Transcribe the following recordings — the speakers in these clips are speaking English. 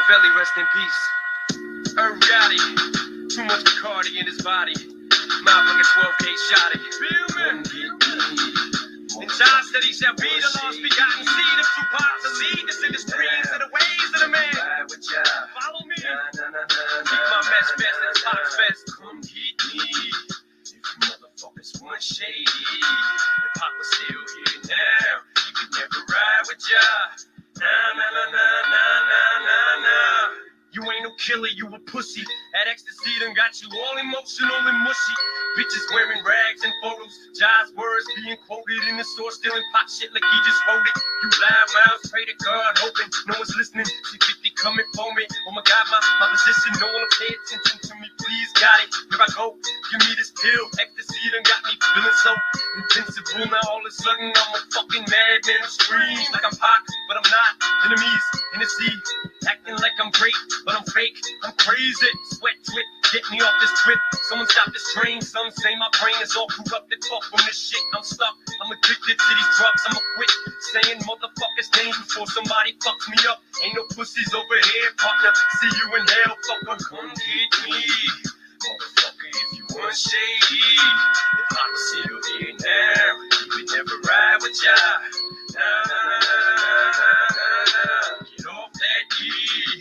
Machiavelli, rest in peace. Gotti, too much Bacardi in his body. Motherfucker 12K shotty. Feel me? And John said he shall be the lost begotten seed of Tupac to lead us in the streams of the ways of the man. Follow me. Keep my best best at Fox Fest. Come get me. If you motherfuckers want shady, the pop was still here now. He could never ride with ya. Nah. You ain't no killer, you a pussy. That ecstasy done got you all emotional and mushy. Bitches wearing rags and photos. Jai's words being quoted in the store, stealing pop shit like he just wrote it. You loud mouths, pray to God, hoping no one's listening. See 50 coming for me. Oh my God, my position, no one will pay attention to me. Please, got it. Here I go. Give me this pill. Ecstasy done got me feeling so invincible. Now all of a sudden I'm a fucking madman who screams like I'm Pac, but I'm not. Enemies in the sea, acting like I'm great, but I'm fake. I'm crazy. Sweat twit, get me off this trip. Someone stop this train. Some say my brain is all corrupted. Fuck from this shit. I'm stuck. I'm addicted to these drugs. I'ma quit saying motherfuckers' names before somebody fucks me up. Ain't no pussies over here, partner. See you in hell, fucker. Come get me, motherfucker. If you want shady, if I was still here now, you would never ride with ya. Nah. Get off that E.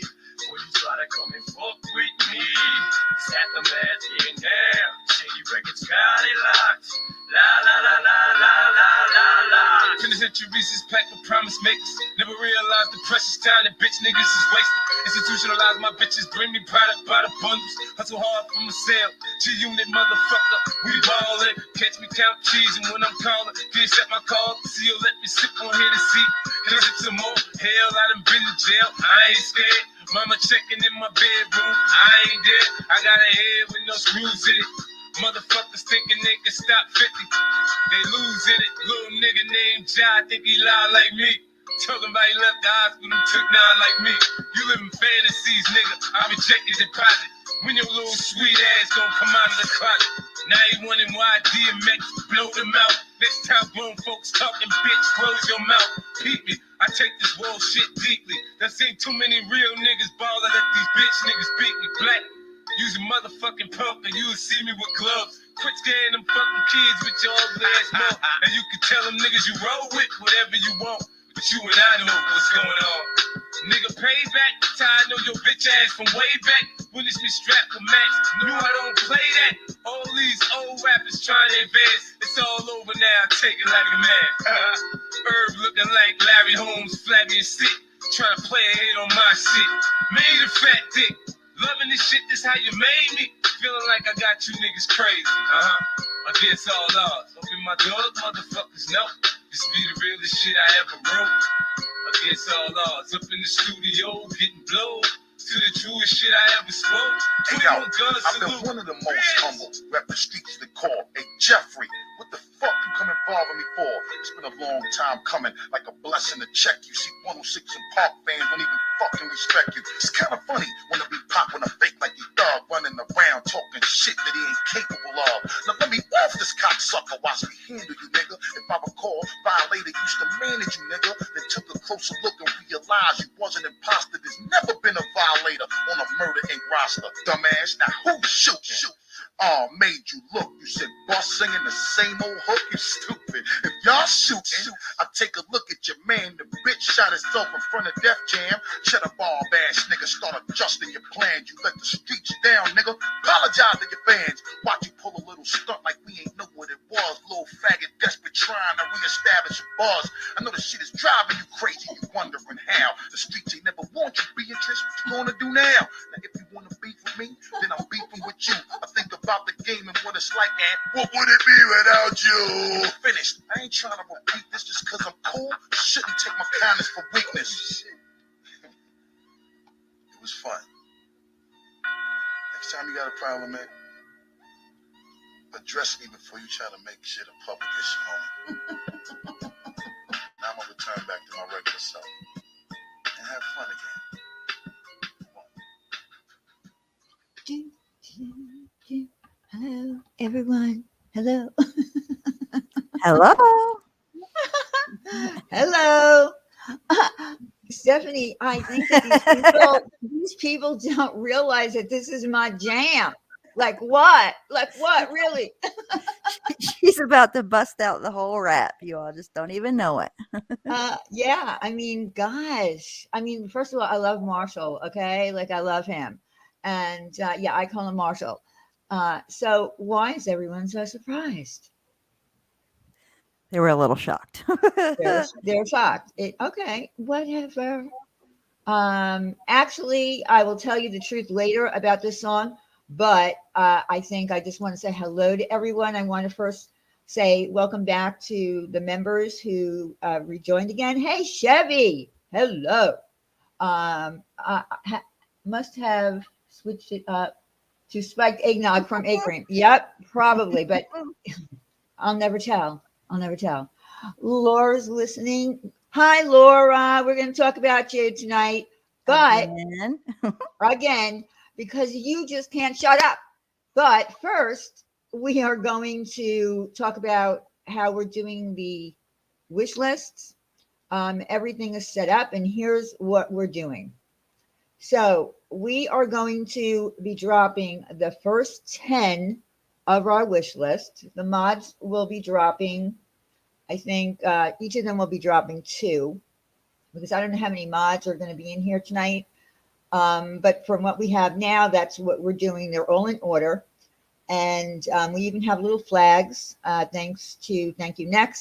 Before you try to come and fuck with me. It's aftermath here now. Shady Records got it locked. La. Penitentiaries is packed with promise makers. Never realized the precious time that bitch niggas is wasted. Institutionalized my bitches, bring me product by the bundles. Hustle hard from a sale. G-Unit motherfucker, we ballin'. Catch me count cheese and when I'm calling, can't shut my call. See you let me sip on here to see. Can I sip some more? Hell, I done been to jail. I ain't scared. Mama checking in my bedroom. I ain't dead. I got a head with no screws in it. Motherfuckers thinking they can stop 50. They lose in it. Little nigga named Jai think he loud like me. Talking about he left the hospital, took 9 like me. You live in fantasies, nigga. I rejected deposit. When your little sweet ass gon' come out of the closet. Now you wondering why DMX blow them out. Next time grown folks talking, bitch, close your mouth. Peep me, I take this world shit deeply. Done seen too many real niggas ball. I let these bitch niggas beat me black. Use a motherfucking pump and you'll see me with gloves. Quit scaring them fucking kids with your ugly ass mouth. And you can tell them niggas you roll with whatever you want. But you and I know what's going on. Nigga, payback. Tired know your bitch ass from way back. Witness me strapped with Max. Knew I don't play that. All these old rappers trying to advance. It's all over now. Take it like a man. Herb looking like Larry Holmes, flabby and sick. Trying to play a hit on my shit. Made a fat dick. Loving this shit, this how you made me. Feeling like I got you niggas crazy. Against all odds. Open my door, motherfuckers know. This be the realest shit I ever wrote. Against all odds. Up in the studio, getting blowed. To the truest shit I ever spoke. Hey yo, I've been one of the most humble. Rep the streets to call. Hey Jeffrey, what the fuck you come involving me for? It's been a long time coming, like a blessing to check you. See 106 and Park fans don't even fucking respect you. It's kind of funny when they be popping a fake like you thug running around talking shit that he ain't capable of. Now let me off this cocksucker, watch me handle you, nigga. If I recall, Violator used to manage you, nigga. Then took a closer look and realized you was an imposter. There's never been a violator on a murder ink roster. Dumbass, now who shoot? Made you look. You said boss singing the same old hook. You stupid. If y'all shooting, I take a look at your man. The bitch shot himself in front of Def Jam. Shut up, all ass nigga. Start adjusting your plans. You let the streets down, nigga. Apologize to your fans. Watch you pull a little stunt like we ain't know what it was. Little faggot desperate trying to reestablish a buzz. I know the shit is driving you crazy. You wondering how the streets ain't never want you, Beatrice. What you gonna do now? Now if you wanna beef with me, then I'm beefing with you. I think about the game and what it's like, and what would it be without you? Finished. I ain't trying to repeat this just cause I'm cool. Shouldn't take my kindness for weakness. It was fun. Next time you got a problem, man, address me before you try to make shit a public issue, homie. Now I'm gonna return back to my regular self and have fun again. Hello, everyone. Hello. Hello. Hello. Stephanie, I think that these people don't realize that this is my jam. Like what? Like what? Really? She's about to bust out the whole rap. You all just don't even know it. Yeah. I mean, gosh. I mean, first of all, I love Marshall. Okay, like I love him, and yeah, I call him Marshall. So why is everyone so surprised? They were a little shocked. They're shocked. Okay, whatever. Actually, I will tell you the truth later about this song, but I think I just want to say hello to everyone. I want to first say welcome back to the members who rejoined again. Hey, Chevy, hello. Must have switched it up to spiked eggnog from egg cream. Yep, probably, but I'll never tell. I'll never tell. Laura's listening. Hi, Laura. We're going to talk about you tonight. But again, because you just can't shut up. But first, we are going to talk about how we're doing the wish lists. Everything is set up, and here's what we're doing. So we are going to be dropping the first 10 of our wish list. The mods will be dropping, I think each of them will be dropping 2, because I don't know how many mods are going to be in here tonight. But from what we have now, that's what we're doing. They're all in order. And we even have little flags, thank you next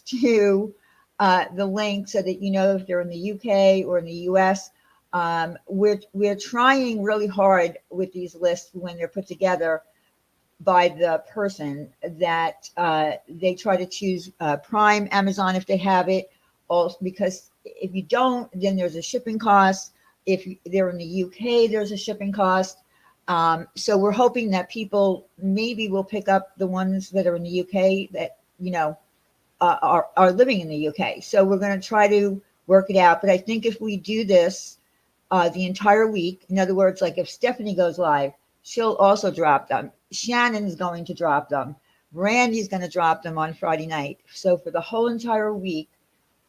to the link, so that you know if they're in the UK or in the US. We're trying really hard with these lists when they're put together by the person, that they try to choose Prime, Amazon if they have it. Also, because if you don't, then there's a shipping cost. If they're in the UK, there's a shipping cost. So we're hoping that people maybe will pick up the ones that are in the UK that, are living in the UK. So we're going to try to work it out. But I think if we do this the entire week, in other words, like if Stephanie goes live, she'll also drop them. Shannon's going to drop them. Randy's going to drop them on Friday night. So for the whole entire week,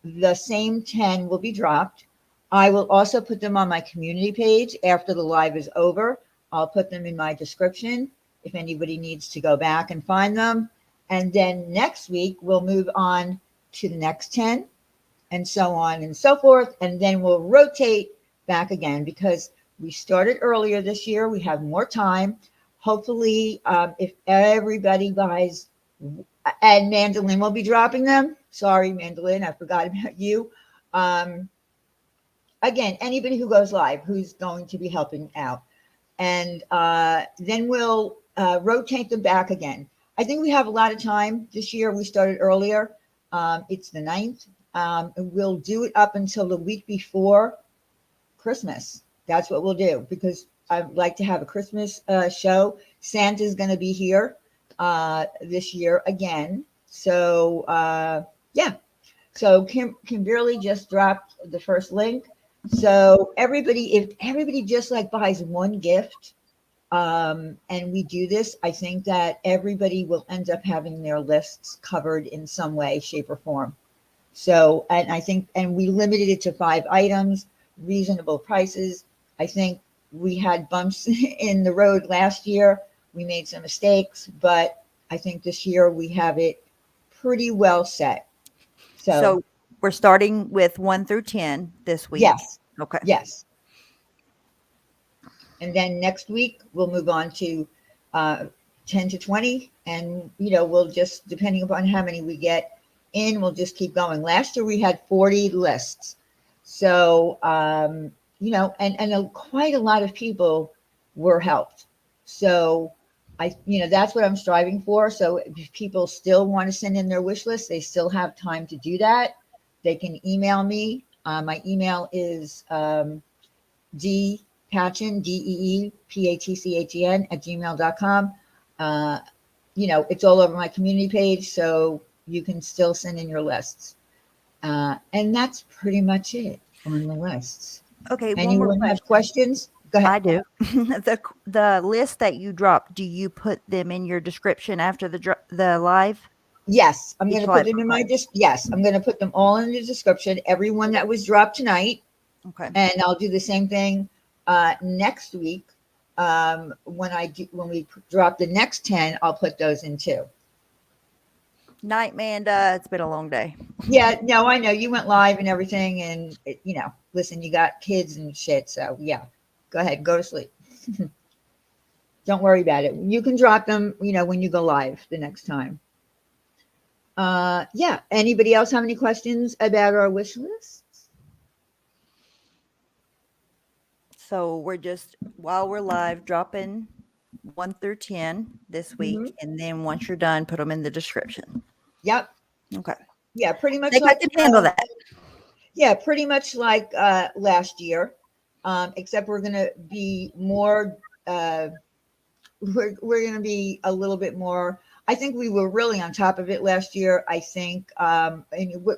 the same 10 will be dropped. I will also put them on my community page after the live is over. I'll put them in my description if anybody needs to go back and find them. And then next week, we'll move on to the next 10, and so on and so forth. And then we'll rotate back again, because we started earlier this year. We have more time. Hopefully, if everybody buys, and Mandolin will be dropping them. Sorry, Mandolin, I forgot about you. Again, anybody who goes live who's going to be helping out. And then we'll rotate them back again. I think we have a lot of time this year. We started earlier. It's the 9th. We'll do it up until the week before Christmas. That's what we'll do, because I'd like to have a Christmas show. Santa's going to be here this year again. So, yeah. So Kimberly just dropped the first link. So if everybody just like buys one gift, and we do this, I think that everybody will end up having their lists covered in some way, shape, or form. So, and I think, and we limited it to 5 items, reasonable prices. I think we had bumps in the road last year. We made some mistakes, but I think this year we have it pretty well set. So we're starting with 1 through 10 this week. Yes. Okay. Yes. And then next week we'll move on to 10 to 20, and we'll just, depending upon how many we get in, we'll just keep going. Last year we had 40 lists. So and quite a lot of people were helped. So that's what I'm striving for. So if people still want to send in their wish list, they still have time to do that. They can email me. My email is dpatchen, DEEPATCHEN @gmail.com. It's all over my community page, so you can still send in your lists. And that's pretty much it on the lists. Okay. Anyone have questions? Go ahead. I do. The list that you drop, do you put them in your description after the live? Yes, I'm going to put them in my I'm going to put them all in the description. Everyone that was dropped tonight, Okay. And I'll do the same thing next week. When we drop the next 10, I'll put those in too. Night, Manda. It's been a long day. Yeah, no, I know you went live and everything, and listen, you got kids and shit, so yeah, go ahead, go to sleep. Don't worry about it. You can drop them, when you go live the next time. Yeah. Anybody else have any questions about our wish lists? So we're just, while we're live, dropping 1 through 10 this week. Mhm. And then once you're done, put them in the description. Yep. Okay. Yeah, pretty I much think I like can handle that. yeah, pretty much like last year. Except we're gonna be more we're gonna be a little bit more. I think we were really on top of it last year. I think and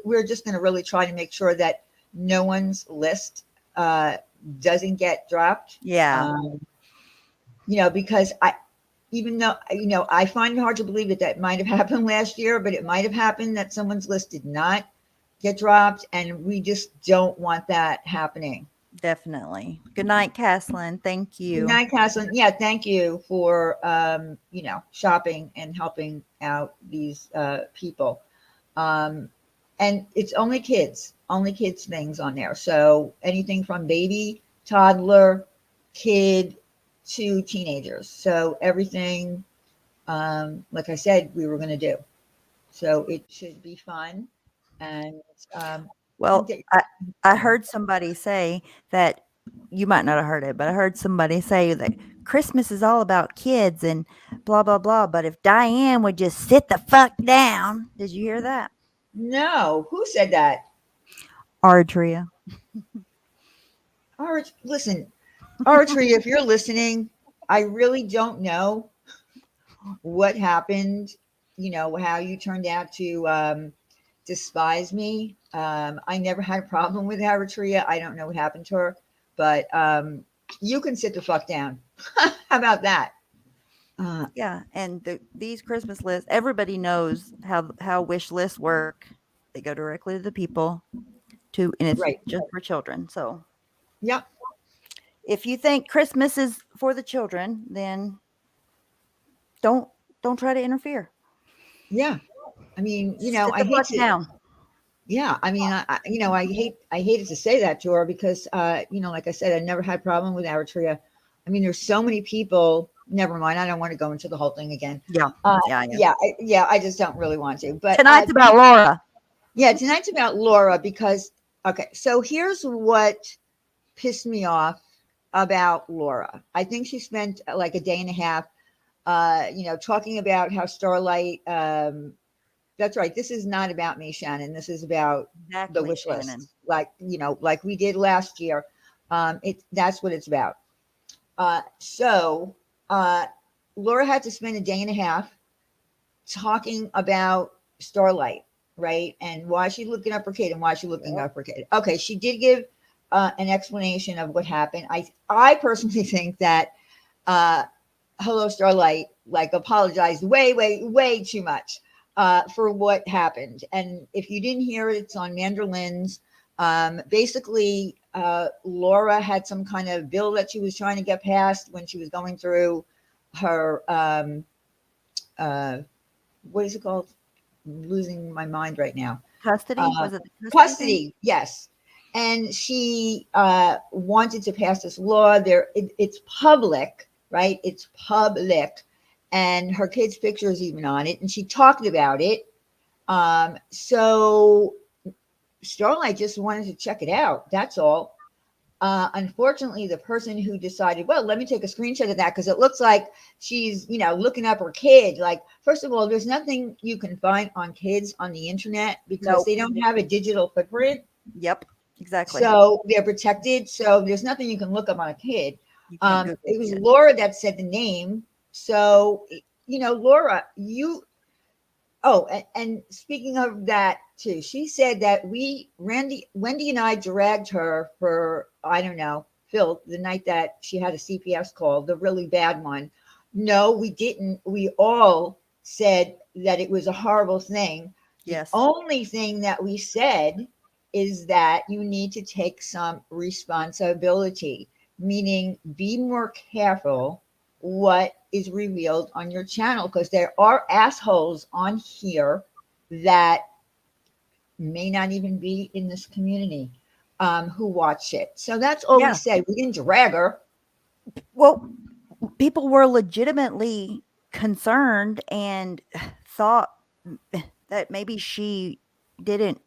we're just gonna really try to make sure that no one's list doesn't get dropped. Yeah. Because even though I find it hard to believe that might have happened last year, but it might have happened that someone's list did not get dropped, and we just don't want that happening. Definitely. Good night, Caslin. Thank Good you. night, Caslin. Yeah, thank you for shopping and helping out these people. And it's only kids things on there. So anything from baby, toddler, kid to teenagers. So everything, like I said, we were going to do. So it should be fun. And Well, I heard somebody say that, you might not have heard it, but I heard somebody say that Christmas is all about kids and blah, blah, blah. But if Diane would just sit the fuck down. Did you hear that? no, who said that? Ardria. Listen, Archery, if you're listening, I really don't know what happened, how you turned out to despise me. I never had a problem with Eritrea. I don't know what happened to her, but you can sit the fuck down. How about that? Yeah, and these Christmas lists, everybody knows how wish lists work. They go directly to the people, and it's Right. just for children. So, Yep. if you think Christmas is for the children, then don't try to interfere. Yeah. I mean, Sit I the hate fuck to. down. Yeah. I mean, I hated to say that to her because, like I said, I never had a problem with Eritrea. I mean, there's so many people. Never mind. I don't want to go into the whole thing again. Yeah, Yeah. I just don't really want to. But tonight's about Laura. yeah, tonight's about Laura because okay. So here's what pissed me off about Laura. I think she spent like a day and a half, talking about how Starlight. That's right. This is not about me, Shannon. This is about Exactly, the wish Shannon. list, like we did last year. That's what it's about. So Laura had to spend a day and a half talking about Starlight, right? And why she's looking up her kid and why she's looking up her kid. Okay, she did give an explanation of what happened. I personally think that Hello Starlight apologized way too much for what happened. And if you didn't hear it, it's on Manderlin's. Basically, Laura had some kind of bill that she was trying to get passed when she was going through her what is it called? I'm losing my mind right now. Custody? Was it the Custody? Yes. And she wanted to pass this law. It's public, right? It's public, and her kid's picture is even on it. And she talked about it. So Starlight just wanted to check it out. That's all. Unfortunately, the person who decided, well, let me take a screenshot of that because it looks like she's, looking up her kid. Like, first of all, there's nothing you can find on kids on the internet because they don't have a digital footprint. Yep, exactly. So they're protected. So there's nothing you can look up on a kid. It was Laura that said the name. So, Laura, and speaking of that too, she said that Wendy and I dragged her for, I don't know, Phil, the night that she had a CPS call, the really bad one. No, we didn't. We all said that it was a horrible thing. Yes. The only thing that we said is that you need to take some responsibility, meaning be more careful what is revealed on your channel, because there are assholes on here that may not even be in this community who watch it. So that's all we said. We didn't drag her. Well, people were legitimately concerned and thought that maybe she didn't,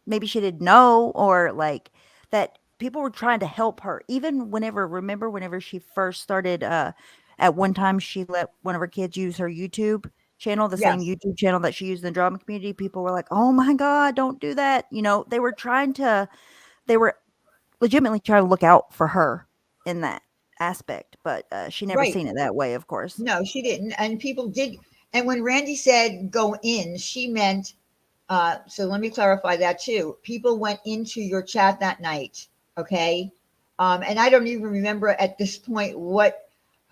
maybe she didn't know, or like that people were trying to help her. Even whenever she first started, at one time she let one of her kids use her YouTube channel, the same YouTube channel that she used in the drama community. People were like, oh my God, don't do that. They were legitimately trying to look out for her in that aspect, but she never seen it that way, of course. No, she didn't. And people did. And when Randy said go in, she meant, so let me clarify that too. People went into your chat that night. Okay. And I don't even remember at this point what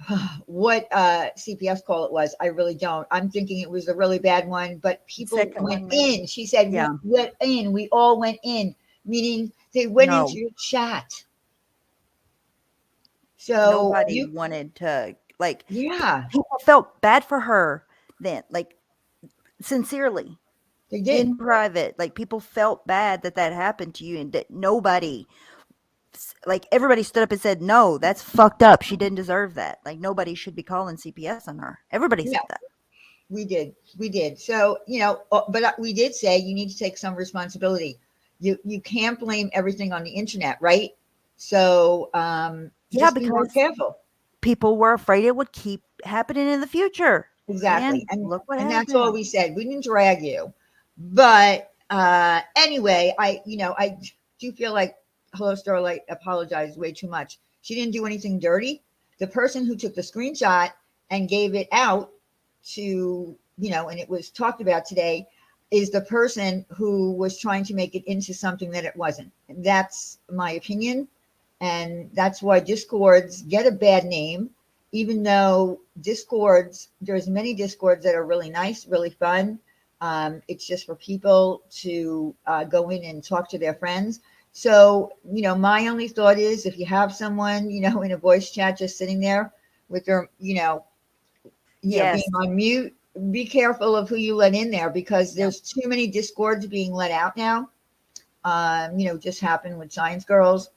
CPS call it was. I really don't. I'm thinking it was a really bad one, but people went in. She said, we went in. We all went in, meaning they went into your chat. So nobody wanted to, like, people felt bad for her then, like, sincerely. They did. In private, like, people felt bad that happened to you, and that nobody, like, everybody stood up and said, no, that's fucked up. She didn't deserve that. Like, nobody should be calling CPS on her. Everybody said that. We did. So, but we did say you need to take some responsibility. You can't blame everything on the internet, right? So, just be more careful. People were afraid it would keep happening in the future. Exactly. And look what happened. That's all we said. We didn't drag you. But anyway, I do feel like Hello Starlight apologized way too much. She didn't do anything dirty. The person who took the screenshot and gave it out to, and it was talked about today, is the person who was trying to make it into something that it wasn't. And that's my opinion. And that's why Discords get a bad name, even though there's many Discords that are really nice, really fun. It's just for people to go in and talk to their friends. So, my only thought is if you have someone, in a voice chat just sitting there with their, being on mute, be careful of who you let in there, because there's too many Discords being let out now. Just happened with Science Girls.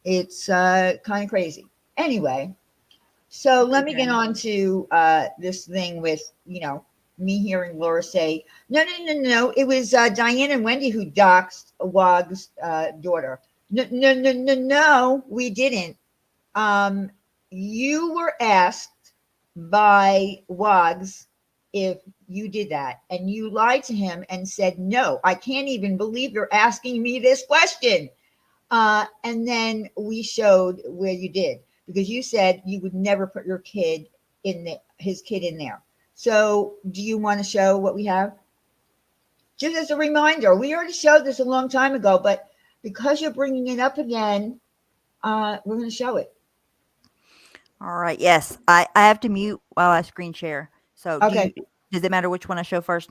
It's kind of crazy. Anyway, so let me get on to this thing with, me hearing Laura say, no. It was Diane and Wendy who doxed WOG's daughter. No, we didn't. You were asked by WOG's if you did that, and you lied to him and said, no, I can't even believe you're asking me this question. And then we showed where you did, because you said you would never put your kid his kid in there. So do you want to show what we have? Just as a reminder, we already showed this a long time ago, but because you're bringing it up again, we're going to show it. All right. Yes. I have to mute while I screen share. So okay. Does it matter which one I show first?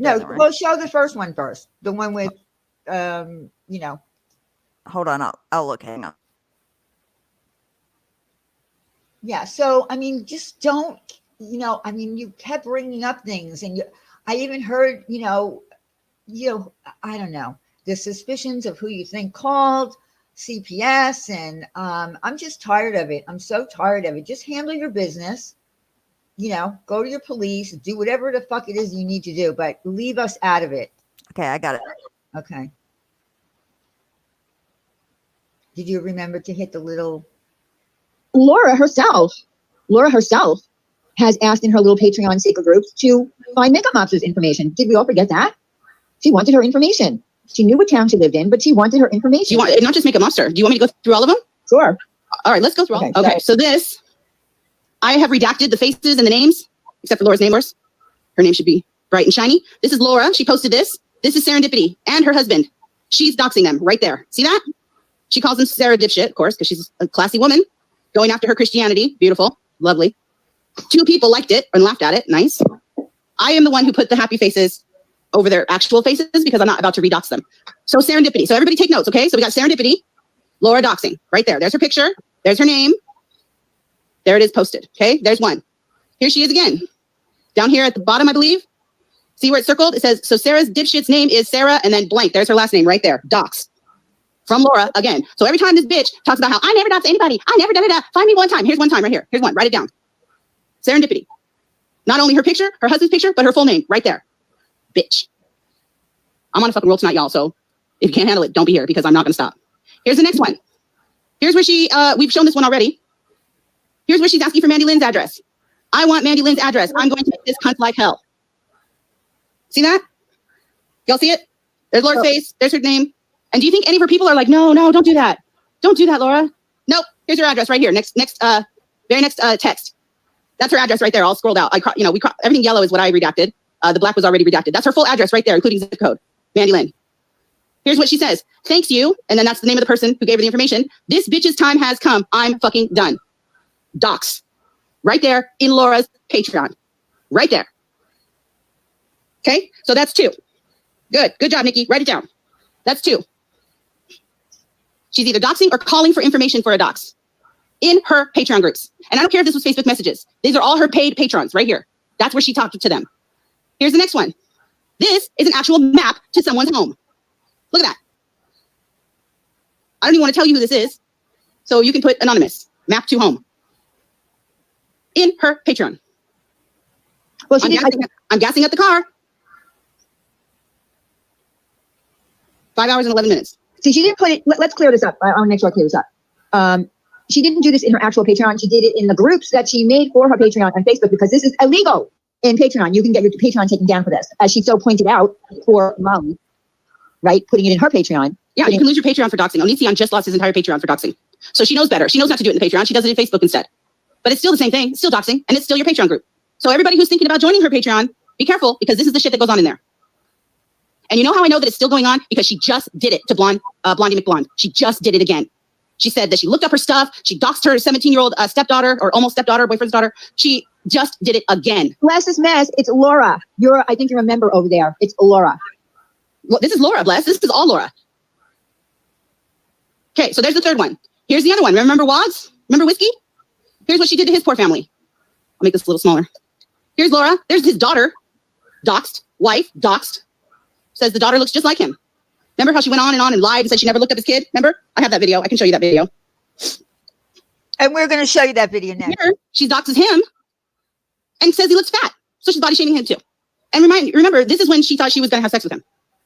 No, we'll show the first one first. The one with, Hold on. I'll look. Hang on. Yeah. So, just don't, you kept bringing up things, and I even heard, I don't know, the suspicions of who you think called CPS. And I'm just tired of it. I'm so tired of it. Just handle your business, go to your police, do whatever the fuck it is you need to do, but leave us out of it. Okay. I got it. Okay. Did you remember to hit the little? Laura herself has asked in her little Patreon secret groups to find Makeup Mobster's information. Did we all forget that? She wanted her information. She knew what town she lived in, but she wanted her information. Do you want, not just Makeup Mobster, do you want me to go through all of them? Sure. All right, let's go through all. Okay, so this, I have redacted the faces and the names, except for Laura's name. Her name should be bright and shiny. This is Laura. She posted this. This is Serendipity and her husband. She's doxing them right there. See that? She calls him Sarah Dipshit, of course, because she's a classy woman going after her Christianity. Beautiful. Lovely. 2 people liked it and laughed at it. Nice. I am the one who put the happy faces over their actual faces because I'm not about to redox them. So serendipity. So everybody take notes, okay? So we got serendipity, Laura doxing right there. There's her picture. There's her name. There it is posted. Okay, there's one. Here she is again. Down here at the bottom, I believe. See where it's circled? It says, so Sarah's dipshit's name is Sarah, and then blank. There's her last name right there. Dox. From Laura again. So every time this bitch talks about how I never dox anybody, I never da-da-da, find me one time. Here's one time right here. Here's one. Write it down. Serendipity. Not only her picture, her husband's picture, but her full name right there. Bitch. I'm on a fucking roll tonight, y'all. So if you can't handle it, don't be here because I'm not going to stop. Here's the next one. Here's where she, we've shown this one already. Here's where she's asking for Mandy Lynn's address. I want Mandy Lynn's address. I'm going to make this cunt like hell. See that? Y'all see it? There's Laura's face. There's her name. And do you think any of her people are like, no, don't do that. Don't do that, Laura. Nope. Here's her address right here. Very next text. That's her address right there, all scrolled out. Everything yellow is what I redacted. The black was already redacted. That's her full address right there, including zip code. Mandy Lynn. Here's what she says. Thanks you. And then that's the name of the person who gave her the information. This bitch's time has come. I'm fucking done. Docs. Right there in Laura's Patreon. Right there. Okay, so that's 2. Good. Good job, Nikki. Write it down. That's 2. She's either doxing or calling for information for a dox in her Patreon groups. And I don't care if this was Facebook messages. These are all her paid patrons right here. That's where she talked to them. Here's the next one. This is an actual map to someone's home. Look at that. I don't even want to tell you who this is. So you can put anonymous, map to home. In her Patreon. Well, I'm gassing up the car. 5 hours and 11 minutes. See, she didn't put it. Let's clear this up. I want to make sure I clear this up. She didn't do this in her actual Patreon. She did it in the groups that she made for her Patreon on Facebook because this is illegal in Patreon. You can get your Patreon taken down for this, as she so pointed out for Molly, right? Putting it in her Patreon. Yeah, you can lose your Patreon for doxing. Onision just lost his entire Patreon for doxing. So she knows better. She knows not to do it in the Patreon. She does it in Facebook instead. But it's still the same thing. It's still doxing, and it's still your Patreon group. So everybody who's thinking about joining her Patreon, be careful because this is the shit that goes on in there. And you know how I know that it's still going on? Because she just did it to Blondie McBlonde. She just did it again. She said that she looked up her stuff. She doxed her 17-year-old stepdaughter or almost stepdaughter, boyfriend's daughter. She just did it again. Bless this mess. It's Laura. I think you're a member over there. It's Laura. Well, this is Laura, Bless. This is all Laura. Okay, so there's the third one. Here's the other one. Remember WOGs? Remember Whiskey? Here's what she did to his poor family. I'll make this a little smaller. Here's Laura. There's his daughter. Doxed. Wife. Doxed. Says the daughter looks just like him. Remember how she went on and lied and said she never looked up his kid? Remember? I have that video. I can show you that video. And we're going to show you that video next. Here, she doxes him and says he looks fat. So she's body shaming him too. And remember, this is when she thought she was going to have sex with him.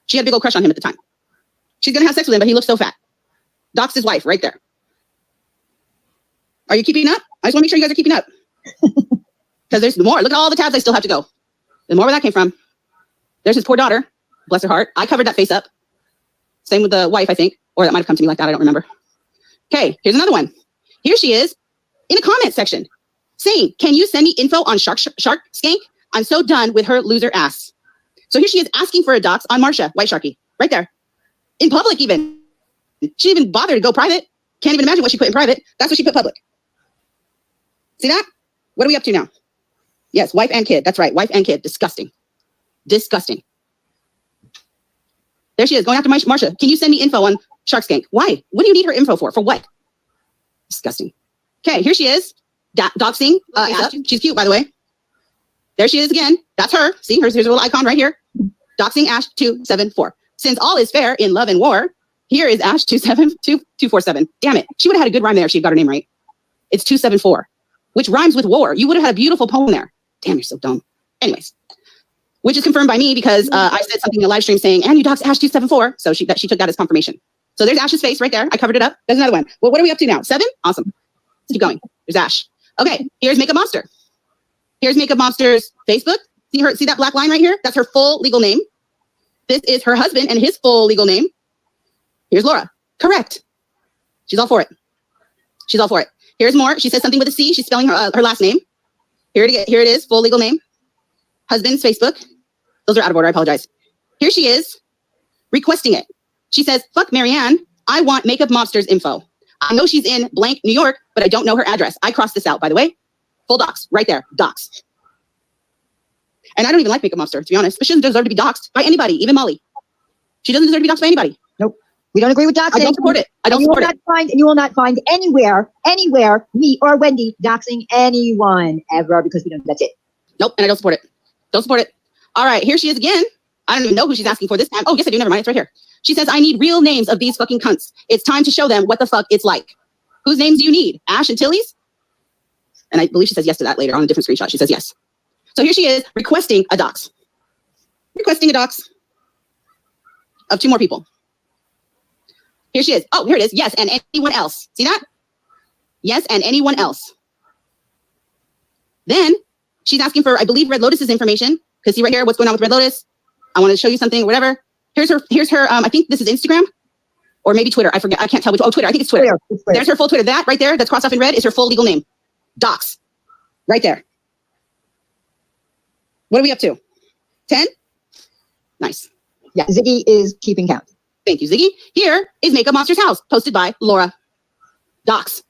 She had a big old crush on him at the time. She's going to have sex with him, but he looks so fat. Doxed his wife right there. Are you keeping up? I just want to make sure you guys are keeping up. Because there's more. Look at all the tabs I still have to go. There's more where that came from. There's his poor daughter. Bless her heart. I covered that face up. Same with the wife, I think. Or that might have come to me like that. I don't remember. Okay, here's another one. Here she is in a comment section saying, can you send me info on Shark Skank? I'm so done with her loser ass. So here she is asking for a dox on Marsha, White Sharky, right there. In public even. She didn't even bother to go private. Can't even imagine what she put in private. That's what she put public. See that? What are we up to now? Yes, wife and kid. That's right. Wife and kid. Disgusting. Disgusting. There she is going after Marsha. Can you send me info on Shark Skank? Why? What do you need her info for? For what? Disgusting. Okay, here she is. Doxing. She's cute, by the way. There she is again. That's her. See, here's a little icon right here. Doxing Ash 274. Since all is fair in love and war, here is Ash 247. Damn it. She would have had a good rhyme there if she got her name right. It's 274, which rhymes with war. You would have had a beautiful poem there. Damn, you're so dumb. Anyways, which is confirmed by me because I said something in a live stream saying, and you doxed Ash 274. So she took that as confirmation. So there's Ash's face right there. I covered it up. There's another one. Well, what are we up to now? 7? Awesome. Let's keep going. There's Ash. Okay, here's Makeup Monster. Here's Makeup Monster's Facebook. See that black line right here? That's her full legal name. This is her husband and his full legal name. Here's Laura. Correct. She's all for it. She's all for it. Here's more. She says something with a C. She's spelling her last name. Here it is. Full legal name. Husband's Facebook. Those are out of order. I apologize. Here she is requesting it. She says, fuck Marianne. I want Makeup Monster's info. I know she's in blank New York, but I don't know her address. I crossed this out, by the way. Full docs right there. Docs. And I don't even like Makeup Mobster, to be honest. But she doesn't deserve to be doxxed by anybody, even Molly. She doesn't deserve to be doxxed by anybody. Nope. We don't agree with doxing. I don't support it. I don't support it. You will not find anywhere, me or Wendy doxing anyone ever, because we don't. That's it. Nope. And I don't support it. Don't support it. All right. Here she is again. I don't even know who she's asking for this time. Oh, yes, I do. Never mind. It's right here. She says, I need real names of these fucking cunts. It's time to show them what the fuck it's like. Whose names do you need? Ash and Tilly's? And I believe she says yes to that later on a different screenshot. She says yes. So here she is requesting a dox. Requesting a dox of 2 more people. Here she is. Oh, here it is. Yes, and anyone else. See that? Yes, and anyone else. Then she's asking for, I believe, Red Lotus's information. Because see right here, what's going on with Red Lotus? I want to show you something, whatever. Here's her, I think this is Instagram or maybe Twitter. I forget. I can't tell which. Oh, Twitter. I think it's Twitter. There's her full Twitter. That right there, that's crossed off in red, is her full legal name. Dox. Right there. What are we up to? 10? Nice. Yeah, Ziggy is keeping count. Thank you, Ziggy. Here is Makeup Monster's house, posted by Laura. Dox.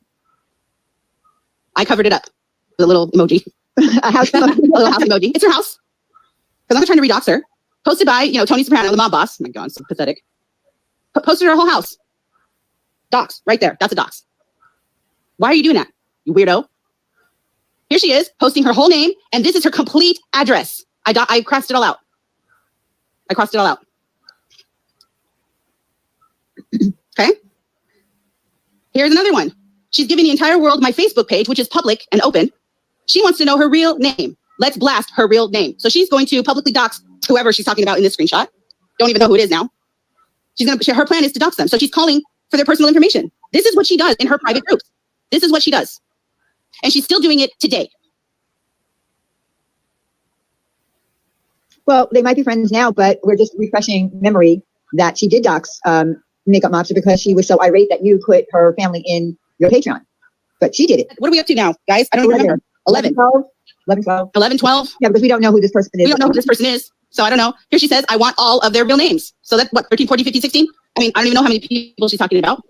I covered it up with a little emoji. A house a little house emoji. It's her house. Because I'm not trying to redox her. Posted by, Tony Soprano, the mob boss. Oh my God, so pathetic. Posted her whole house. Dox, right there. That's a dox. Why are you doing that, you weirdo? Here she is, posting her whole name, and this is her complete address. I crossed it all out. Okay. Here's another one. She's giving the entire world my Facebook page, which is public and open. She wants to know her real name. Let's blast her real name. So she's going to publicly dox whoever she's talking about in this screenshot. Don't even know who it is now. Her plan is to dox them. So she's calling for their personal information. This is what she does in her private groups. This is what she does. And she's still doing it today. Well, they might be friends now, but we're just refreshing memory that she did dox Makeup Mobster because she was so irate that you put her family in your Patreon. But she did it. What are we up to now, guys? I don't remember. 11. 12. 12. Yeah, because we don't know who this person is. We don't know who this person is. So I don't know. Here she says, I want all of their real names. So that's what, 13, 14, 15, 16? I mean, I don't even know how many people she's talking about.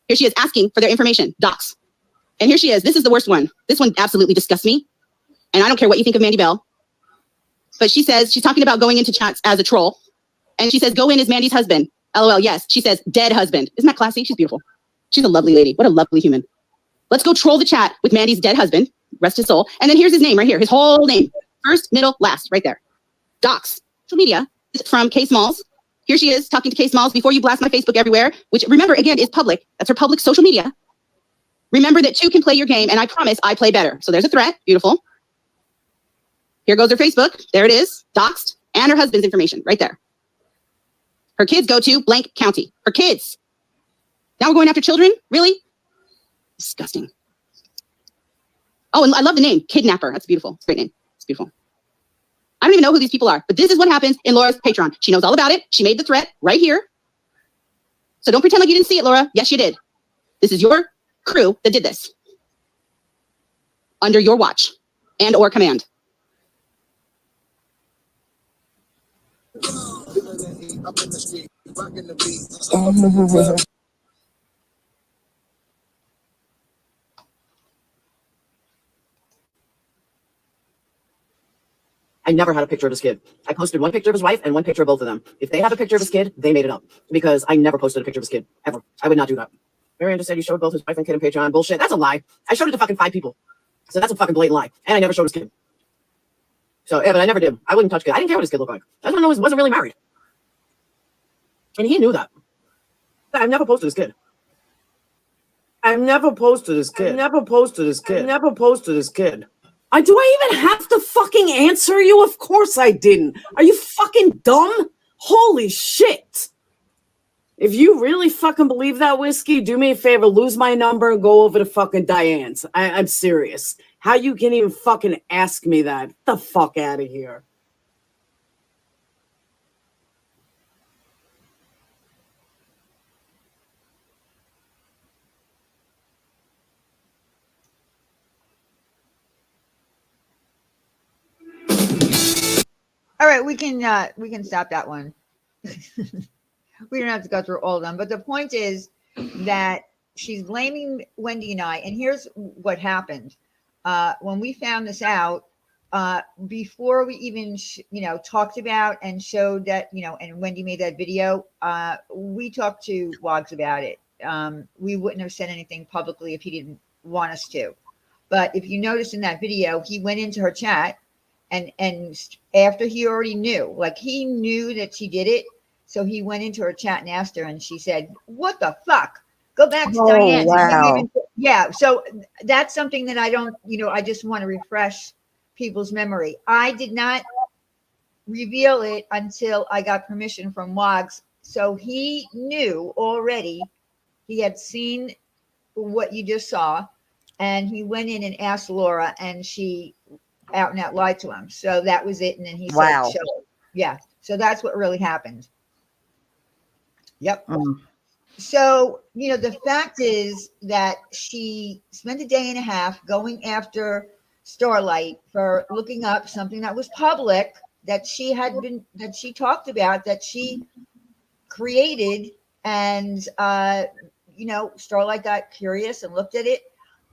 Here she is asking for their information. Dox. And here she is. This is the worst one. This one absolutely disgusts me. And I don't care what you think of Mandy Bell. But she says, she's talking about going into chats as a troll. And she says, go in as Mandy's husband. LOL, yes. She says, dead husband. Isn't that classy? She's beautiful. She's a lovely lady. What a lovely human. Let's go troll the chat with Mandy's dead husband. Rest his soul. And then here's his name right here. His whole name. First, middle, last. Right there. Dox. Social media from K Smalls. Here she is talking to K Smalls. Before you blast my Facebook everywhere, which remember, again, is public. That's her public social media. Remember that 2 can play your game, and I promise I play better. So there's a threat. Beautiful. Here goes her Facebook. There it is. Doxed. And her husband's information right there. Her kids go to blank county. Her kids. Now we're going after children? Really? Disgusting. Oh, and I love the name. Kidnapper. That's beautiful. It's a great name. It's beautiful. I don't even know who these people are, but this is what happens in Laura's Patreon. She knows all about it. She made the threat right here. So don't pretend like you didn't see it, Laura. Yes, you did. This is your crew that did this. Under your watch and or command. I never had a picture of this kid. I posted 1 picture of his wife and 1 picture of both of them. If they have a picture of his kid, they made it up. Because I never posted a picture of his kid, ever. I would not do that. Miranda said you showed both his wife and kid and Patreon. Bullshit. That's a lie. I showed it to fucking 5 people. So that's a fucking blatant lie. And I never showed his kid. So, yeah, but I never did. I wouldn't touch kid. I didn't care what his kid looked like. I don't know, he wasn't really married. And he knew that. I've never posted his kid. I've never posted his kid. Never posted his kid. Never posted his kid. Do I even have to fucking answer you? Of course I didn't. Are you fucking dumb? Holy shit. If you really fucking believe that, Whiskey, do me a favor, lose my number and go over to fucking Diane's. I'm serious. How you can even fucking ask me that? Get the fuck out of here. All right, we can stop that one. We don't have to go through all of them, but the point is that she's blaming Wendy and I. And here's what happened. When we found this out, before we even talked about and showed that, and Wendy made that video, we talked to WOGs about it. We wouldn't have said anything publicly if he didn't want us to. But if you notice in that video, he went into her chat, and after he already knew, like he knew that she did it, so he went into her chat and asked her, and she said, "What the fuck? Go back to Diane." Wow. Yeah, so that's something that I don't, I just want to refresh people's memory. I did not reveal it until I got permission from WOGs. So he knew already, he had seen what you just saw, and he went in and asked Laura, and she out and out lied to him. So that was it. And then he Wow. said, "Show it." Yeah. So that's what really happened. Yep. So, the fact is that she spent a day and a half going after Starlight for looking up something that was public, that she talked about, that she created. And, Starlight got curious and looked at it.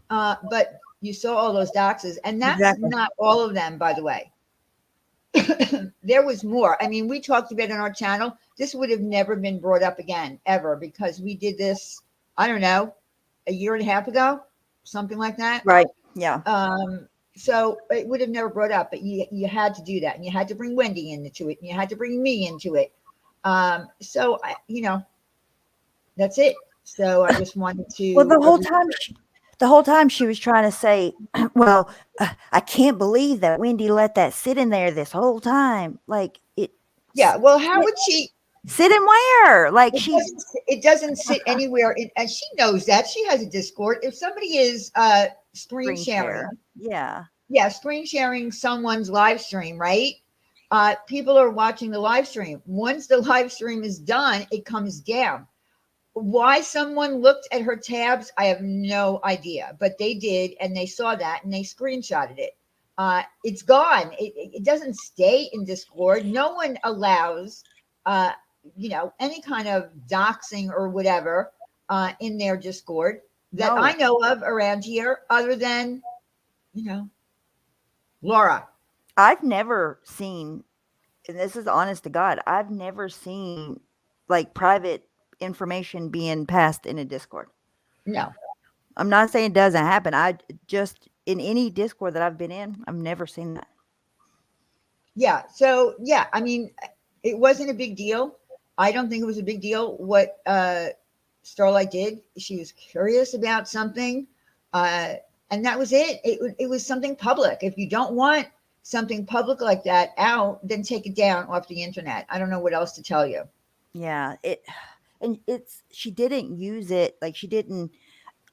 But you saw all those doxes, and that's Exactly. not all of them, by the way. There was more. I mean, we talked about it on our channel. This would have never been brought up again, ever, because we did this, I don't know, a year and a half ago, something like that. Right. Yeah. So it would have never brought up, but you had to do that, and you had to bring Wendy into it, and you had to bring me into it. So that's it. So I just wanted to. Well, the whole time she was trying to say, well, I can't believe that Wendy let that sit in there this whole time. Like it. Yeah. Well, how would she sit in where? Like it doesn't sit anywhere. And she knows that. She has a Discord. If somebody is screen sharing. Yeah. Yeah. Screen sharing someone's live stream, right? People are watching the live stream. Once the live stream is done, it comes down. Why someone looked at her tabs, I have no idea, but they did, and they saw that, and they screenshotted it. It's gone. It doesn't stay in Discord. No one allows, any kind of doxing or whatever in their Discord that I know of around here, other than, Laura. I've never seen, and this is honest to God, I've never seen like private information being passed in a Discord. No. I'm not saying it doesn't happen. I just, in any Discord that I've been in, I've never seen that. Yeah. So, yeah, I mean, it wasn't a big deal. I don't think it was a big deal what Starlight did. She was curious about something, and that was it. It was something public. If you don't want something public like that out, then take it down off the internet. I don't know what else to tell you. Yeah. She didn't use it. Like she didn't,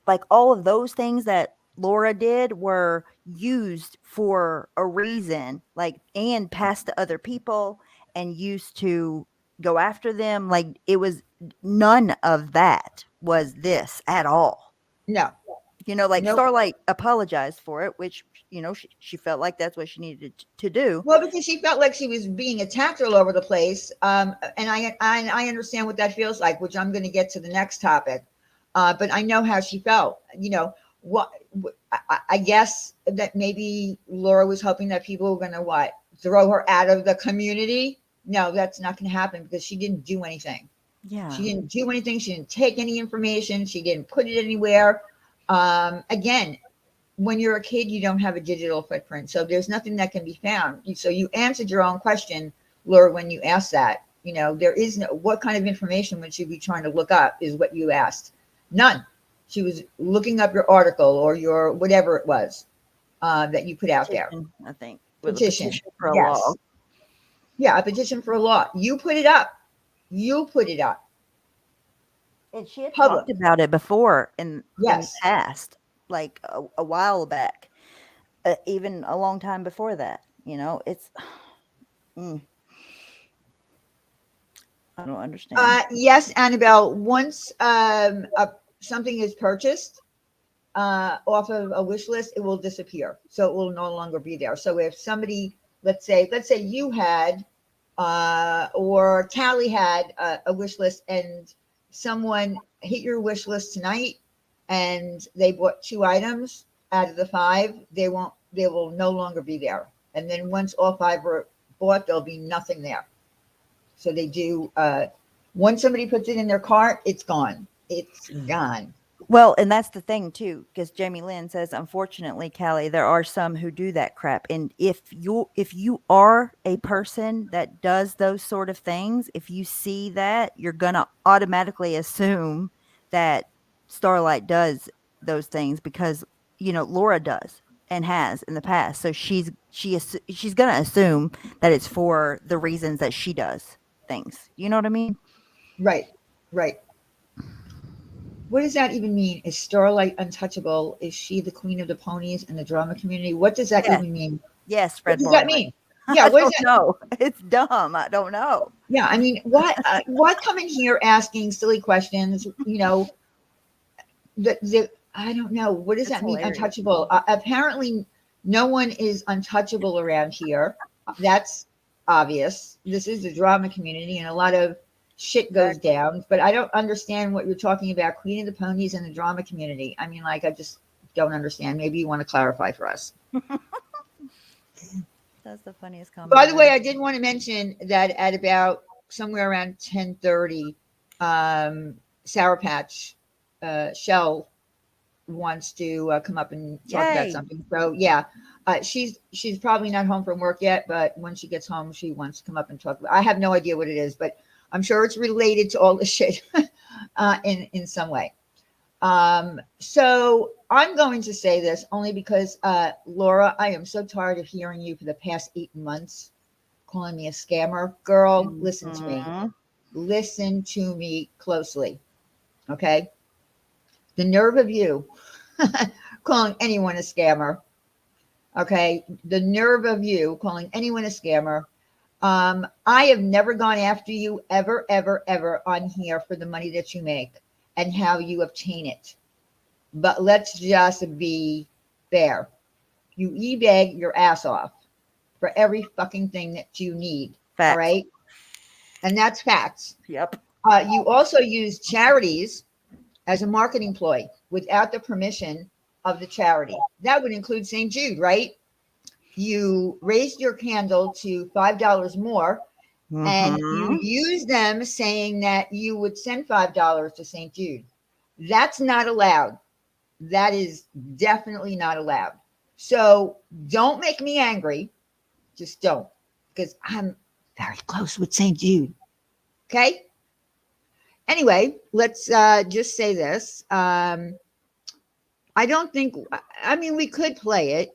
like all of those things that Laura did were used for a reason, like, and passed to other people and used to go after them. Like it was, none of that was this at all. No. Like Starlight apologized for it, which, she felt like that's what she needed to do. Well, because she felt like she was being attacked all over the place. And I understand what that feels like, which I'm going to get to the next topic. But I know how she felt. I guess that maybe Laura was hoping that people were going to throw her out of the community. No, that's not going to happen, because she didn't do anything. Yeah. She didn't do anything. She didn't take any information. She didn't put it anywhere. Again, when you're a kid, you don't have a digital footprint. So there's nothing that can be found. So you answered your own question, Laura, when you asked that. There is no, what kind of information would she be trying to look up is what you asked. None. She was looking up your article or your whatever it was that you put out there. I think. Petition for a law. Yeah, a petition for a law. You put it up. And she had talked about it before in the past, like a while back, even a long time before that. It's. I don't understand. Yes, Annabelle. Once something is purchased off of a wish list, it will disappear. So it will no longer be there. So if somebody, let's say you had or Callie had a wish list, and someone hit your wish list tonight and they bought 2 items out of the 5, they will no longer be there And then once all 5 are bought, there'll be nothing there. So they do, once somebody puts it in their cart, it's gone. It's gone. Well, and that's the thing too, because Jamie Lynn says, unfortunately, Callie, there are some who do that crap. And if you are a person that does those sort of things, if you see that, you're gonna automatically assume that Starlight does those things because Laura does and has in the past. So she's gonna assume that it's for the reasons that she does things. You know what I mean? Right. What does that even mean? Is Starlight untouchable? Is she the queen of the ponies in the drama community? What does that even mean? Yes, What Fred. does that mean? Yeah, I what does don't that know. It's dumb. I don't know. Yeah, I mean, why come in here asking silly questions? I don't know. What does That's that mean, hilarious. untouchable? Apparently, no one is untouchable around here. That's obvious. This is the drama community, and a lot of shit goes down. But I don't understand what you're talking about, Queen of the Ponies and the drama community. I mean, I just don't understand. Maybe you want to clarify for us. That's the funniest comment. By the way, I did want to mention that at about somewhere around 10:30, Sour Patch Shell wants to come up and talk about something. So yeah, she's probably not home from work yet, but when she gets home, she wants to come up and talk. I have no idea what it is, but I'm sure it's related to all this shit in some way. So I'm going to say this only because, Laura, I am so tired of hearing you for the past 8 months calling me a scammer. Girl, listen to me. Listen to me closely. Okay? The nerve of you calling anyone a scammer. Okay? The nerve of you calling anyone a scammer. I have never gone after you ever, ever, ever on here for the money that you make and how you obtain it. But let's just be fair. You eBay your ass off for every fucking thing that you need. Facts. All right? And that's facts. Yep. You also use charities as a marketing ploy without the permission of the charity. That would include St. Jude, right? You raised your candle to $5 more, and you use them saying that you would send $5 to St. Jude. That's not allowed. That is definitely not allowed. So don't make me angry. Just don't, because I'm very close with St. Jude. Okay? Anyway, let's just say this. I don't think, I mean, we could play it,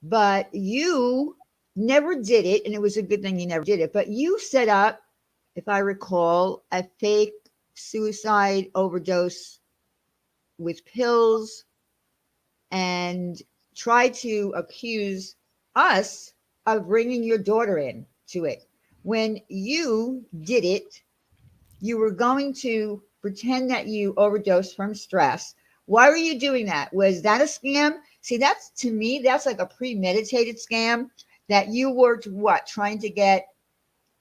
but you never did it, and it was a good thing you never did it, but you set up, if I recall, a fake suicide overdose with pills and tried to accuse us of bringing your daughter in to it. When you did it, you were going to pretend that you overdosed from stress. Why were you doing that? Was that a scam? See, that's, to me, that's like a premeditated scam that you were trying to get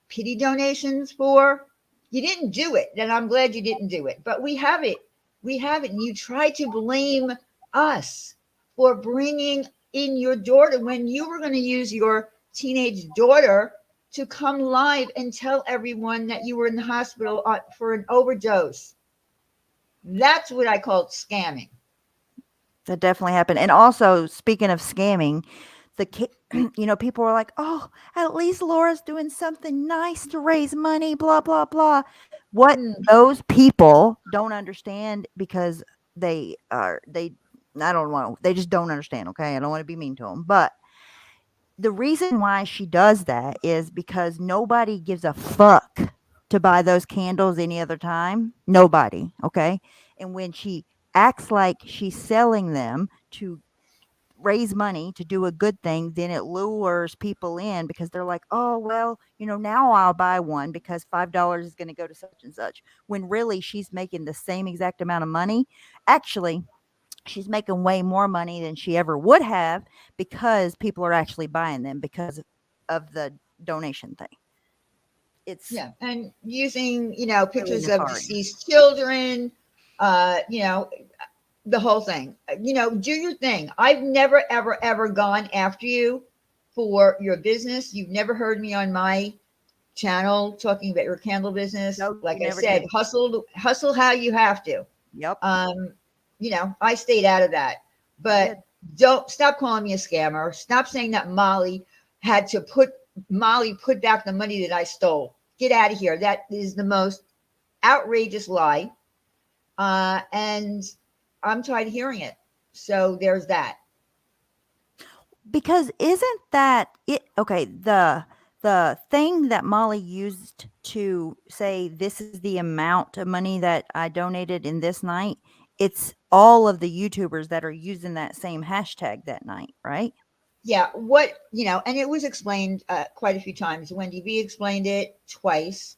pity donations for? You didn't do it, and I'm glad you didn't do it. But we have it. We have it. And you try to blame us for bringing in your daughter when you were going to use your teenage daughter to come live and tell everyone that you were in the hospital for an overdose. That's what I call scamming. That definitely happened. And also, speaking of scamming, people were like, oh, at least Laura's doing something nice to raise money, blah, blah, blah. What those people don't understand, because they just don't understand. Okay. I don't want to be mean to them, but the reason why she does that is because nobody gives a fuck to buy those candles any other time. Nobody. Okay. And when she acts like she's selling them to raise money to do a good thing, then it lures people in because they're like, oh, well, now I'll buy one because $5 is going to go to such and such, when really she's making the same exact amount of money. Actually, she's making way more money than she ever would have because people are actually buying them because of the donation thing. It's and using, pictures of deceased children, the whole thing, do your thing. I've never, ever, ever gone after you for your business. You've never heard me on my channel talking about your candle business. No, Like you I never said, did. hustle how you have to. Yep. You know, I stayed out of that. But Good. don't stop calling me a scammer. Stop saying that Molly put back the money that I stole. Get out of here. That is the most outrageous lie. And I'm tired of hearing it. So there's that. Because isn't that it? Okay, the thing that Molly used to say this is the amount of money that I donated in this night, it's all of the YouTubers that are using that same hashtag that night, right? Yeah, what and it was explained quite a few times. Wendy V explained it twice.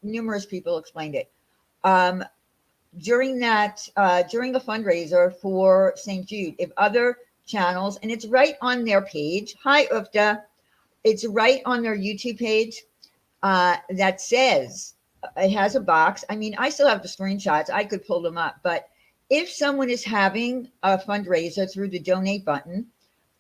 Numerous people explained it. During the fundraiser for St. Jude, if other channels, and it's right on their page. Hi, Ufta. It's right on their YouTube page that says it has a box. I mean, I still have the screenshots. I could pull them up. But if someone is having a fundraiser through the donate button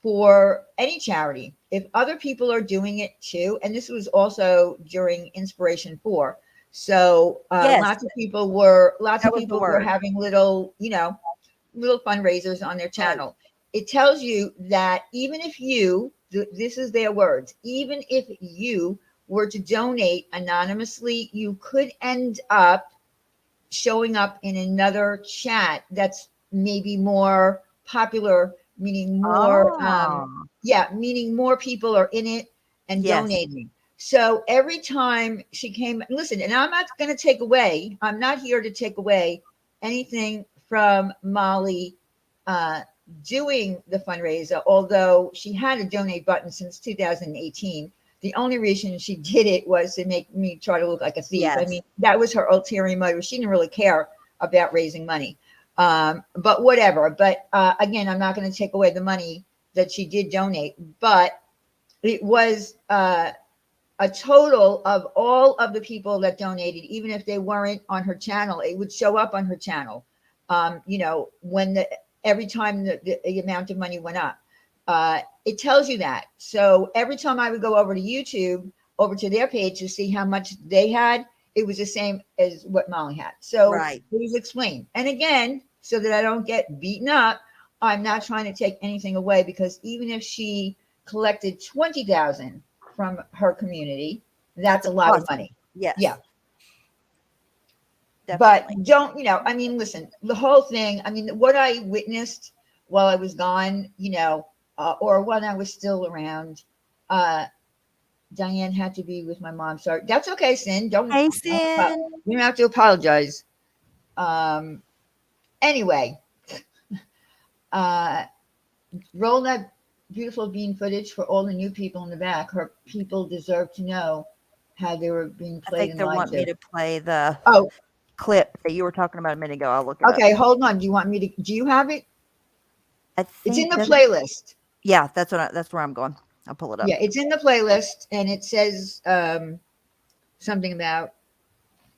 for any charity, if other people are doing it too, and this was also during Inspiration 4. So Yes. lots of people were word. having little fundraisers on their channel. It tells you that even if you, this is their words, even if you were to donate anonymously, you could end up showing up in another chat that's maybe more popular, meaning more, meaning more people are in it and donating. So every time she came, listen, and I'm not going to take away, I'm not here to take away anything from Molly doing the fundraiser, although she had a donate button since 2018. The only reason she did it was to make me try to look like a thief. Yes. I mean, that was her ulterior motive. She didn't really care about raising money. But whatever. But again, I'm not going to take away the money that she did donate. But it was a total of all of the people that donated, even if they weren't on her channel, it would show up on her channel. When every time the amount of money went up, it tells you that. So every time I would go over to YouTube, over to their page to see how much they had, it was the same as what Molly had. So it was explained. And again, so that I don't get beaten up, I'm not trying to take anything away, because even if she collected 20,000 from her community, that's a lot of money. Yes. Yeah. Definitely. But don't, I mean, listen, the whole thing, I mean, what I witnessed while I was gone, or when I was still around, Diane had to be with my mom. Sorry. That's okay, Sin. Hey, Sin. You don't have to apologize. Anyway, roll that beautiful bean footage for all the new people in the back. Her people deserve to know how they were being played. I think they want me to play the clip that you were talking about a minute ago. I'll look it up. Okay, hold on. Do you have it? I think it's in the playlist. Yeah, that's where I'm going. I'll pull it up. Yeah, it's in the playlist, and it says something about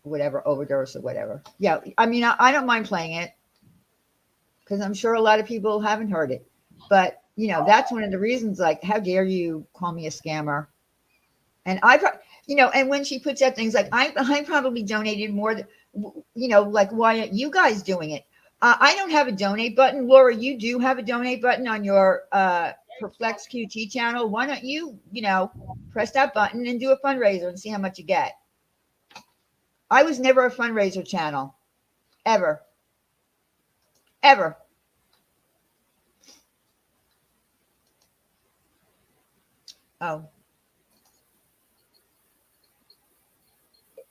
whatever overdose or whatever. Yeah, I mean, I don't mind playing it, because I'm sure a lot of people haven't heard it. But that's one of the reasons. Like, how dare you call me a scammer? And and when she puts out things like, I probably donated more than, like, why aren't you guys doing it? I don't have a donate button. Laura, you do have a donate button on your Perplex QT channel. Why don't you, press that button and do a fundraiser and see how much you get? I was never a fundraiser channel, ever. Oh.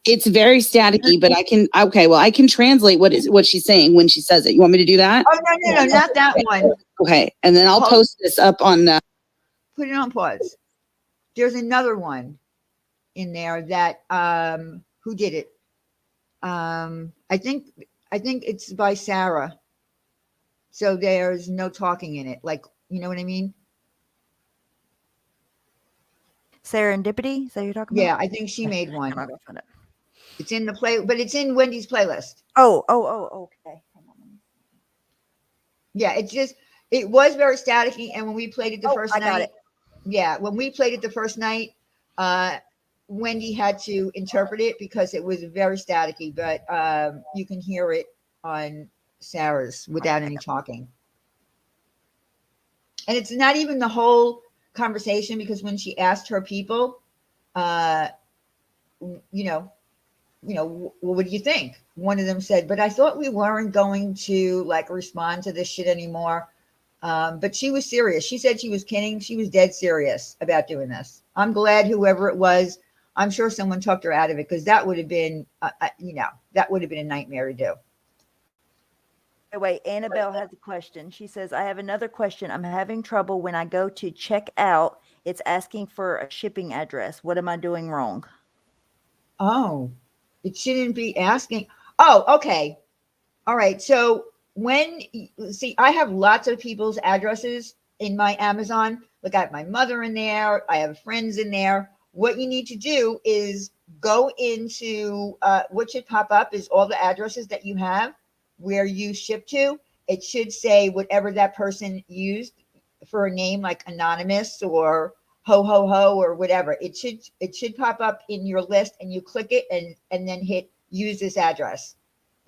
It's very staticky, but I can translate what she's saying when she says it. You want me to do that? Oh, no, not that one. Okay. And then I'll post this up on the. Put it on pause. There's another one in there that, who did it? I think it's by Sarah. So there's no talking in it. Like, you know what I mean? Serendipity? Is that what you're talking about? Yeah, I think she made one. I'll go find it. It's in but it's in Wendy's playlist. Oh, okay. Yeah, it was very staticky. And when we played it the first night, Yeah, when we played it the first night, Wendy had to interpret it because it was very staticky, but you can hear it on Sarah's without any talking. And it's not even the whole conversation, because when she asked her people, what do you think? One of them said, but I thought we weren't going to like respond to this shit anymore. But she was serious. She said she was kidding. She was dead serious about doing this. I'm glad whoever it was, I'm sure someone talked her out of it, because that would have been, that would have been a nightmare to do. Wait, Annabelle has a question. She says, I have another question. I'm having trouble when I go to check out. It's asking for a shipping address. What am I doing wrong? Oh, it shouldn't be asking. Oh, okay. All right. So I have lots of people's addresses in my Amazon. Look, I have my mother in there. I have friends in there. What you need to do is go into what should pop up is all the addresses that you have where you ship to. It should say whatever that person used for a name, like anonymous or ho ho ho or whatever. It should pop up in your list, and you click it and then hit use this address.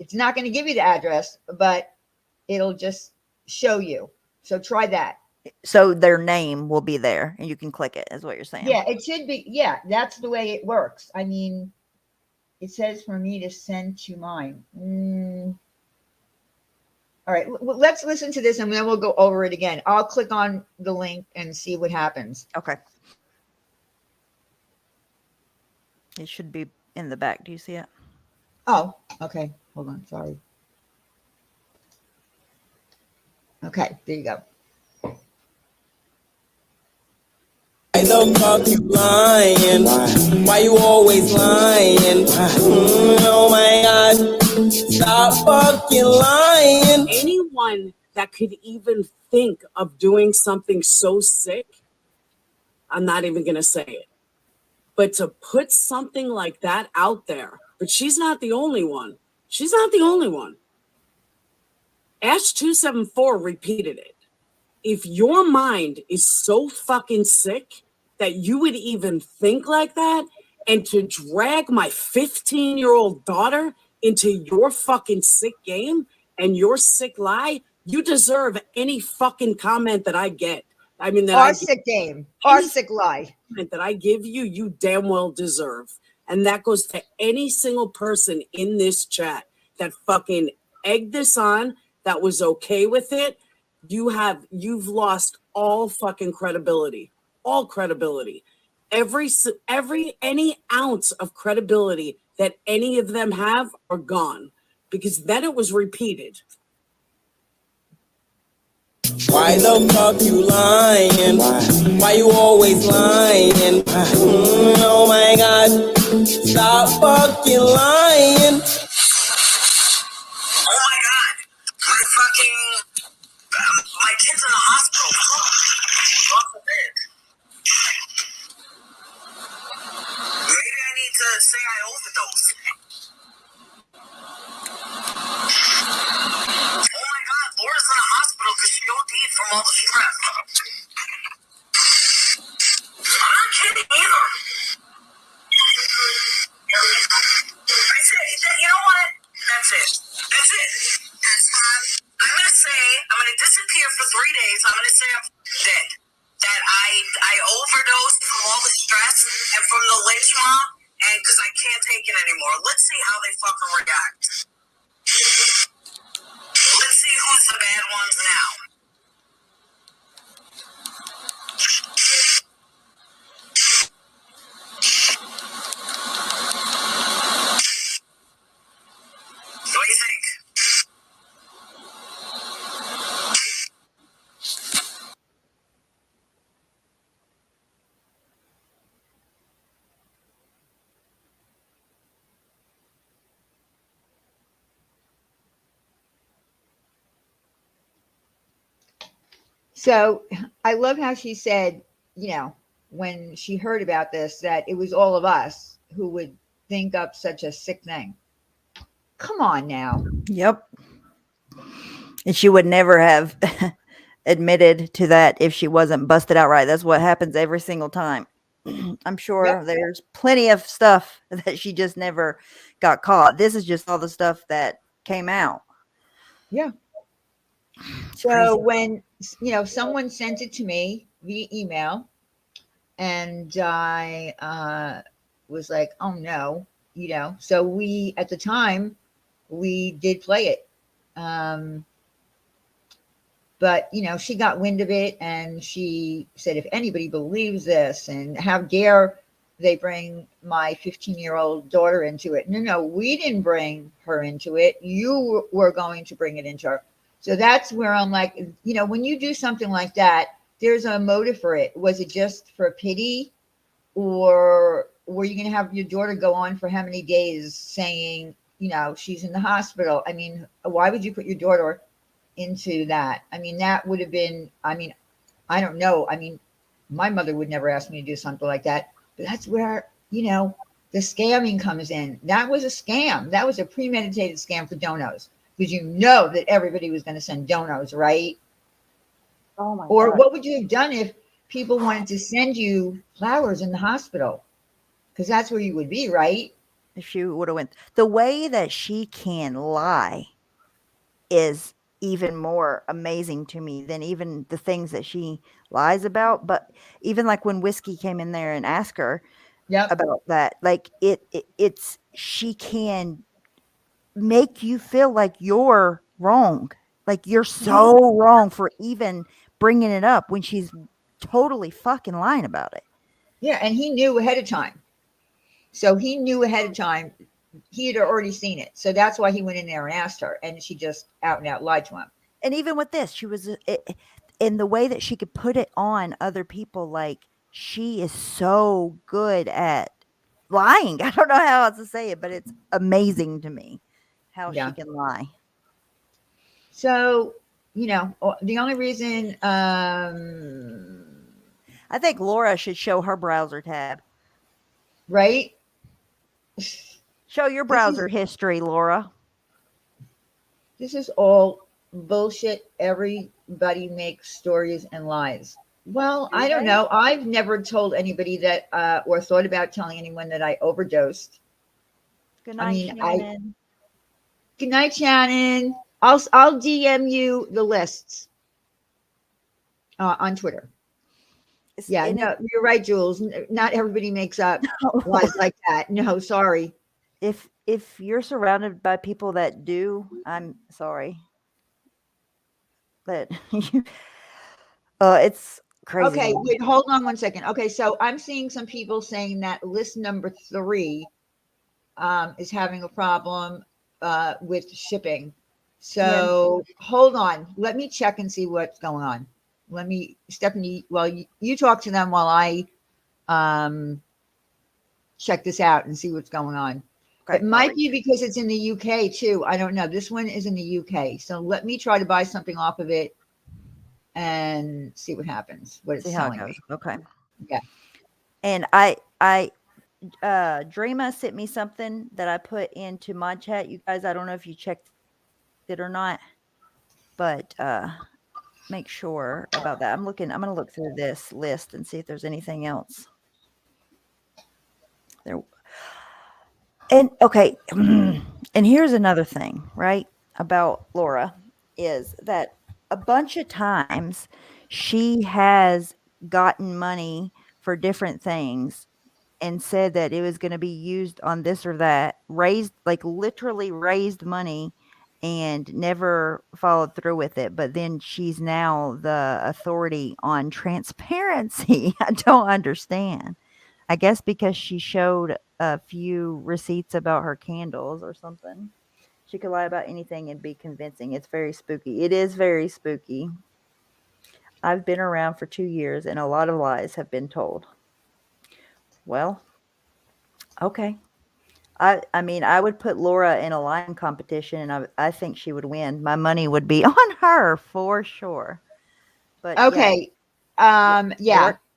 It's not going to give you the address, but it'll just show you. So try that. So their name will be there and you can click it, is what you're saying. Yeah, it should be. Yeah, that's the way it works. I mean, it says for me to send to mine. All right, let's listen to this and then we'll go over it again. I'll click on the link and see what happens. Okay. It should be in the back. Do you see it? Oh, okay. Hold on. Sorry. Okay, there you go. Why the fuck you lying? Why you always lying? Oh my God, stop fucking lying. Anyone that could even think of doing something so sick, I'm not even going to say it. But to put something like that out there, but she's not the only one. She's not the only one. Ash 274 repeated it. If your mind is so fucking sick that you would even think like that, and to drag my 15-year-old daughter into your fucking sick game and your sick lie, you deserve any fucking comment that I get. I mean, our sick game, our sick lie that I give you, you damn well deserve. And that goes to any single person in this chat that fucking egged this on, that was okay with it. You've lost all fucking credibility, all credibility, any ounce of credibility that any of them have are gone, because then it was repeated. Why the fuck you lying? Why you always lying? Oh my God, stop fucking lying. Oh my God, my kid's in the hospital. Off the bed. Maybe I need to say I overdosed. Oh my God, Laura's in the hospital because she OD'd from all the stress. I'm not kidding either. I said, you know what? That's it. That's it. I'm gonna disappear for 3 days. I'm gonna say I'm dead. That I overdosed from all the stress and from the lynch mob, and because I can't take it anymore. Let's see how they fucking react. Let's see who's the bad ones now. What do you think? So I love how she said, when she heard about this, that it was all of us who would think up such a sick thing. Come on now. Yep. And she would never have admitted to that if she wasn't busted outright. That's what happens every single time. I'm sure there's plenty of stuff that she just never got caught. This is just all the stuff that came out. Yeah. It's So crazy. when, someone sent it to me via email, and I was like, oh no, so we, at the time, we did play it. But, she got wind of it, and she said, if anybody believes this, and how dare they bring my 15-year-old daughter into it. No, we didn't bring her into it. You were going to bring it into her. So that's where I'm like, when you do something like that, there's a motive for it. Was it just for pity, or were you going to have your daughter go on for how many days saying, she's in the hospital? I mean, why would you put your daughter into that? I mean, that would have been, I don't know. I mean, my mother would never ask me to do something like that, but that's where, the scamming comes in. That was a scam. That was a premeditated scam for donos, because that everybody was going to send donos, right? Oh my Or God. what would you have done if people wanted to send you flowers in the hospital? Because that's where you would be, right? If she would have went, the way that she can lie is even more amazing to me than even the things that she lies about. But even like when Whiskey came in there and asked her about that, like it's she can make you feel like you're wrong, like you're so wrong for even bringing it up when she's totally fucking lying about it. Yeah, and he knew ahead of time. So he knew ahead of time. He had already seen it. So that's why he went in there and asked her, and she just out and out lied to him. And even with this, she was in the way that she could put it on other people, like she is so good at lying. I don't know how else to say it, but it's amazing to me how she can lie. So, the only reason I think Laura should show her browser tab. Right? Show your browser history, Laura. This is all bullshit. Everybody makes stories and lies. Well, I don't know. I've never told anybody that, or thought about telling anyone that I overdosed. Good night, Shannon. Good night, Shannon. I'll DM you the lists on Twitter. No, you're right, Jules. Not everybody makes up lies like that. No, sorry. If you're surrounded by people that do, I'm sorry. But it's crazy. Okay, wait, hold on one second. Okay, so I'm seeing some people saying that list number 3 is having a problem with shipping. So hold on. Let me check and see what's going on. Stephanie, well, you talk to them while I check this out and see what's going on. Okay, it might be because it's in the UK too. I don't know. This one is in the UK. So let me try to buy something off of it and see what happens. What it's telling me. Okay. Yeah. And Dreama sent me something that I put into Mod Chat. You guys, I don't know if you checked it or not, but make sure about that. I'm going to look through this list and see if there's anything else. There. And okay. And here's another thing, right? About Laura is that a bunch of times she has gotten money for different things and said that it was going to be used on this or that, literally raised money and never followed through with it. But then she's now the authority on transparency. I don't understand. I guess because she showed a few receipts about her candles or something. She could lie about anything and be convincing. It's very spooky. It is very spooky. I've been around for 2 years and a lot of lies have been told. Well, okay. I mean, I would put Laura in a lying competition, and I think she would win. My money would be on her for sure. But okay,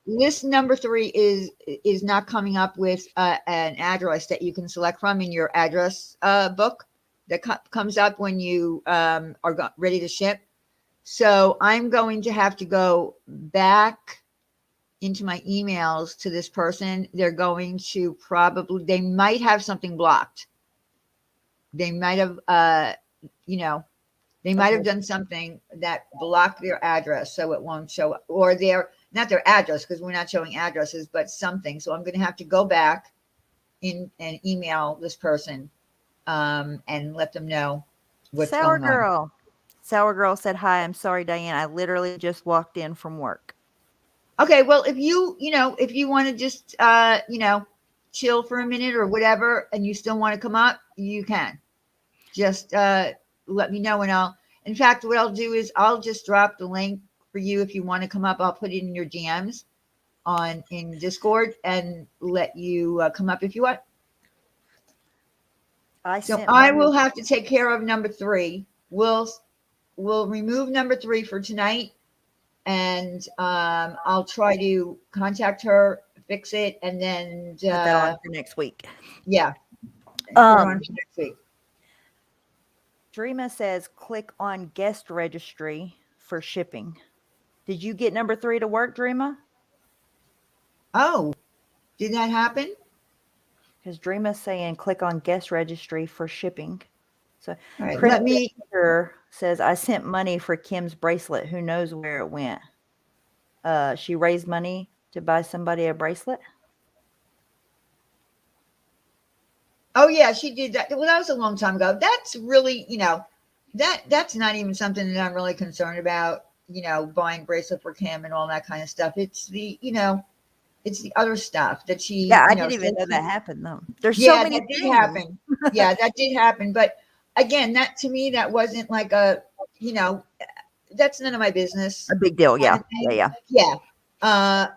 list number 3 is not coming up with an address that you can select from in your address book that comes up when you are ready to ship. So I'm going to have to go back into my emails to this person. They're going to they might have something blocked. They might have, they might have done something that blocked their address so it won't show up, or not their address, because we're not showing addresses, but something. So I'm going to have to go back in and email this person and let them know what's Sour going on. Girl. Sour Girl said, "Hi, I'm sorry, Diane. I literally just walked in from work." Okay, well, if you want to just chill for a minute or whatever, and you still want to come up, you can. Just let me know, and in fact, what I'll do is I'll just drop the link for you if you want to come up. I'll put it in your DMs in Discord and let you come up if you want. I will have to take care of number 3. We'll remove number 3 for tonight, and I'll try to contact her, fix it, and then put that on for next week. Yeah, put it on for next week. Dreama says, click on guest registry for shipping. Did you get number 3 to work, Dreama? Oh, did that happen? Because Dreama's saying click on guest registry for shipping. So right, Chris says, I sent money for Kim's bracelet. Who knows where it went? She raised money to buy somebody a bracelet. Oh yeah, she did that. Well, that was a long time ago. That's really, that's not even something that I'm really concerned about, buying bracelet for Kim and all that kind of stuff. It's the, it's the other stuff that she. Yeah, I didn't even know that happened though. There's so many that things. did happen. Yeah, that did happen. But again, that to me, that wasn't like that's none of my business. A big deal. Yeah. Yeah.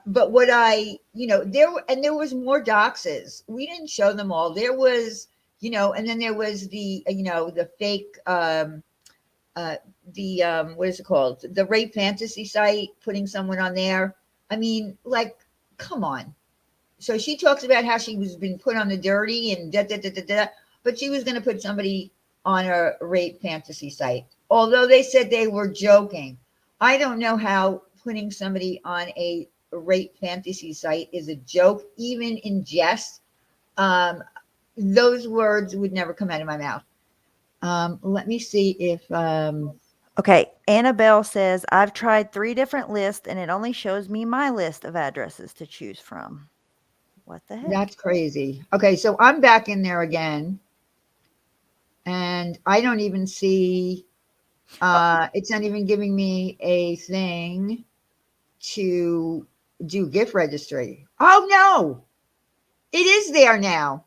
But what there was more doxes. We didn't show them all. There was, and then there was the, the fake, what is it called? The rape fantasy site, putting someone on there. I mean, like, come on. So she talks about how she was been put on the dirty and but she was going to put somebody on a rape fantasy site. Although they said they were joking. I don't know how putting somebody on a rape fantasy site is a joke, even in jest. Those words would never come out of my mouth. Let me see if okay, Annabelle says, I've tried 3 different lists and it only shows me my list of addresses to choose from. What the heck? That's crazy. Okay, so I'm back in there again. And I don't even see, it's not even giving me a thing to do gift registry. Oh no, it is there now.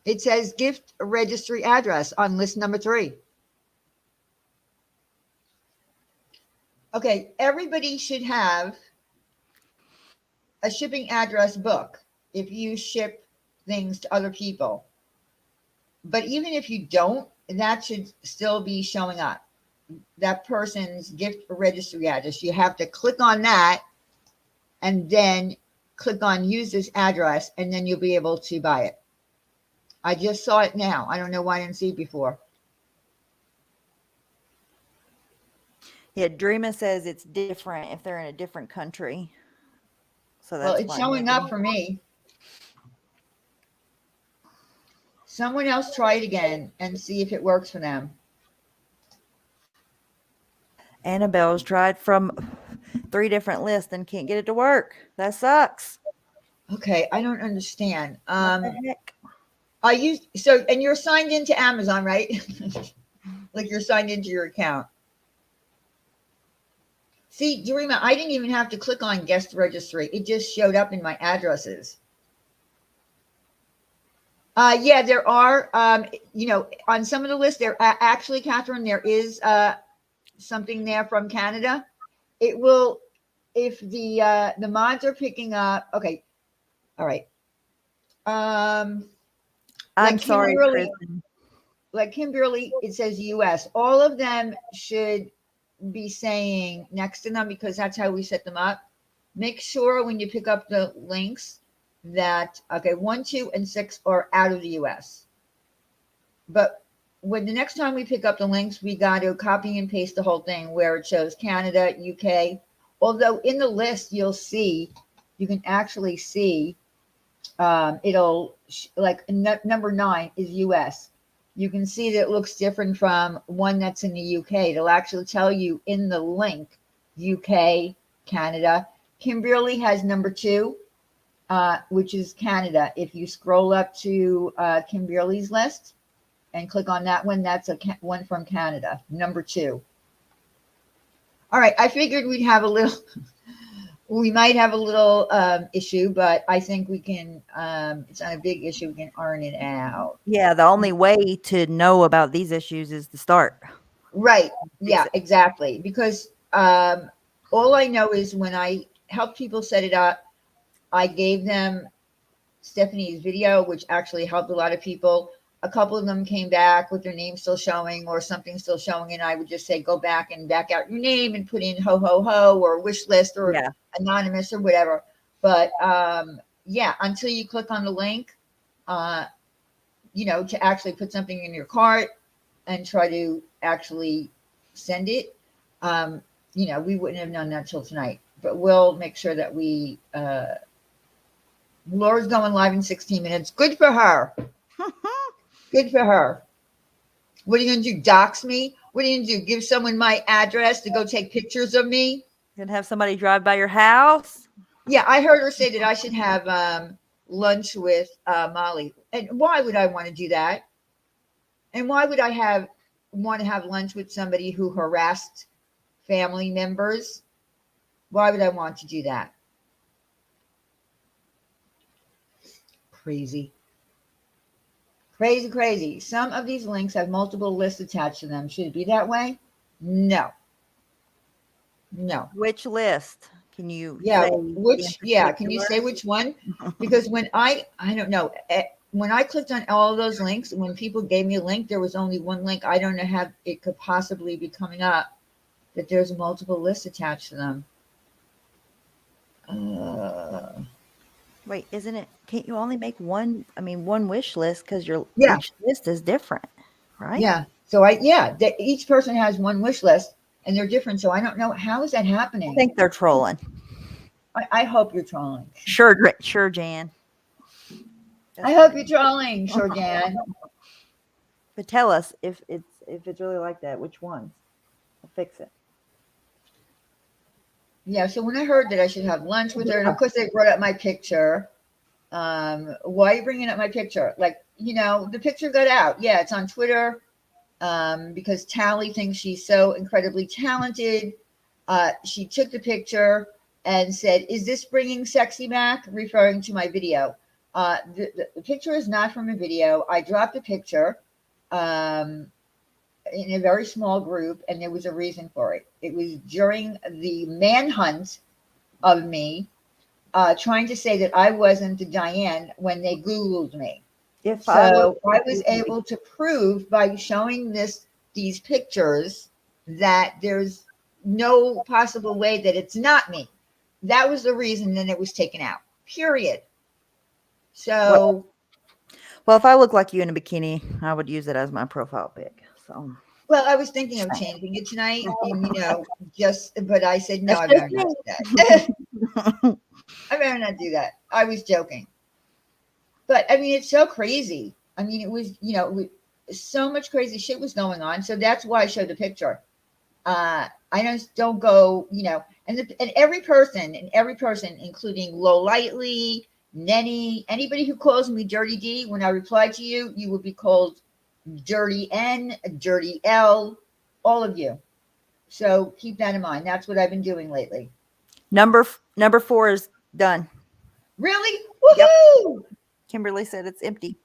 It says gift registry address on list number 3. Okay, everybody should have a shipping address book if you ship things to other people. But even if you don't, that should still be showing up. That person's gift registry address. You have to click on that and then click on use this address, and then you'll be able to buy it. I just saw it now. I don't know why I didn't see it before. Yeah, Dreama says it's different if they're in a different country. So that's well, it's showing up for me. Someone else try it again and see if it works for them. Annabelle's tried from 3 different lists and can't get it to work. That sucks. Okay, I don't understand. What the heck? And you're signed into Amazon, right? Like you're signed into your account. See, Dreama, I didn't even have to click on guest registry. It just showed up in my addresses. Yeah, there are, on some of the lists there, actually, Catherine, there is something there from Canada. It will, if the mods are picking up, okay. All right. I'm sorry, Kristen. Like Kimberly, it says US. All of them should be saying next to them because that's how we set them up. Make sure when you pick up the links that, okay, 1, 2, and 6 are out of the US. But when the next time we pick up the links, we got to copy and paste the whole thing where it shows Canada, UK. Although in the list, you can actually see, it'll like number 9 is US. You can see that it looks different from one that's in the UK. It'll actually tell you in the link, UK, Canada. Kimberly has number 2, which is Canada. If you scroll up to Kimberly's list and click on that one, that's one from Canada, number 2. All right, I figured we might have a little issue, but I think we can, it's not a big issue, we can iron it out. Yeah, the only way to know about these issues is to start. Right, yeah, exactly. Because all I know is when I helped people set it up, I gave them Stephanie's video, which actually helped a lot of people. A couple of them came back with their name still showing or something still showing, and I would just say, go back and back out your name and put in ho, ho, ho, or wish list or anonymous or whatever. But yeah, until you click on the link, to actually put something in your cart and try to actually send it, we wouldn't have known that till tonight. But we'll make sure that we, Laura's going live in 16 minutes. Good for her. Good for her. What are you going to do? Dox me? What are you going to do? Give someone my address to go take pictures of me? And have somebody drive by your house? Yeah, I heard her say that I should have lunch with Molly. And why would I want to do that? And why would I want to have lunch with somebody who harassed family members? Why would I want to do that? Crazy. Crazy, crazy. Some of these links have multiple lists attached to them. Should it be that way? No. Which list? Can you can you say which one? Because when I don't know, when I clicked on all of those links, when people gave me a link, there was only one link. I don't know how it could possibly be coming up that there's multiple lists attached to them. Wait, isn't it? Can't you only make one wish list because your wish list is different, right? Yeah. So each person has one wish list and they're different. So I don't know, how is that happening? I think they're trolling. I hope you're trolling. Sure, Jan. I hope you're trolling, sure, Jan. But tell us if it's really like that, which ones? I'll fix it. Yeah, so when I heard that I should have lunch with her, and of course they brought up my picture. Why are you bringing up my picture? Like, the picture got out. Yeah, it's on Twitter because Tally thinks she's so incredibly talented. She took the picture and said, "Is this bringing sexy back?" referring to my video. The picture is not from a video. I dropped the picture in a very small group, and there was a reason for it. It was during the manhunt of me, trying to say that I wasn't the Diane when they Googled me. I was able to prove by showing these pictures that there's no possible way that it's not me. That was the reason then it was taken out, period. So. Well, if I look like you in a bikini, I would use it as my profile pic. So. Well, I was thinking of changing it tonight, and, but I said, no, I better not do that. I better not do that. I was joking. But, it's so crazy. It was, so much crazy shit was going on. So that's why I showed the picture. I just don't go, and every person, including Low Lightly, Nenny, anybody who calls me Dirty D, when I reply to you, you will be called Dirty N, Dirty L, all of you. So keep that in mind. That's what I've been doing lately. Number 4 is done. Really? Woohoo! Yep. Kimberly said it's empty.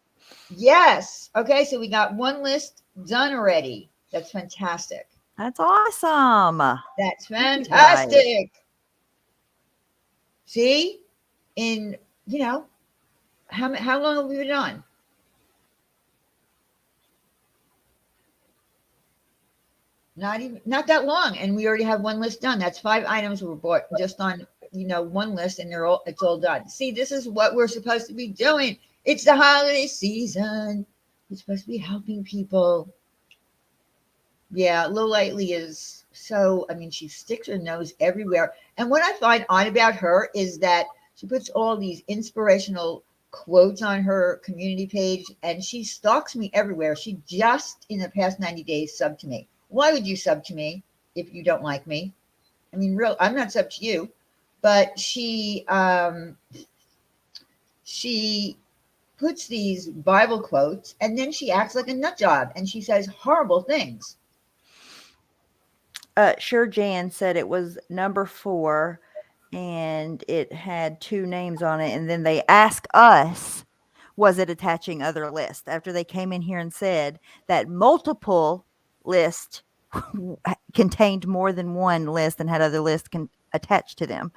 Yes. Okay, so we got one list done already. That's fantastic. That's awesome. That's fantastic. Right. See? In, how long have we been on? Not that long, and we already have one list done. That's 5 items we bought just on one list, and it's all done. See, this is what we're supposed to be doing. It's the holiday season. We're supposed to be helping people. Yeah, Lil Lightly is so, I mean, she sticks her nose everywhere. And what I find odd about her is that she puts all these inspirational quotes on her community page and she stalks me everywhere. She just in the past 90 days subbed to me. Why would you sub to me if you don't like me? I mean, real, I'm not sub to you, but she puts these Bible quotes and then she acts like a nut job and she says horrible things. Sure Jan said it was number 4 and it had 2 names on it. And then they asked us, was it attaching other lists? After they came in here and said that multiple list contained more than one list and had other lists attached to them.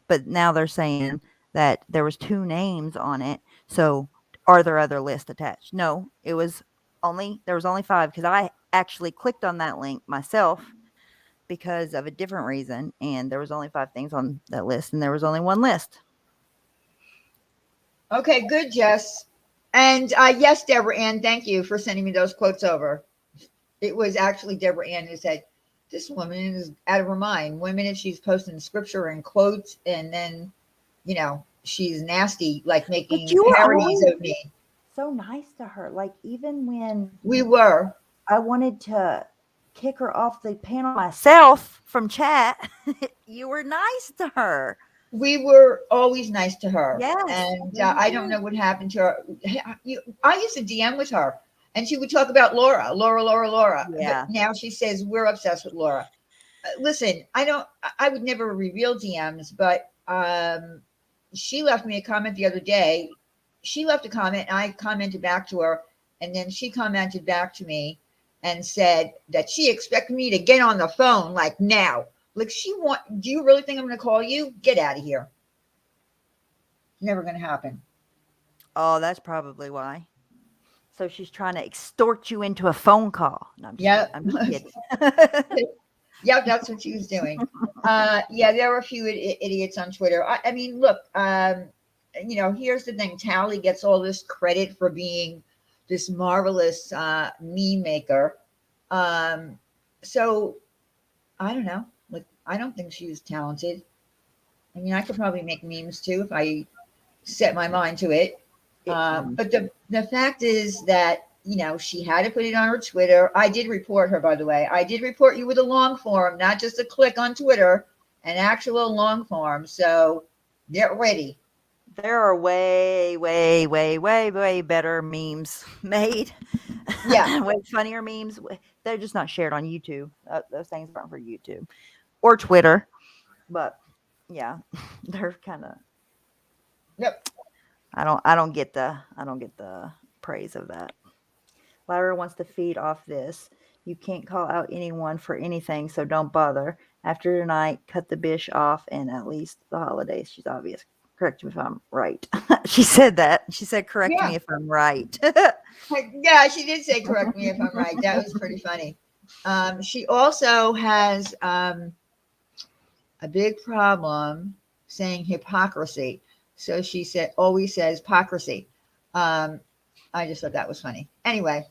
But now they're saying that there was 2 names on it. So are there other lists attached? No, there was only 5 because I actually clicked on that link myself because of a different reason, and there was only 5 things on that list, and there was only one list. Okay, good, Jess. And yes, Deborah Ann, thank you for sending me those quotes over. It was actually Deborah Ann who said, this woman is out of her mind. 1 minute she's posting scripture and quotes, and then, you know, she's nasty, like making parodies of me. So nice to her. Like, even when we were, I wanted to kick her off the panel myself from chat, you were nice to her. We were always nice to her. Yes. And I don't know what happened to her. I used to DM with her and she would talk about Laura. Yeah. But now she says we're obsessed with Laura. Listen, I would never reveal DMs, but she left me a comment the other day. She left a comment. I commented back to her, and then she commented back to me and said that she expected me to get on the phone like now. Like do you really think I'm going to call you? Get out of here. Never going to happen. Oh, that's probably why. So she's trying to extort you into a phone call. No, I'm just kidding. Yeah, that's what she was doing. Yeah, there were a few idiots on Twitter. I mean, look, you know, here's the thing. Tally gets all this credit for being this marvelous meme maker. So I don't know. Like, I don't think she's talented. I mean, I could probably make memes too if I set my mind to it. But the fact is that, you know, she had to put it on her Twitter. I did report her, by the way. I did report you with a long form, not just a click on Twitter, an actual long form. So get ready. There are way, way, way, way, way better memes made. Yeah. Way funnier memes. They're just not shared on YouTube. Those things aren't for YouTube or Twitter. But yeah, they're kind of. Yep. I don't get the praise of that. Lyra wants to feed off this. You can't call out anyone for anything, so don't bother. After tonight, cut the bish off, and at least the holidays. She's obvious. Correct me if I'm right. She said that. She said, correct me if I'm right. Yeah, she did say, correct me if I'm right. That was pretty funny. She also has a big problem saying hypocrisy. So she always says hypocrisy. I just thought that was funny. Anyway,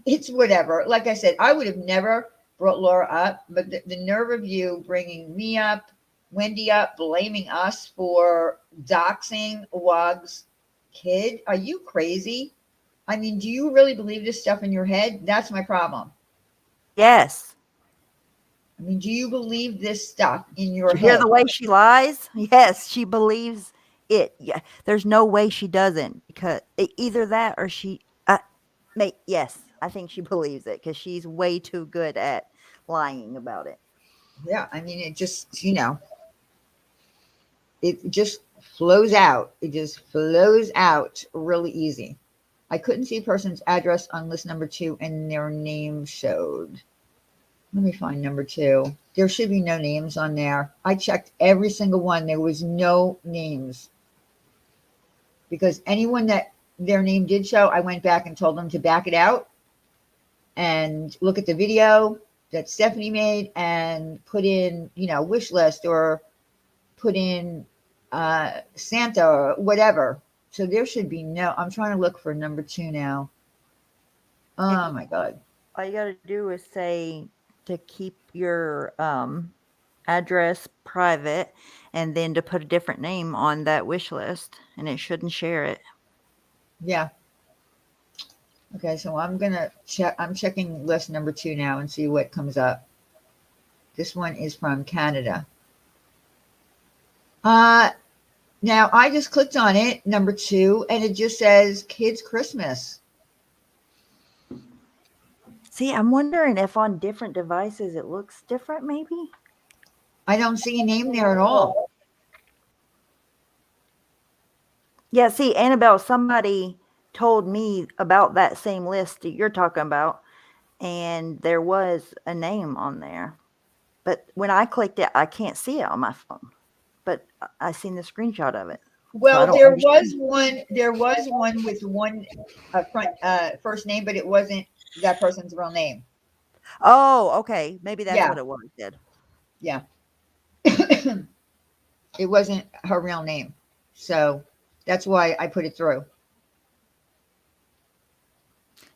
it's whatever. Like I said, I would have never brought Laura up, but the nerve of you bringing me up, Wendy up, blaming us for doxing WOG's kid. Are you crazy? I mean, do you really believe this stuff in your head? That's my problem. Yes. I mean, do you believe this stuff in your head? Hear the way she lies? Yes, she believes it. Yeah, there's no way she doesn't, because either that or she. Yes, I think she believes it because she's way too good at lying about it. Yeah, I mean, it just, you know, it just flows out. It just flows out really easy. I couldn't see a person's address on list number 2 and their name showed. Let me find number 2. There should be no names on there. I checked every single one. There was no names. Because anyone that their name did show, I went back and told them to back it out and look at the video that Stephanie made and put in, you know, wish list or put in Santa or whatever. So there should be no, I'm trying to look for number 2 now. Oh my God. All you got to do is say to keep your address private and then to put a different name on that wish list, and it shouldn't share it. Yeah. Okay, so I'm gonna check. I'm checking list number 2 now and see what comes up. This one is from Canada. Now I just clicked on it, number 2, and it just says Kids Christmas. See, I'm wondering if on different devices it looks different, maybe? I don't see a name there at all. Yeah, see, Annabelle, somebody told me about that same list that you're talking about, and there was a name on there. But when I clicked it, I can't see it on my phone. But I seen the screenshot of it. So I Well, don't there understand. was one. There was one with one first name, but it wasn't that person's real name. Oh, okay. Maybe that's Yeah, what it was. Did. yeah. It wasn't her real name, so that's why I put it through.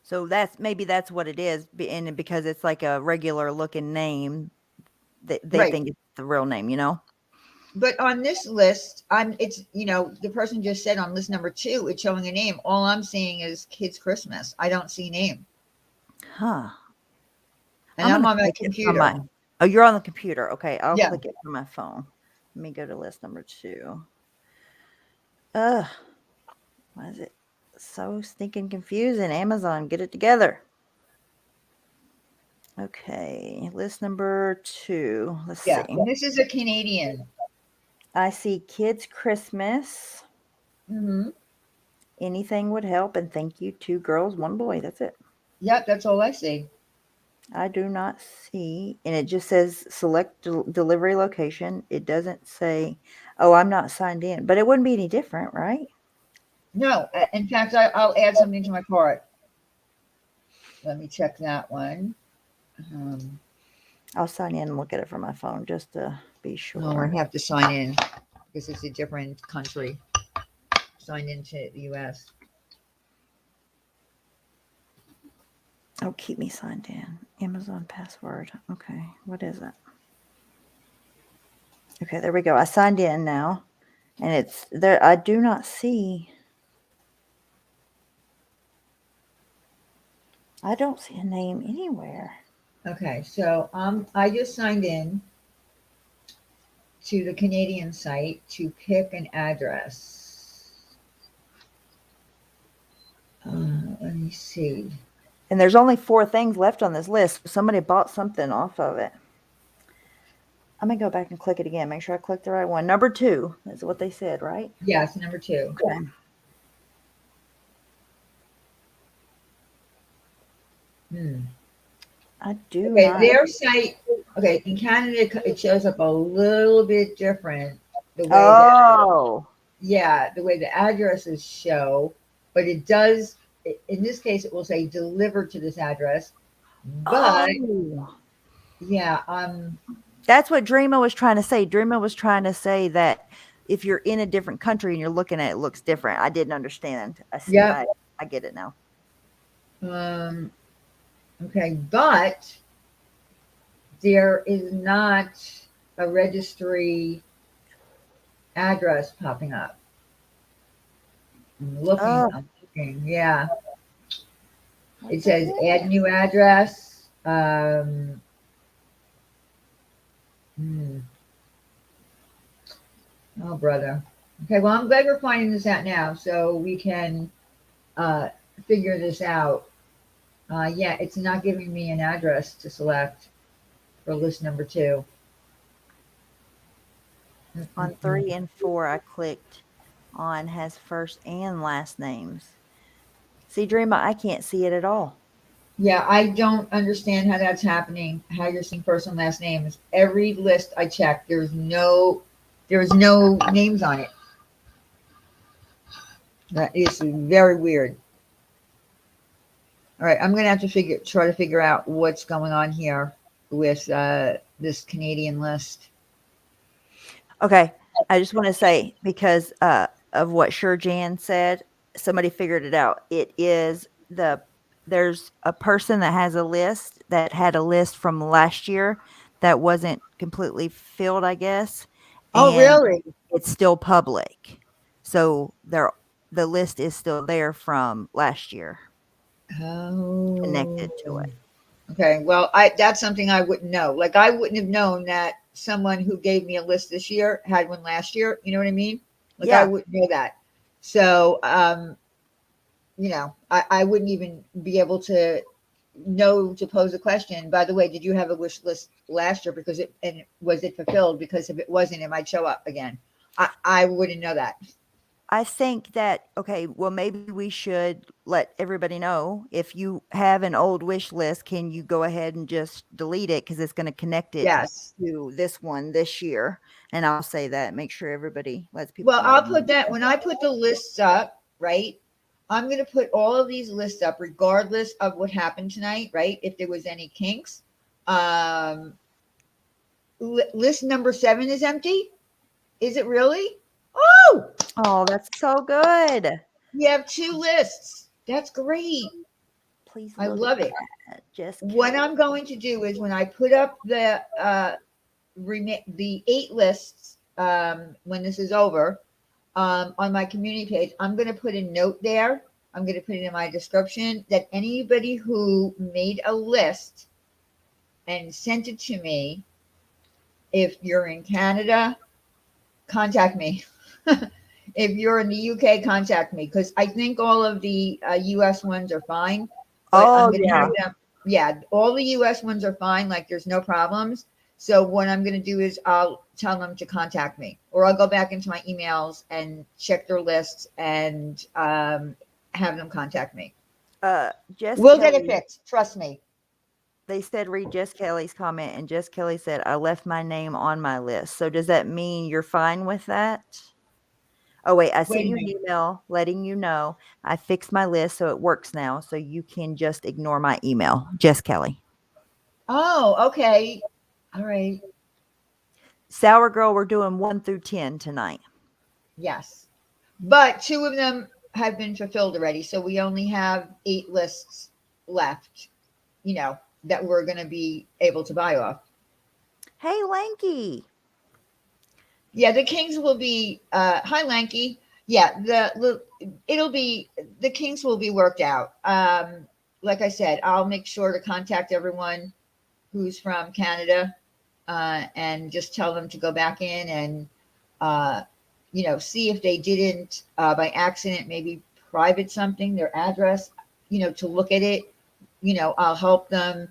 So that's what it is, and because it's like a regular looking name, they Right. think it's the real name, you know? But on this list, it's the person just said on list number 2, it's showing a name. All I'm seeing is Kids Christmas. I don't see name, Huh. and I'm I'm gonna on my click it from computer. Oh, you're on the computer. Okay, I'll Yeah. click it from my phone. Let me go to list number 2. Ugh, why is it so stinking confusing? Amazon, get it together. Okay, list number 2. Let's Yeah, see. and this is a Canadian. I see Kids Christmas. Mm-hmm. Anything would help, and thank you, 2 girls, 1 boy. That's it. Yep, that's all I see. I do not see, and it just says select delivery location. It doesn't say, oh, I'm not signed in, but it wouldn't be any different, right? No, in fact, I'll add something to my cart. Let me check that one. I'll sign in and look at it from my phone just to be Oh, sure. I have to sign in because it's a different country. Sign into the U.S. Oh, keep me signed in. Amazon password. Okay, what is it? Okay, there we go. I signed in now, and it's there. I do not see. I don't see a name anywhere. Okay, so I just signed in to the Canadian site to pick an address. Let me see. And there's only 4 things left on this list. Somebody bought something off of it. I'm going to go back and click it again. Make sure I click the right one. Number 2 is what they said, right? Yes, number 2. Okay. I do Okay, not. their site. Okay, in Canada, it shows up a little bit different. The way the way the addresses show, but it does. In this case, it will say delivered to this address. But yeah, that's what Dreama was trying to say. Dreama was trying to say that if you're in a different country and you're looking at it, it looks different. I didn't understand. I get it now. Okay, but there is not a registry address popping up. I'm looking. Yeah. It says add new address. Oh, brother. Okay, well, I'm glad we're finding this out now so we can figure this out. Yeah, it's not giving me an address to select for list number 2. On 3 and 4, I clicked on has first and last names. See, Dreama, I can't see it at all. Yeah, I don't understand how that's happening, how you're seeing first and last names. Every list I check, there's no names on it. That is very weird. All right, I'm gonna have to try to figure out what's going on here with this Canadian list. Okay, I just want to say, because of what Jan said, somebody figured it out. It is the there's a person that has a list that had a list from last year that wasn't completely filled, I guess. Oh, And really? it's still public. So the list is still there from last year connected to Oh. it. Okay. Well, that's something I wouldn't know. Like I wouldn't have known that someone who gave me a list this year had one last year. You know what I mean? Like I Yeah. wouldn't know that. So, I wouldn't even be able to know to pose a question. By the way, did you have a wish list last year? And was it fulfilled? Because if it wasn't, it might show up again. I wouldn't know that. I think that, okay, well, maybe we should let everybody know if you have an old wish list, can you go ahead and just delete it? Because it's going to connect it Yes. to this one this year. And I'll say that, make sure everybody lets people Well, know. I'll put that when I put the lists up, right? I'm going to put all of these lists up regardless of what happened tonight, right? If there was any kinks. Um, List number 7 is empty. Is it really? Oh, Oh, that's so good. we have 2 lists. That's great. Please I look love at it. that. Just What Kelly. I'm going to do is when I put up the 8 lists, when this is over, on my community page, I'm going to put a note there. I'm going to put it in my description that anybody who made a list and sent it to me, if you're in Canada, contact me. If you're in the UK, contact me because I think all of the US ones are fine. But I'm Oh, going to yeah. have them. Yeah, all the US ones are fine. Like there's no problems. So what I'm going to do is I'll tell them to contact me, or I'll go back into my emails and check their lists and have them contact me. Jess We'll get it Kelly, fixed. Trust me. they said read Jess Kelly's comment, and Jess Kelly said, I left my name on my list. So does that mean you're fine with that? Oh, wait, I Wait sent a you an minute. email letting you know I fixed my list so it works now. So you can just ignore my email. Jess Kelly. Oh, okay. All right. Sour Girl, we're doing 1 through 10 tonight. Yes. But 2 of them have been fulfilled already. So we only have 8 lists left, that we're going to be able to buy off. Hey, Lanky. Yeah, the Kings will be, hi, Lanky. Yeah, the Kings will be worked out. Like I said, I'll make sure to contact everyone who's from Canada and just tell them to go back in and, see if they didn't by accident, maybe private something, their address, to look at it. I'll help them.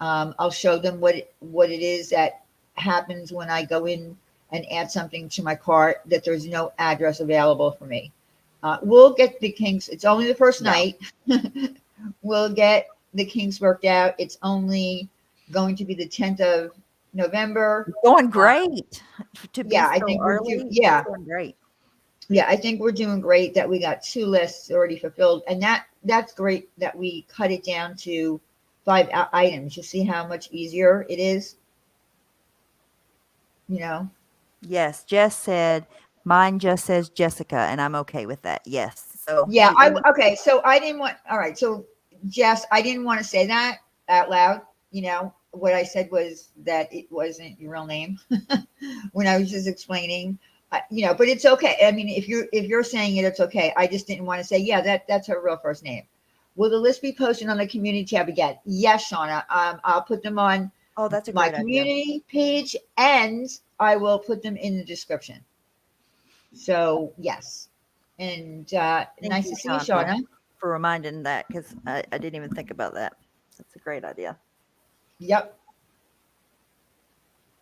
I'll show them what it is that happens when I go in and add something to my cart that there's no address available for me. We'll get the Kings. It's only the first night. We'll get the Kings worked out. It's only going to be the 10th of November. Going great. To be Yeah, I so think early. yeah. Going great. Yeah, I think we're doing great that we got 2 lists already fulfilled. And that's great that we cut it down to 5 items. You see how much easier it is? Yes, Jess said mine just says Jessica, and I'm okay with that. Yes. So Yeah, okay. So I didn't want, all right. So Jess, I didn't want to say that out loud. What I said was that it wasn't your real name when I was just explaining, but it's okay. I mean, if you're saying it, it's okay. I just didn't want to say, yeah, that's her real first name. Will the list be posted on the community tab again? Yes, Shauna. I'll put them on that's a my great idea. community page, and I will put them in the description. So yes, and nice to see you, Shauna, for reminding that because I didn't even think about that. That's a great idea. Yep.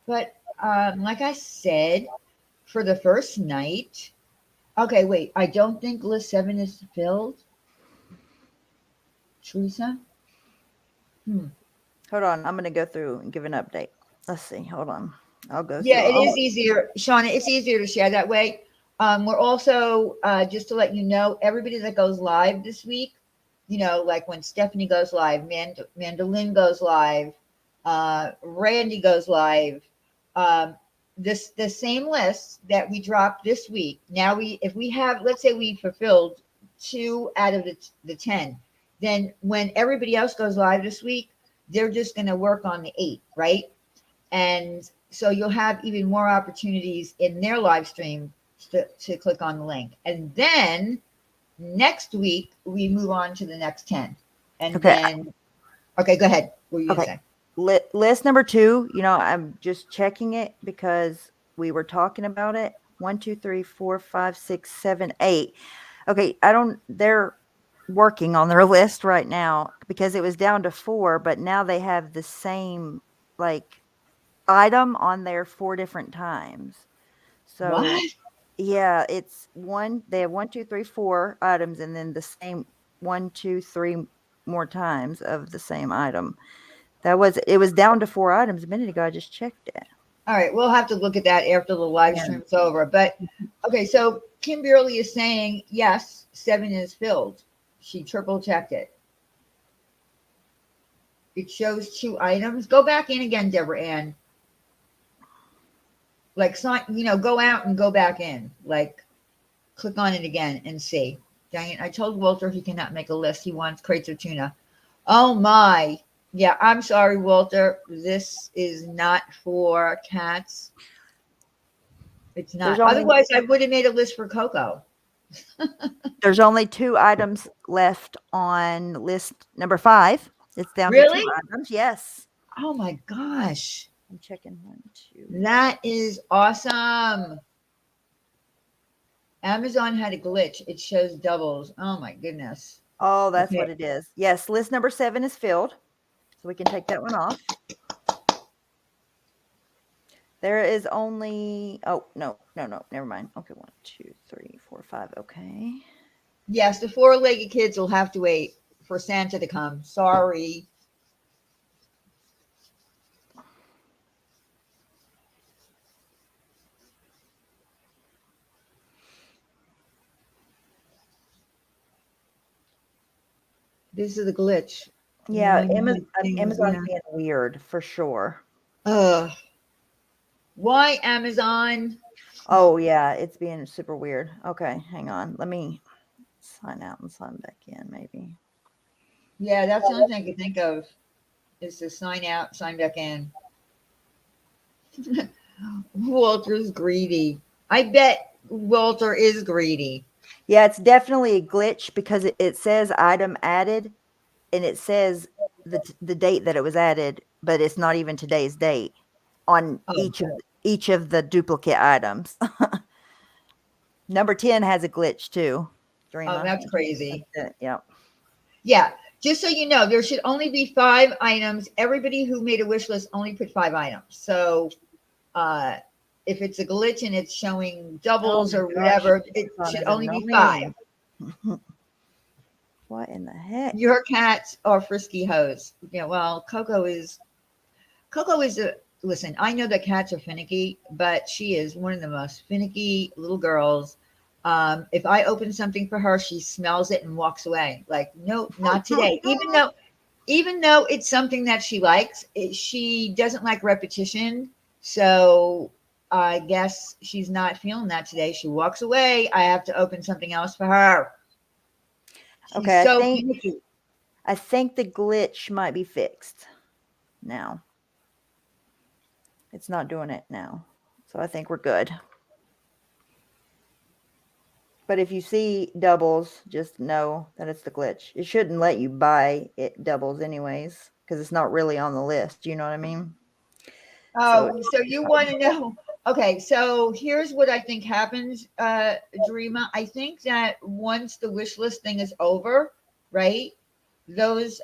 But like I said, for the first night, okay, wait, I don't think list 7 is filled. Teresa? Hold on. I'm going to go through and give an update. Let's see. Hold on. I'll go Yeah, through. it is easier, Shauna. It's easier to share that way. We're also, just to let you know, everybody that goes live this week, like when Stephanie goes live, Mandolin goes live, Randy goes live, the same list that we dropped this week. Now if we have, let's say we fulfilled 2 out of the 10, then when everybody else goes live this week, they're just going to work on the 8, right? And so you'll have even more opportunities in their live stream to click on the link. And then next week, we move on to the next 10. And then, okay, go ahead. What were you going to say? List number 2, I'm just checking it because we were talking about it. 1, 2, 3, 4, 5, 6, 7, 8. Okay, they're working on their list right now because it was down to 4, but now they have the same item on there 4 different times. So what? Yeah, it's they have 1, 2, 3, 4 items, and then the same 1, 2, 3 more times of the same item. It was down to 4 items a minute ago. I just checked it. All right, we'll have to look at that after the live stream's over. But okay, so Kimberly is saying yes, 7 is filled. She triple checked it. It shows 2 items. Go back in again, Deborah Ann. Go out and go back in. Click on it again and see. Dang it! I told Walter he cannot make a list. He wants crates of tuna. Oh my. Yeah, I'm sorry, Walter. This is not for cats. It's not. Otherwise, I would have made a list for Coco. There's only 2 items left on list number 5. It's down to 2 items. Yes. Oh my gosh. I'm checking 1, 2. That is awesome. Amazon had a glitch. It shows doubles. Oh my goodness. Oh, that's what it is. Yes, list number 7 is filled. So we can take that one off. There is only, no, never mind. Okay, 1, 2, 3, 4, 5. Okay. Yes, the 4-legged kids will have to wait for Santa to come. Sorry. This is the glitch. Yeah, Amazon's being weird for sure. Why Amazon? Oh yeah, it's being super weird. Okay, hang on. Let me sign out and sign back in, maybe. Yeah, that's the only thing I can think of is to sign out, sign back in. Walter's greedy. I bet Walter is greedy. Yeah, it's definitely a glitch because it says item added, and it says the date that it was added, but it's not even today's date on each of the duplicate items. Number 10 has a glitch too. Oh, that's crazy. Yeah. Yeah. Just so you know, there should only be 5 items. Everybody who made a wish list only put 5 items. So if it's a glitch and it's showing doubles or whatever, it should only be 5. What in the heck? Your cats are frisky hoes. Yeah, well, Coco is listen, I know that cats are finicky, but she is one of the most finicky little girls. If I open something for her, she smells it and walks away. No, not today. Even though it's something that she likes, she doesn't like repetition. So I guess she's not feeling that today. She walks away. I have to open something else for her. Okay, I think the glitch might be fixed now. It's not doing it now. So I think we're good. But if you see doubles, just know that it's the glitch. It shouldn't let you buy it doubles anyways, because it's not really on the list. You know what I mean? Oh, so you want to know. Okay, so here's what I think happens, Dreama. I think that once the wish list thing is over, right, those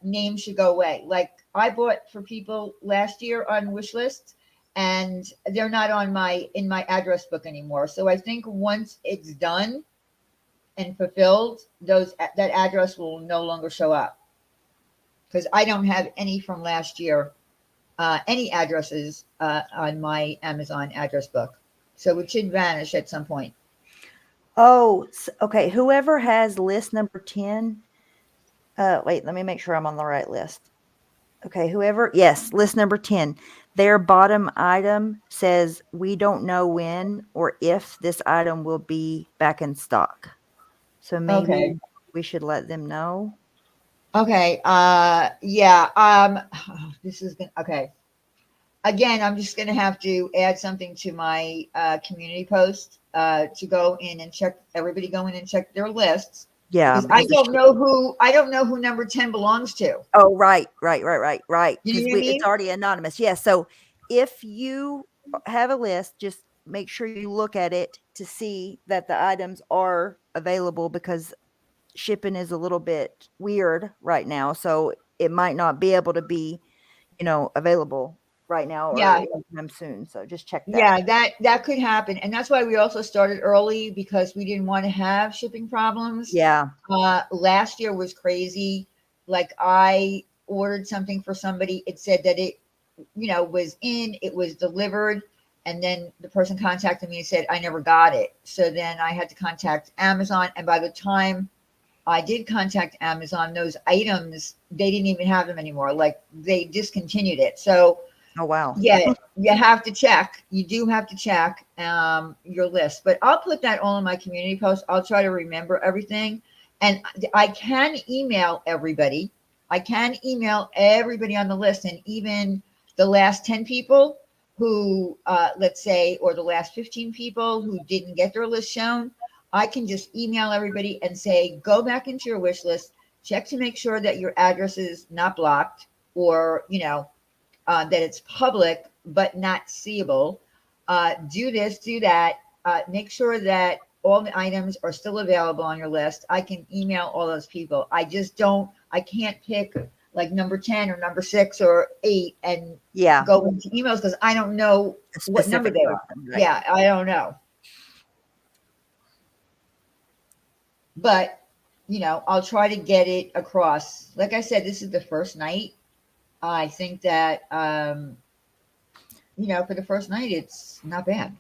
names should go away. Like I bought for people last year on wish lists, and they're not on in my address book anymore. So I think once it's done and fulfilled, that address will no longer show up, because I don't have any from last year. Any addresses on my Amazon address book. So it should vanish at some point. Oh, okay. Whoever has list number 10. Wait, let me make sure I'm on the right list. Okay, yes, list number 10. Their bottom item says, we don't know when or if this item will be back in stock. So maybe we should let them know. Okay. Yeah. This is gonna. Okay. Again, I'm just gonna have to add something to my community post to go in and check. Everybody go in and check their lists Yeah, because I because don't know who number 10 belongs to. oh, right. You Because know what I it's mean? already anonymous. Yeah. So if you have a list, just make sure you look at it to see that the items are available because shipping is a little bit weird right now. So it might not be able to be, available right now or Yeah. anytime soon. So just check that. Yeah, that could happen, and that's why we also started early because we didn't want to have shipping problems. Yeah. Last year was crazy. Like I ordered something for somebody, it said that it, was in, it was delivered, and then the person contacted me and said I never got it. So then I had to contact Amazon, and by the time I did contact Amazon, those items they didn't even have them anymore. Like they discontinued it. So Oh, wow. yeah, you have to check. You do have to check your list. But I'll put that all in my community post. I'll try to remember everything. And I can email everybody. I can email everybody on the list and even the last 10 people who, let's say, or the last 15 people who didn't get their list shown. I can just email everybody and say, go back into your wish list, check to make sure that your address is not blocked or, that it's public but not seeable. Do this, do that. Make sure that all the items are still available on your list. I can email all those people. I can't pick like number 10 or number 6 or 8 and Yeah. go into emails because I don't know what number they are. Right. Yeah, I don't know. But, I'll try to get it across. Like I said, this is the first night. I think that, for the first night, it's not bad.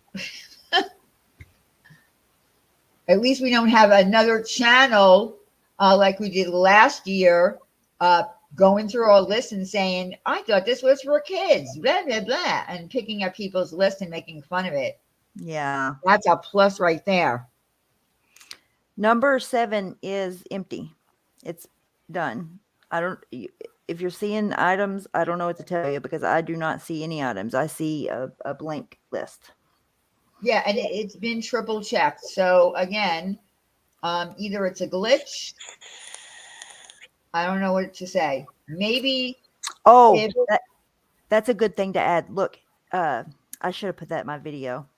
At least we don't have another channel like we did last year, going through our list and saying, I thought this was for kids, blah, blah, blah, and picking up people's list and making fun of it. Yeah. That's a plus right there. Number 7 is empty. It's done. If you're seeing items, I don't know what to tell you because I do not see any items. I see a blank list. Yeah, and it's been triple checked. So again, either it's a glitch. I don't know what to say. Maybe. Oh, that's a good thing to add. Look, I should have put that in my video.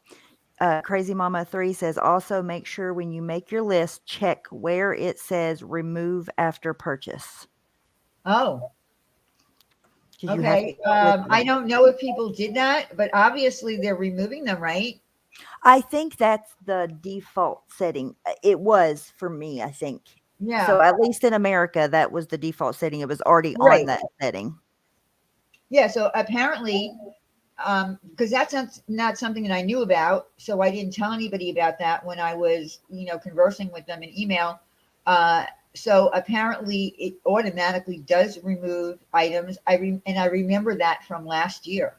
Crazy Mama 3 says also make sure when you make your list, check where it says remove after purchase. Oh, okay. I don't know if people did that, but obviously they're removing them, right? I think that's the default setting. It was for me, I think. Yeah. So at least in America, that was the default setting. It was already on that setting. Yeah. So apparently, because that's not something that I knew about, so I didn't tell anybody about that when I was, conversing with them in email. So apparently, it automatically does remove items. I remember that from last year.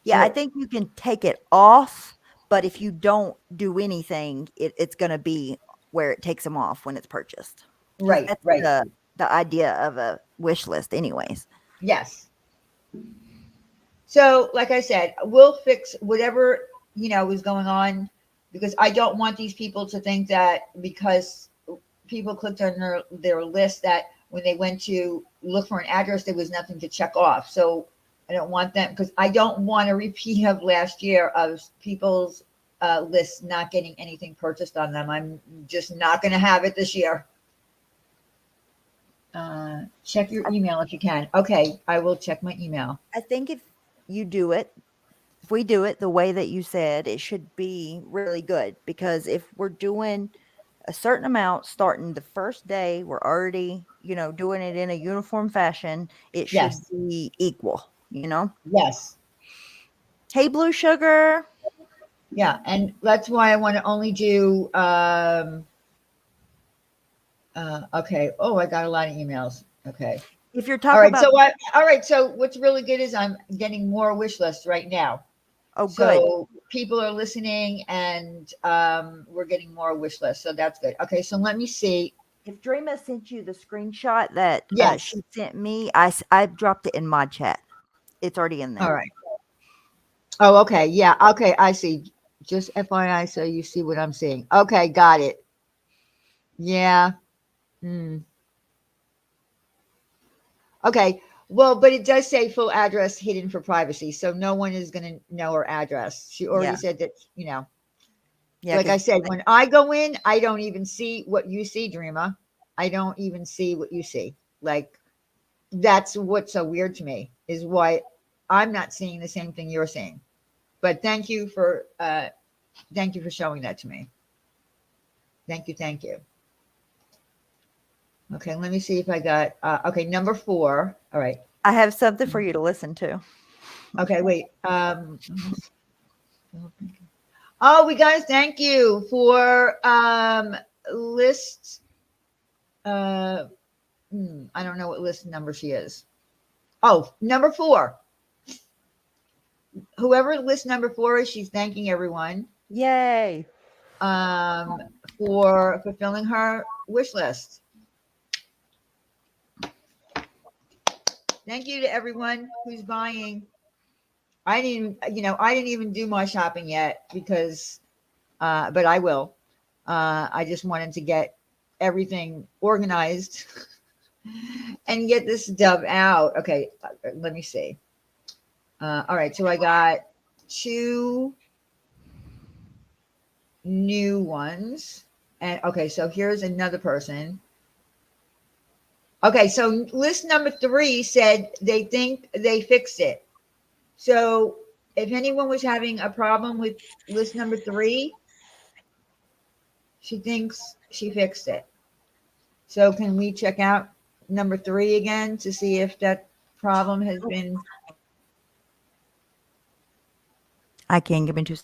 Yeah, I think you can take it off, but if you don't do anything, it's going to be where it takes them off when it's purchased. Right. That's right. The idea of a wish list, anyways. Yes. So, like I said, we'll fix whatever, is going on because I don't want these people to think that because people clicked on their list that when they went to look for an address, there was nothing to check off. So I don't want them because I don't want a repeat of last year of people's lists not getting anything purchased on them. I'm just not going to have it this year. Check your email if you can. Okay, I will check my email. I think if we do it the way that you said, it should be really good because if we're doing a certain amount starting the first day, we're already, doing it in a uniform fashion. It should be equal, Yes. Hey, Blue Sugar. Yeah, and that's why I want to only do okay. Oh, I got a lot of emails. Okay. If you're talking about all right. So what's really good is I'm getting more wish lists right now. Oh, so good. People are listening and we're getting more wish lists. So that's good. Okay. So let me see. If Dreama sent you the screenshot that Yes. she sent me, I dropped it in mod chat. It's already in there. All right. Oh, okay. Yeah. Okay. I see. Just FYI, so you see what I'm seeing. Okay. Got it. Yeah. Okay. Well, but it does say full address hidden for privacy. So no one is going to know her address. She already said that, Yeah, like I said, when I go in, I don't even see what you see, Dreama. I don't even see what you see. Like, that's what's so weird to me, is why I'm not seeing the same thing you're seeing. But thank you for showing that to me. Thank you. Okay, let me see if I got okay, number 4. All right. I have something for you to listen to. Okay, wait. Oh, we guys, thank you for list. I don't know what list number she is. Oh, number 4. Whoever list number 4 is, she's thanking everyone. Yay. For fulfilling her wish list. Thank you to everyone who's buying. I didn't even do my shopping yet because, but I will. I just wanted to get everything organized and get this stuff out. Okay, let me see. All right, so I got 2 new ones. And okay, so here's another person. Okay, so list number 3 said they think they fixed it. So if anyone was having a problem with list number 3, she thinks she fixed it. So can we check out number 3 again to see if that problem has been? I can't give into.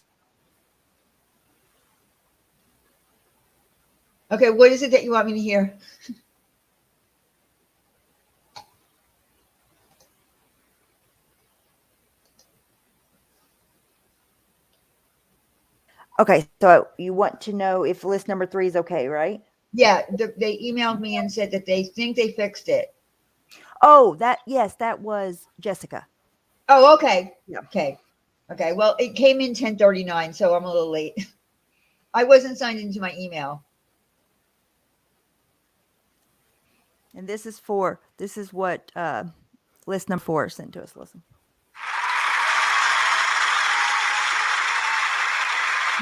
Okay, what is it that you want me to hear? Okay, so you want to know if list number 3 is okay, right? Yeah, they emailed me and said that they think they fixed it. Oh, yes, that was Jessica. Oh, okay. Yeah. Okay. Well, it came in 10:39, so I'm a little late. I wasn't signed into my email. And this is what list number 4 sent to us. Listen.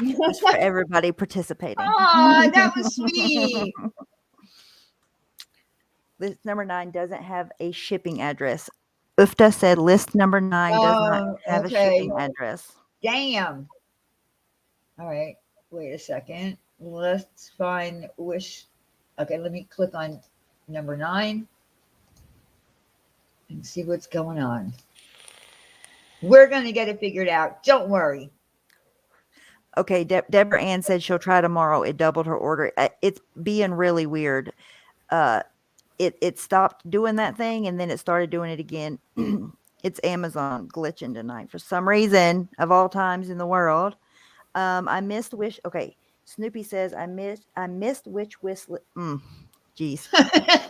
Just for everybody participating. Oh, that was sweet. List number 9 doesn't have a shipping address. Ufta said list number 9 does not have a shipping address. Damn. All right. Wait a second. Let's find wish. Okay, let me click on number 9 and see what's going on. We're going to get it figured out. Don't worry. Okay, Deborah Ann said she'll try tomorrow. It doubled her order. It's being really weird. It stopped doing that thing, and then it started doing it again. It's Amazon glitching tonight for some reason, of all times in the world. I missed wish. Okay, Snoopy says I missed which whistle. Geez,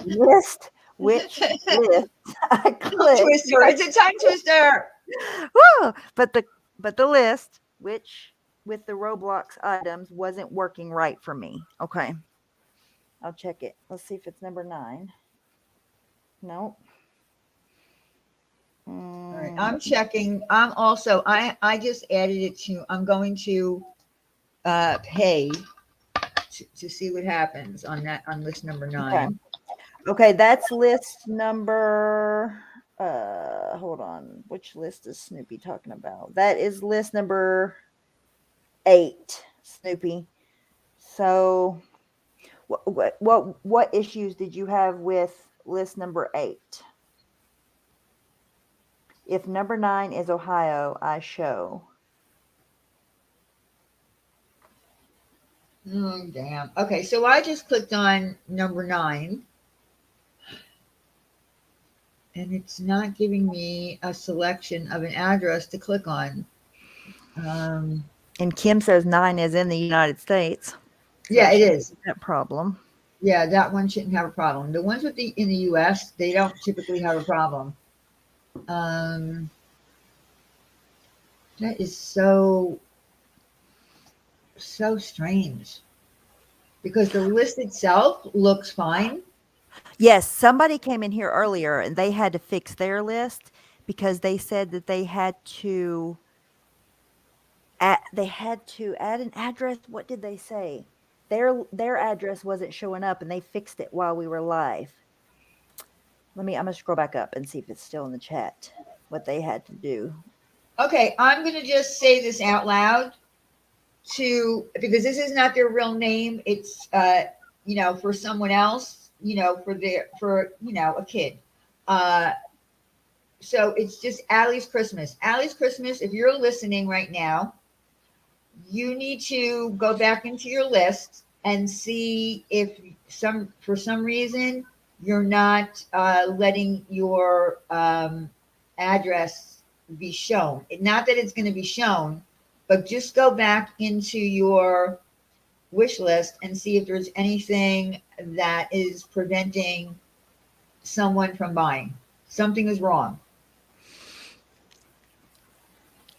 list which list I clicked. Twister. It's a tongue twister. Woo! But the list which with the Roblox items wasn't working right for me. Okay, I'll check it. Let's see if it's number 9. Nope. All right, I'm checking. I'm also I just added it to. I'm going to pay to see what happens on list number 9. Okay, that's list number. Hold on. Which list is Snoopy talking about? That is list number 8, Snoopy. So, what issues did you have with list number 8? If number 9 is Ohio, I show. Oh, damn. Okay, so I just clicked on number 9. And it's not giving me a selection of an address to click on. And Kim says 9 is in the United States. So yeah, it is. that problem. Yeah, that one shouldn't have a problem. The ones with the in the US, they don't typically have a problem. Um, that is so strange because the list itself looks fine. Yes, somebody came in here earlier and they had to fix their list because they said that they had to add an address. What did they say? Their address wasn't showing up and they fixed it while we were live. I'm gonna scroll back up and see if it's still in the chat what they had to do. Okay, I'm gonna just say this out loud because this is not their real name. It's for someone else, for a kid. Uh, so it's just Allie's Christmas. Allie's Christmas. If you're listening right now, you need to go back into your list and see if for some reason you're not letting your address be shown. Not that it's going to be shown, but just go back into your wish list and see if there's anything that is preventing someone from buying. Something is wrong.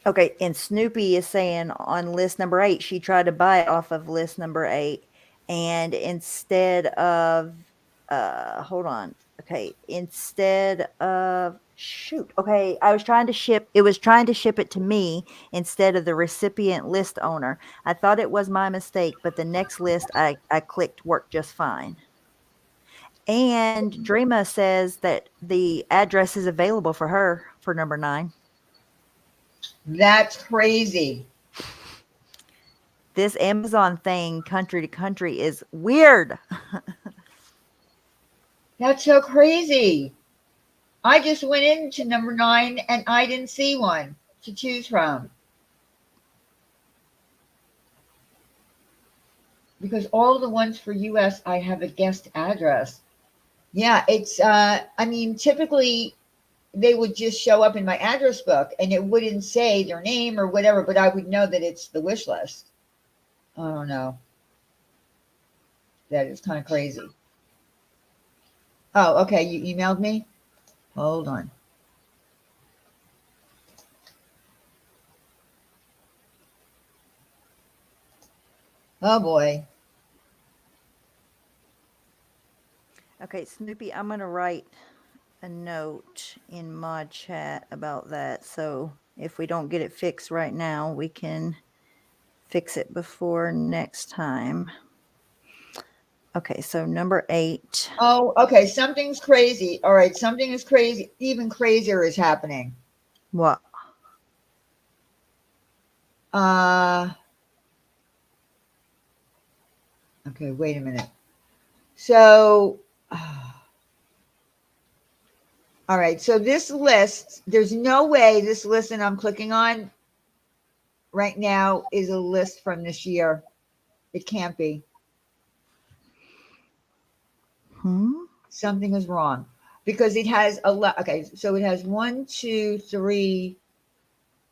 Okay, and Snoopy is saying on list number 8, she tried to buy it off of list number 8, and instead of, hold on. Okay, instead of, shoot. Okay, it was trying to ship it to me instead of the recipient list owner. I thought it was my mistake, but the next list I clicked worked just fine. And Dreama says that the address is available for her for number 9. That's crazy. This Amazon thing, country to country, is weird. That's so crazy. I just went into number 9 and I didn't see one to choose from. Because all the ones for US, I have a guest address. Yeah, it's, typically they would just show up in my address book and it wouldn't say their name or whatever, but I would know that it's the wish list. I don't know. That is kind of crazy. Oh, okay. You emailed me? Hold on. Oh, boy. Okay, Snoopy, I'm going to write a note in mod chat about that. So if we don't get it fixed right now, we can fix it before next time. Okay, so number 8. Oh, okay. Something's crazy. All right. Something is crazy. Even crazier is happening. What? Okay, wait a minute. So, all right. So this list, there's no way this list that I'm clicking on right now is a list from this year. It can't be. Something is wrong because it has a lot. Okay, so it has 1, 2, 3,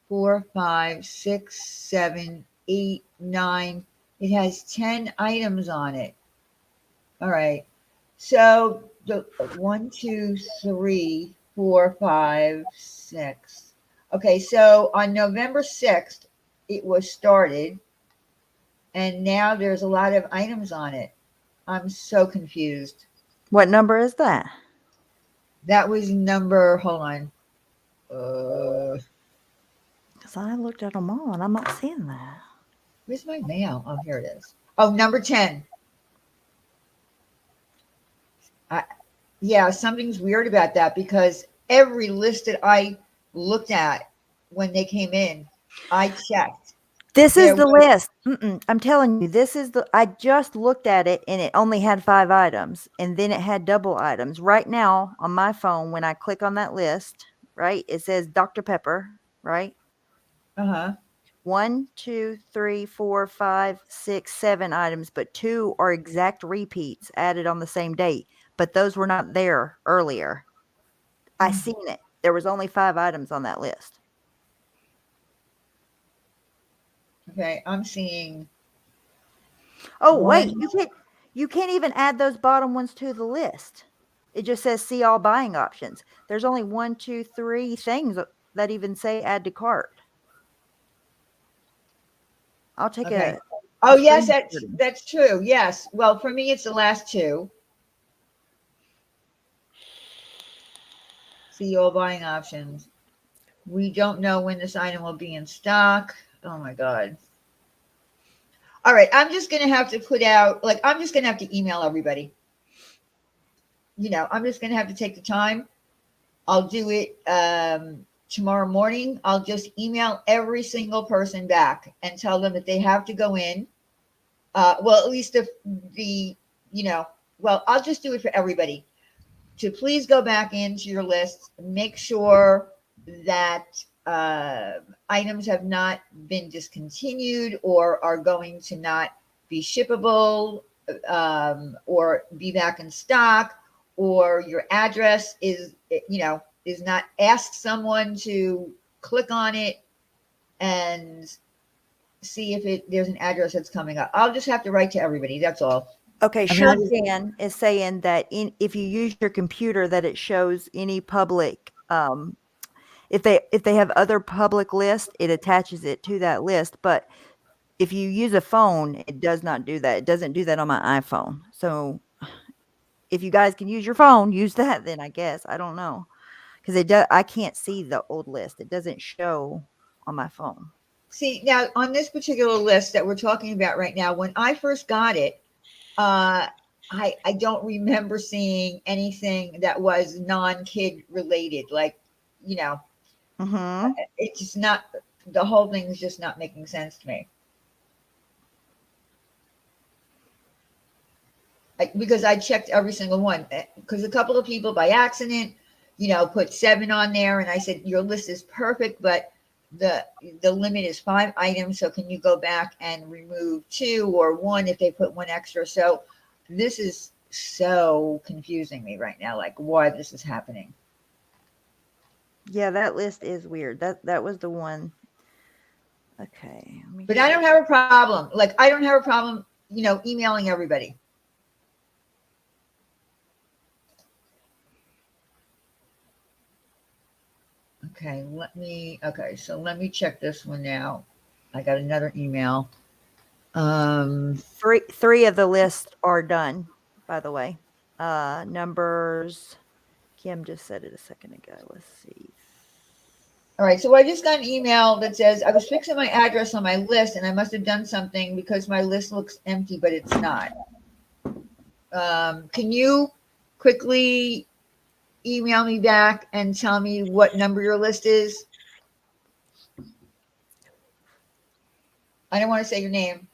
4, 5, 6, 7, 8, 9. It has 10 items on it. All right. So the 1, 2, 3, 4, 5, 6. Okay, so on November 6th, it was started, and now there's a lot of items on it. I'm so confused. What number is that? That was number, hold on. Because I looked at them all and I'm not seeing that. Where's my mail? Oh, here it is. Oh, number 10. Yeah, something's weird about that because every list that I looked at when they came in, I checked. This is the list. I'm telling you, I just looked at it and it only had 5 items and then it had double items. Right now on my phone, when I click on that list, right, it says Dr. Pepper, right? 1, 2, 3, 4, 5, 6, 7 items, but 2 are exact repeats added on the same date. But those were not there earlier. I seen it. There was only 5 items on that list. Okay, I'm seeing. Oh, wait, You can't even add those bottom ones to the list. It just says see all buying options. There's only 1, 2, 3 things that even say add to cart. I'll take Okay. a Oh, yes, screen. that's true. Yes. Well, for me, it's the last two. See all buying options. We don't know when this item will be in stock. Oh my God. All right. I'm just going to have to put out, like, I'm just going to have to email everybody. I'm just going to have to take the time. I'll do it tomorrow morning. I'll just email every single person back and tell them that they have to go in. Well, at least well, I'll just do it for everybody to please go back into your list, make sure that items have not been discontinued or are going to not be shippable or be back in stock, or your address is not, ask someone to click on it and see if there's an address that's coming up. I'll just have to write to everybody. That's all. Okay, I mean, Sure Dan is saying that if you use your computer, that it shows any public. If they have other public lists, it attaches it to that list. But if you use a phone, it does not do that. It doesn't do that on my iPhone. So if you guys can use your phone, use that. Then I guess I don't know, because it does. I can't see the old list. It doesn't show on my phone. See, now on this particular list that we're talking about right now, when I first got it, I don't remember seeing anything that was non-kid related. Like, it's just not, the whole thing is just not making sense to me. Because I checked every single one, because a couple of people by accident, put 7 on there, and I said, your list is perfect, but the limit is 5 items. So can you go back and remove 2 or 1 if they put 1 extra? So this is so confusing me right now, like why this is happening. Yeah, that list is weird. That was the one. Okay. But I don't have a problem. Like, I don't have a problem, emailing everybody. Okay, so let me check this one now. I got another email. 3 of the lists are done, by the way. Numbers, Kim just said it a second ago. Let's see. All right, so I just got an email that says I was fixing my address on my list and I must have done something because my list looks empty, but it's not. Can you quickly email me back and tell me what number your list is? I don't want to say your name.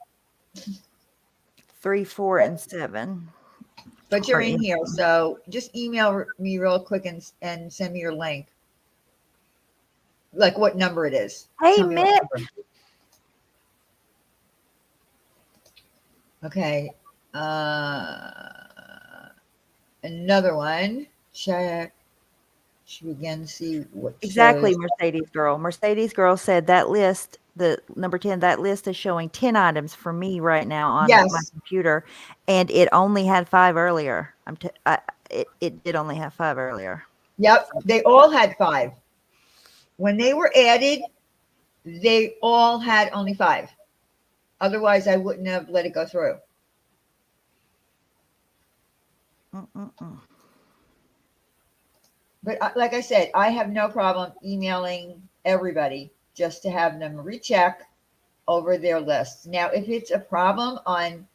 3, 4, and 7. But you're in here, so just email me real quick and send me your link. Like what number it is. Hey, Mick. Okay. Another one. Check. Should we again see what Exactly, shows? Mercedes Girl. Mercedes Girl said that list, the number 10, that list is showing 10 items for me right now on my computer, and it only had 5 earlier. It did only have 5 earlier. Yep, they all had 5. When they were added, they all had only 5. Otherwise, I wouldn't have let it go through. But like I said, I have no problem emailing everybody just to have them recheck over their lists. Now, if it's a problem on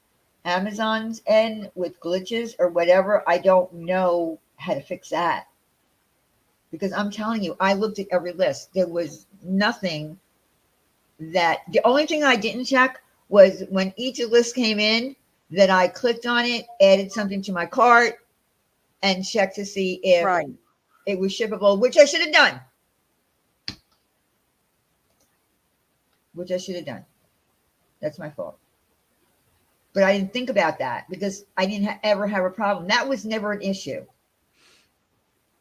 Amazon's end with glitches or whatever, I don't know how to fix that. Because I'm telling you, I looked at every list. There was nothing the only thing I didn't check was when each list came in, that I clicked on it, added something to my cart, and checked to see if it was shippable, which I should have done. That's my fault. But I didn't think about that because I didn't ever have a problem. That was never an issue.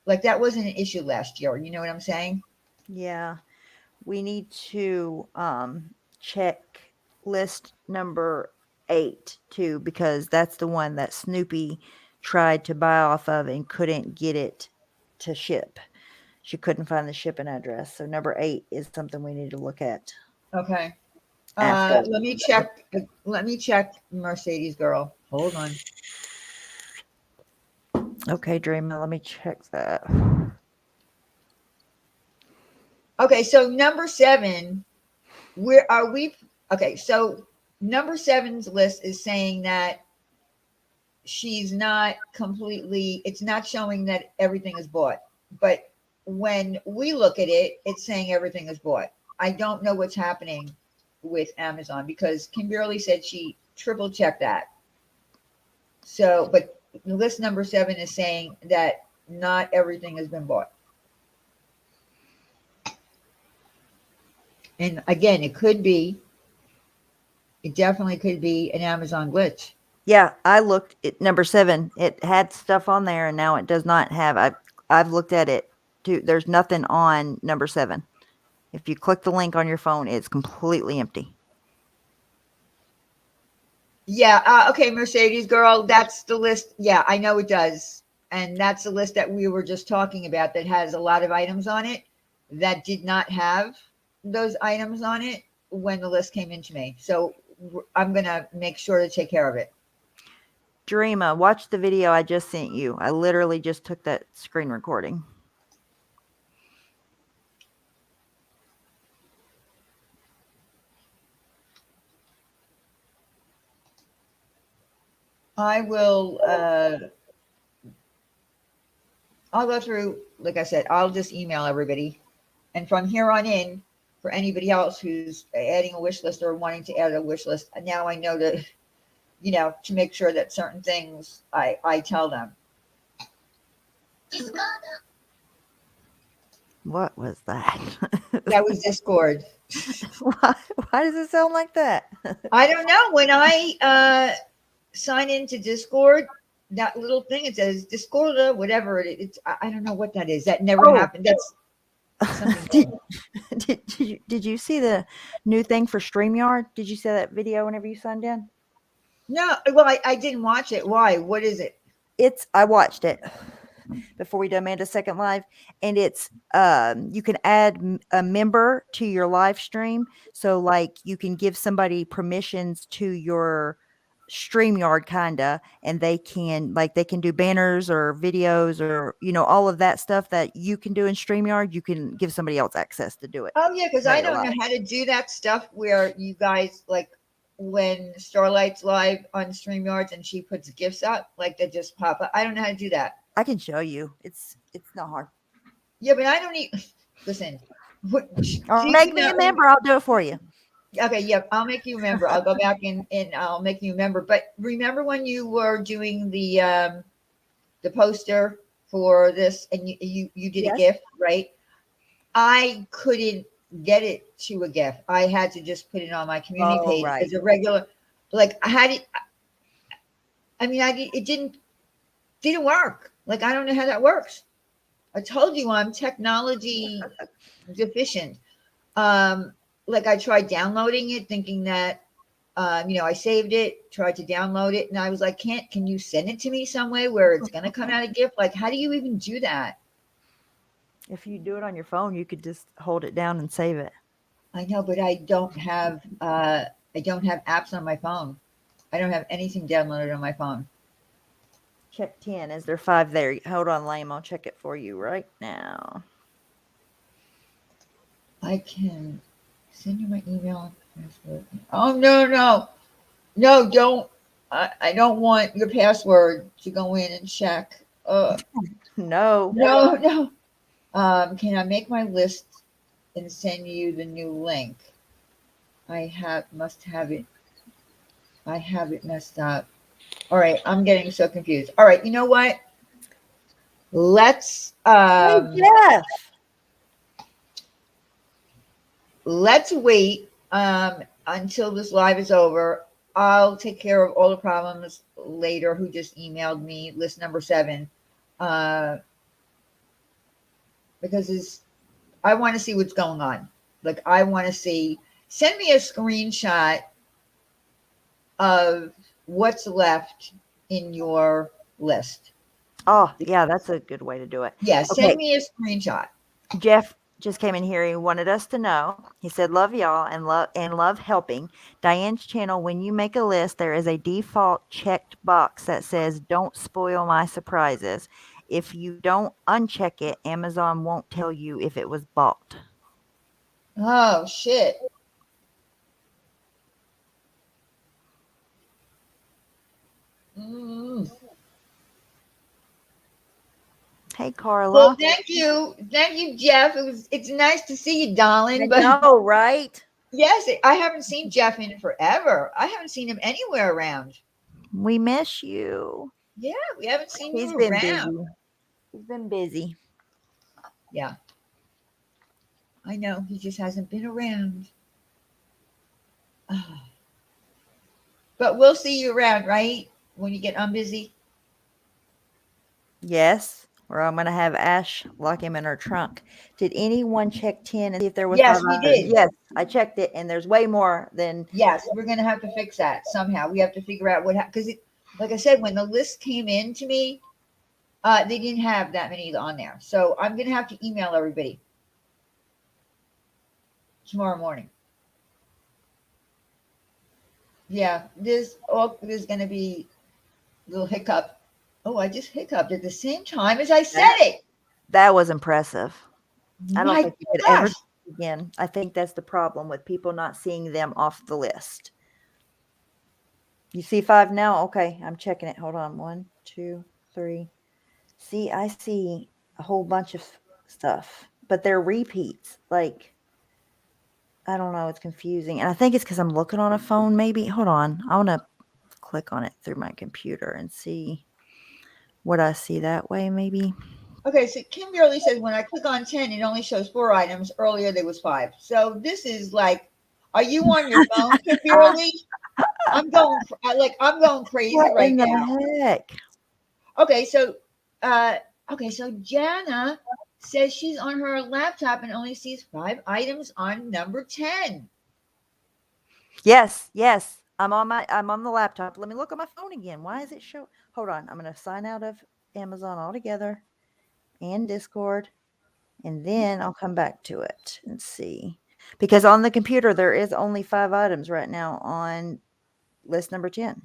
Like, that wasn't an issue last year. You know what I'm saying? Yeah. We need to check list number 8 too, because that's the one that Snoopy tried to buy off of and couldn't get it to ship. She couldn't find the shipping address. So number 8 is something we need to look at. Okay. After. Let me check. Let me check Mercedes Girl. Hold on. Okay, Dreamer, let me check that. Okay, so number 7, where are we? Okay, so number 7's list is saying that she's not completely, it's not showing that everything is bought. But when we look at it, it's saying everything is bought. I don't know what's happening with Amazon because Kimberly said she triple checked that. So, but list number 7 is saying that not everything has been bought. And again, it definitely could be an Amazon glitch. Yeah, I looked at number 7. It had stuff on there and now it does not have. I've looked at it too. There's nothing on number 7. If you click the link on your phone, it's completely empty. Yeah. Okay, Mercedes Girl, that's the list. Yeah, I know it does. And that's the list that we were just talking about that has a lot of items on it that did not have those items on it when the list came into me. So I'm going to make sure to take care of it. Dreama, watch the video I just sent you. I literally just took that screen recording. I will, I'll go through, like I said, I'll just email everybody. And from here on in, for anybody else who's adding a wish list or wanting to add a wish list, now I know that, you know, to make sure that certain things I tell them. What was that? That was Discord. Why does it sound like that? I don't know. When I sign into Discord, that little thing, it says Discord, whatever it's, I don't know what that is. That never happened. That's something. Did you see the new thing for StreamYard? Did you see that video whenever you signed in? No, well, I didn't watch it. Why? What is it? I watched it before we did Amanda's second live, and it's you can add a member to your live stream. So like you can give somebody permissions to your StreamYard kinda, and they can do banners or videos or, you know, all of that stuff that you can do in StreamYard. You can give somebody else access to do it. Oh yeah, because I don't know how to do that stuff where you guys, like when Starlight's live on StreamYards and she puts gifts up, like they just pop up. I don't know how to do that. I can show you. It's not hard. Yeah, but I don't need. Listen, Or make me a member. I'll do it for you. Okay, yep, I'll make you a member. I'll go back and I'll make you a member. But remember when you were doing the poster for this and you did a GIF, right? I couldn't get it to a GIF. I had to just put it on my community page as a regular. Like I had it. I mean, it didn't work. Like I don't know how that works. I told you I'm technology deficient. Like I tried downloading it thinking that, you know, I saved it, tried to download it. And I was like, can you send it to me some way where it's going to come out a GIF? Like, how do you even do that? If you do it on your phone, you could just hold it down and save it. I know, but I don't have apps on my phone. I don't have anything downloaded on my phone. Check 10. Is there 5 there? Hold on, Lame. I'll check it for you right now. I can send you my email password. Oh no, don't. I don't want your password to go in and check. No. Can I make my list and send you the new link? Must have it. I have it messed up. All right, I'm getting so confused. All right, you know what? Let's let's wait until this live is over. I'll take care of all the problems later. Who just emailed me list number 7? Because I want to see what's going on. Like I want to see. Send me a screenshot of what's left in your list. Oh, yeah, that's a good way to do it. Yeah, Okay. send me a screenshot. Jeff just came in here. He wanted us to know. He said, "Love y'all and love helping." Diane's channel. When you make a list, there is a default checked box that says, "Don't spoil my surprises." If you don't uncheck it, Amazon won't tell you if it was bought. Oh shit. Mm. Hey, Carla. Well, thank you, Jeff. It's nice to see you, darling. But no, right? Yes, I haven't seen Jeff in forever. I haven't seen him anywhere around. We miss you. Yeah, we haven't seen He's you been around. busy. He's been busy. Yeah, I know. He just hasn't been around. But we'll see you around, right? When you get unbusy. Yes, or I'm going to have Ash lock him in her trunk. Did anyone check 10 and see if there was Yes, 5 we items? did. Yes, I checked it, and there's way more than. Yes, we're going to have to fix that somehow. We have to figure out what happened. Because, like I said, when the list came in to me, they didn't have that many on there. So I'm going to have to email everybody tomorrow morning. Yeah, there's going to be a little hiccup. Oh, I just hiccuped at the same time as I said it. That was impressive. I don't My think you could ever gosh. see it again. I think that's the problem with people not seeing them off the list. You see 5 now? Okay, I'm checking it. Hold on. 1, 2, 3. See, I see a whole bunch of stuff, but they're repeats. Like, I don't know. It's confusing. And I think it's because I'm looking on a phone, maybe. Hold on. I want to click on it through my computer and see what I see that way, maybe. Okay, so Kimberly says when I click on 10, it only shows 4 items. Earlier there was 5. So this is like, are you on your phone, Kimberly? I'm going crazy What right in now. the heck? Okay, so Jana says she's on her laptop and only sees 5 items on number 10. Yes. I'm on the laptop. Let me look on my phone again. Why is it show? Hold on. I'm going to sign out of Amazon altogether and Discord, and then I'll come back to it and see. Because on the computer, there is only 5 items right now on list number 10.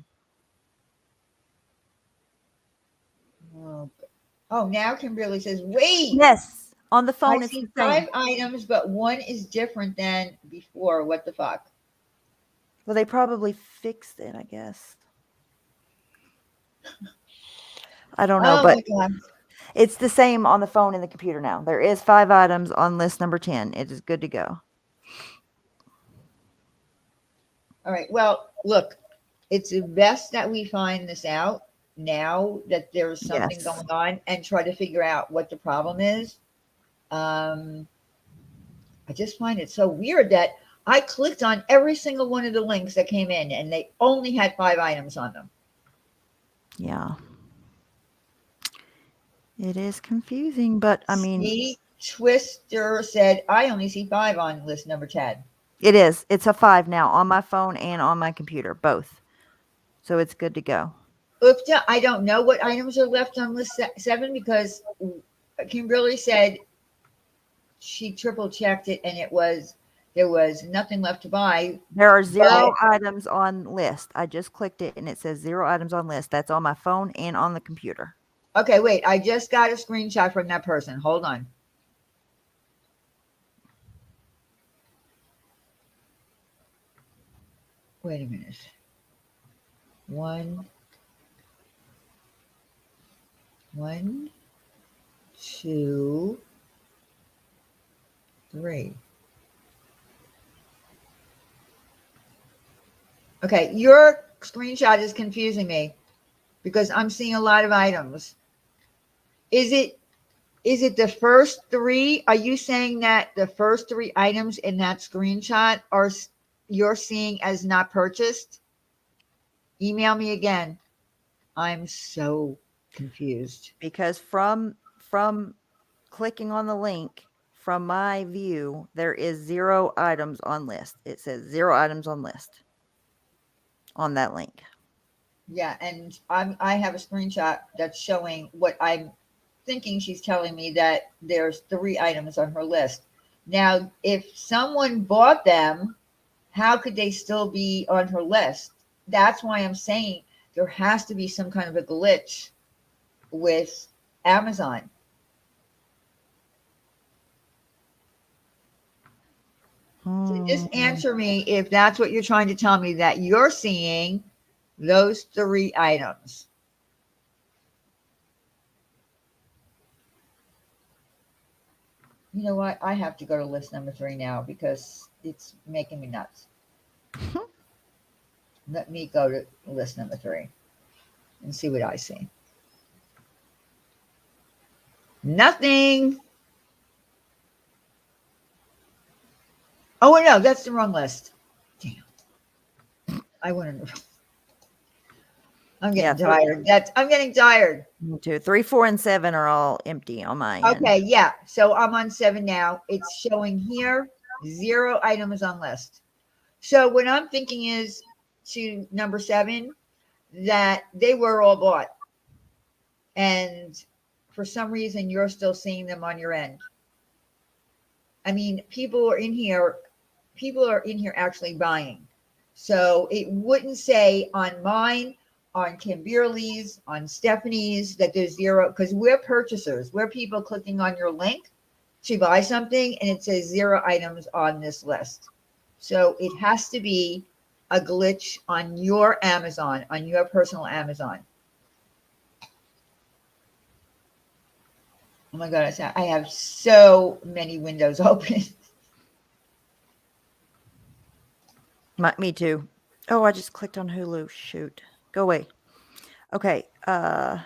Oh, now Kimberly says, wait. Yes. On the phone, I it's see the same. 5 items, but one is different than before. What the fuck? Well, they probably fixed it, I guess. I don't know, but my God. it's the same on the phone and the computer now. There is 5 items on list number 10. It is good to go. All right. Well, look, it's best that we find this out now that there's something Yes. going on and try to figure out what the problem is. I just find it so weird that I clicked on every single one of the links that came in and they only had 5 items on them. Yeah. It is confusing, but I mean, See, Twister said, I only see 5 on list number 10. it is. It's a 5 now on my phone and on my computer, both. So it's good to go. Oopta, I don't know what items are left on list 7 because Kimberly said she triple checked it and there was nothing left to buy. There are 0 items on list. I just clicked it and it says 0 items on list. That's on my phone and on the computer. Okay, wait. I just got a screenshot from that person. Hold on. Wait a minute. 1, 2, 3. Okay, your screenshot is confusing me because I'm seeing a lot of items. Is it the first 3? Are you saying that the first 3 items in that screenshot are you're seeing as not purchased? Email me again. I'm so confused. Because from clicking on the link, from my view, there is 0 items on list. It says 0 items on list. on that link. Yeah, and I have a screenshot that's showing what I'm thinking she's telling me, that there's 3 items on her list. Now, if someone bought them, how could they still be on her list? That's why I'm saying there has to be some kind of a glitch with Amazon. So just answer me if that's what you're trying to tell me, that you're seeing those 3 items. You know what? I have to go to list number 3 now because it's making me nuts. Let me go to list number 3 and see what I see. Nothing. Oh, no, that's the wrong list. Damn. I want to. I'm getting tired. I'm getting tired. Me too. 3, 4, and 7 are all empty on my end. Okay, yeah. So I'm on 7 now. It's showing here 0 items on list. So what I'm thinking is, to number 7, that they were all bought, and for some reason you're still seeing them on your end. I mean, people are in here actually buying. So it wouldn't say on mine, on Kimberly's, on Stephanie's, that there's 0, because we're purchasers. We're people clicking on your link to buy something, and it says 0 items on this list. So it has to be a glitch on your Amazon, on your personal Amazon. Oh my God, I have so many windows open. Me too. Oh, I just clicked on Hulu. Shoot. Go away. Okay. Has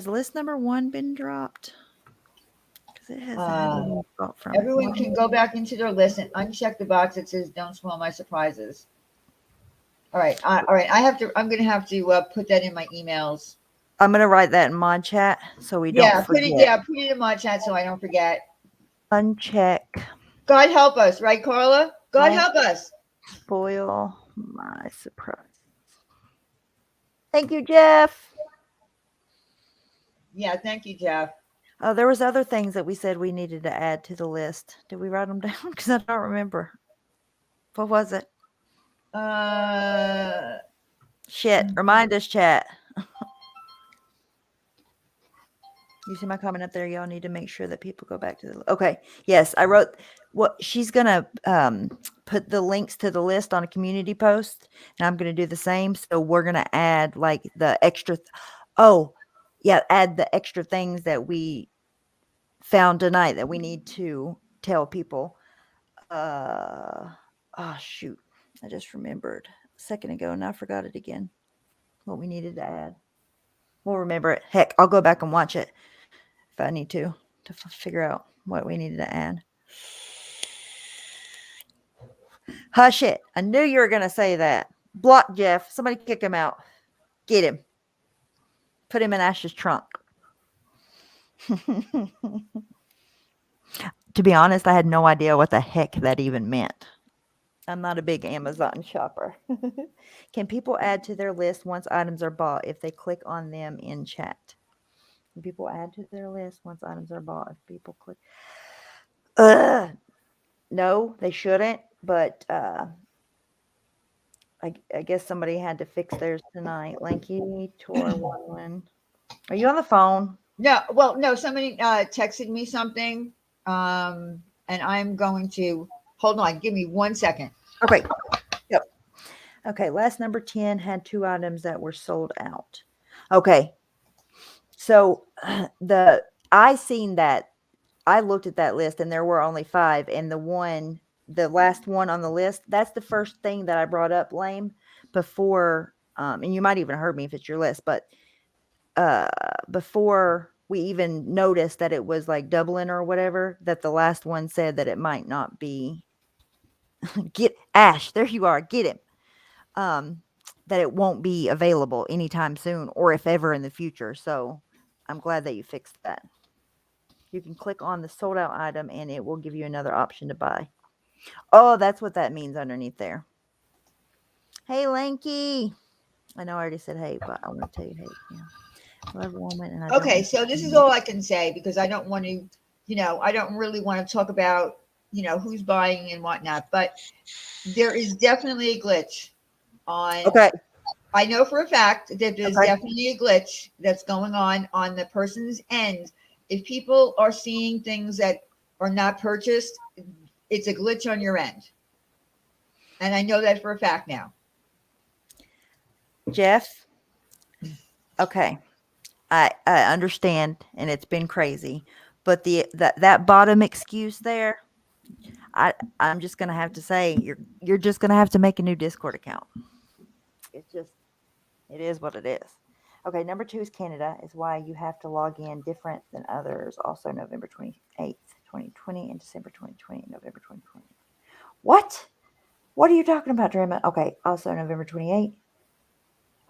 list number 1 been dropped? Because it hasn't. Everyone can go back into their list and uncheck the box that says "Don't spoil my surprises." All right. I'm going to have to put that in my emails. I'm going to write that in mod chat so we don't forget. Put it in mod chat so I don't forget. Uncheck. God help us, right, Carla? God help us. Spoil my surprise. Thank you, Jeff. Yeah, thank you, Jeff. Oh, there was other things that we said we needed to add to the list. Did we write them down? Because I don't remember. What was it? Shit. Remind us, chat. You see my comment up there? Y'all need to make sure that people go back to the... Okay. Yes, I wrote... What she's going to put the links to the list on a community post, and I'm going to do the same. So we're going to add like the extra... add the extra things that we found tonight that we need to tell people. Oh, shoot. I just remembered a second ago, and I forgot it again. What we needed to add. We'll remember it. Heck, I'll go back and watch it if I need to figure out what we needed to add. Hush it. I knew you were going to say that. Block Jeff. Somebody kick him out. Get him. Put him in Ash's trunk. To be honest, I had no idea what the heck that even meant. I'm not a big Amazon shopper. Can people add to their list once items are bought if they click on them in chat? Can people add to their list once items are bought if people click? No, they shouldn't, but I guess somebody had to fix theirs tonight. Lanky Tor 1. Are you on the phone? No, well, no, somebody texted me something, and I'm going to hold on. Give me 1 second. Okay. Yep. Okay. Last number 10 had 2 items that were sold out. Okay. So I seen that. I looked at that list and there were only 5, and the last one on the list, that's the first thing that I brought up, Lame, before, and you might even heard me if it's your list, but before we even noticed that it was like doubling or whatever, that the last one said that it might not be. Get Ash, there you are, get him. That it won't be available anytime soon, or if ever in the future. So I'm glad that you fixed that. You can click on the sold out item and it will give you another option to buy. Oh, that's what that means underneath there. Hey, Lanky. I know I already said hey, but I want to tell you hey. Yeah. Love woman, and I don't. Okay, so this is all I can say because I don't want to, I don't really want to talk about, who's buying and whatnot, but there is definitely a glitch on. Okay. I know for a fact that there's Okay. definitely a glitch that's going on the person's end. If people are seeing things that are not purchased, it's a glitch on your end. And I know that for a fact now. Jeff. Okay. I understand, and it's been crazy, but that bottom excuse there, I'm just gonna have to say you're just gonna have to make a new Discord account. It's just it is what it is. Okay, number 2 is Canada is why you have to log in different than others. Also November 28th, 2020 and December 2020, November 2020. What? What are you talking about, Draymond? Okay, also November 28th.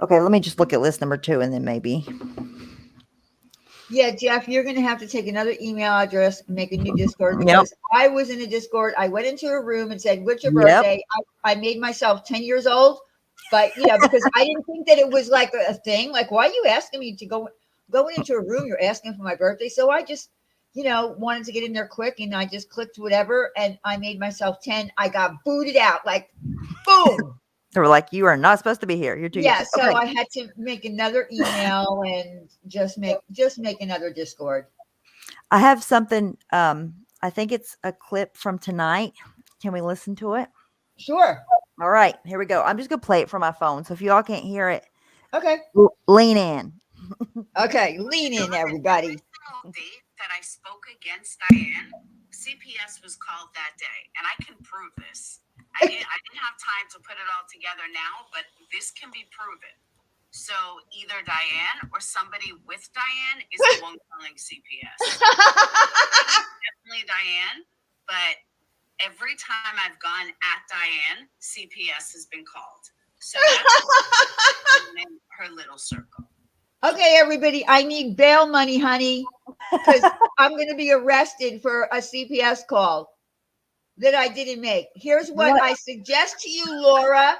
Okay, let me just look at list number 2 and then maybe. Yeah, Jeff, you're going to have to take another email address and make a new Discord because I was in a Discord. I went into a room and said, "What's your birthday?" I made myself 10 years old, but because I didn't think that it was like a thing. Like, why are you asking me to go into a room? You're asking for my birthday, so I just, wanted to get in there quick, and I just clicked whatever, and I made myself 10. I got booted out, like, boom. They were like, "You are not supposed to be here. You're too young." So Okay. I had to make another email and just make another Discord. I have something. I think it's a clip from tonight. Can we listen to it? Sure. All right, here we go. I'm just gonna play it from my phone, so if you all can't hear it, okay, lean in. Okay, lean in, everybody. Date that I spoke against Diane, CPS was called that day, and I can prove this. I didn't have time to put it all together now, but this can be proven. So either Diane or somebody with Diane is the one calling CPS. Definitely Diane, but every time I've gone at Diane, CPS has been called. So that's in her little circle. Okay, everybody, I need bail money, honey, because I'm going to be arrested for a CPS call that I didn't make. Here's what I suggest to you, Laura.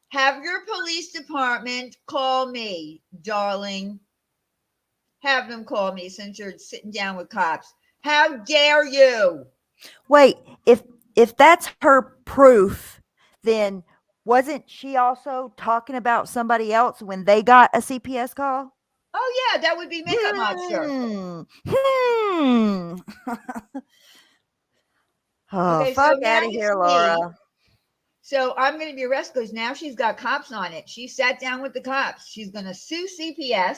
Have your police department call me, darling. Have them call me since you're sitting down with cops. How dare you? Wait, if that's her proof, then wasn't she also talking about somebody else when they got a CPS call? Oh yeah, that would be Makeup Monster. Oh, okay, fuck so out of here, Laura. So I'm going to be arrested because now she's got cops on it. She sat down with the cops. She's going to sue CPS,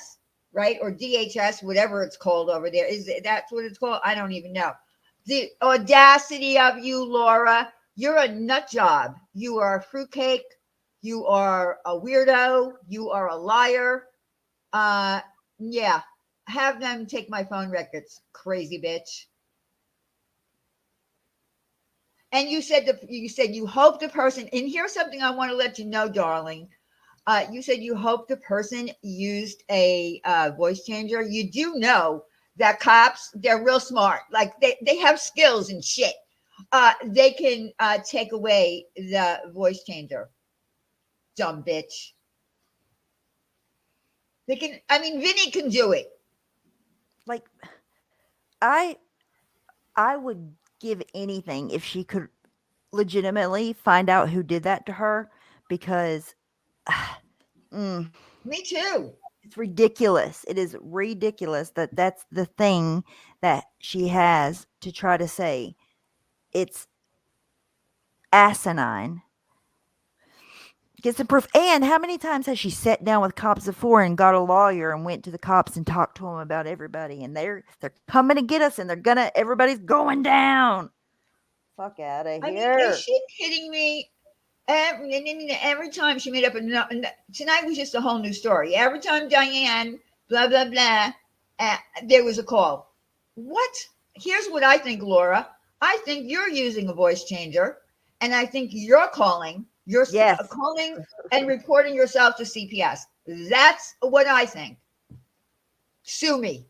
right? Or DHS, whatever it's called over there. That's what it's called? I don't even know. The audacity of you, Laura. You're a nut job. You are a fruitcake. You are a weirdo. You are a liar. Yeah. Have them take my phone records, crazy bitch. And you said you hope the person, and here's something I want to let you know, darling. You said you hope the person used a voice changer. You do know that cops, they're real smart. Like they have skills and shit. They can take away the voice changer. Dumb bitch. They can, Vinny can do it. Like, I would give anything if she could legitimately find out who did that to her because me too. It's ridiculous. It is ridiculous that that's the thing that she has to try to say. It's asinine. Get some proof. And how many times has she sat down with cops before and got a lawyer and went to the cops and talked to them about everybody? And they're coming to get us and everybody's going down. Fuck out of here. Is she kidding me? Every time she made up tonight was just a whole new story. Every time Diane, blah, blah, blah, there was a call. What? Here's what I think, Laura. I think you're using a voice changer, and I think you're calling. You're calling and reporting yourself to CPS. That's what I think. Sue me.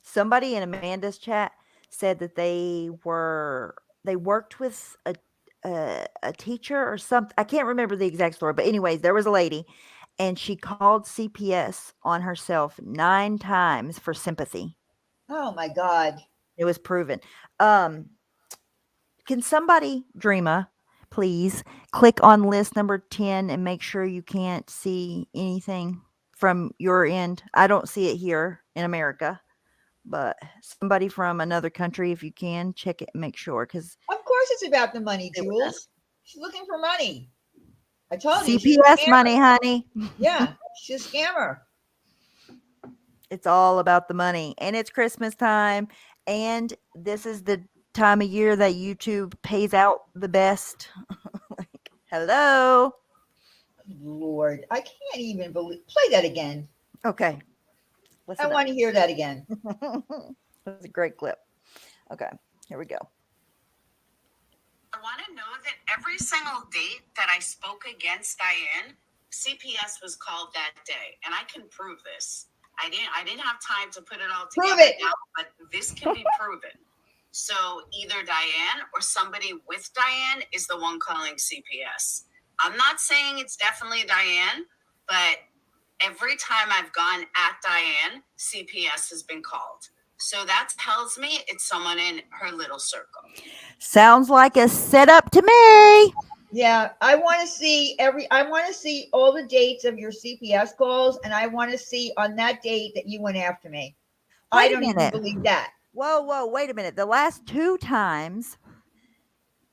Somebody in Amanda's chat said that they worked with a teacher or something. I can't remember the exact story, but anyways, there was a lady and she called CPS on herself 9 times for sympathy. Oh my God. It was proven. Can somebody, Dreama, please click on list number 10 and make sure you can't see anything from your end? I don't see it here in America, but somebody from another country, if you can, check it and make sure. Because Of course it's about the money, Jules. She's looking for money. I told you. CPS money, honey. Yeah, she's a scammer. It's all about the money. And it's Christmas time. And this is the time of year that YouTube pays out the best. Like, hello. Lord, I can't even believe. Play that again. Okay. I want to hear that again. That's a great clip. Okay, here we go. I want to know that every single date that I spoke against Diane, CPS was called that day, and I can prove this. I didn't have time to put it all together. Prove it. Now, but this can be proven. So either Diane or somebody with Diane is the one calling CPS. I'm not saying it's definitely Diane, but every time I've gone at Diane, CPS has been called. So that tells me it's someone in her little circle. Sounds like a setup to me. Yeah, I want to see all the dates of your CPS calls, and I want to see on that date that you went after me. I don't even believe that. Whoa, wait a minute. The last 2 times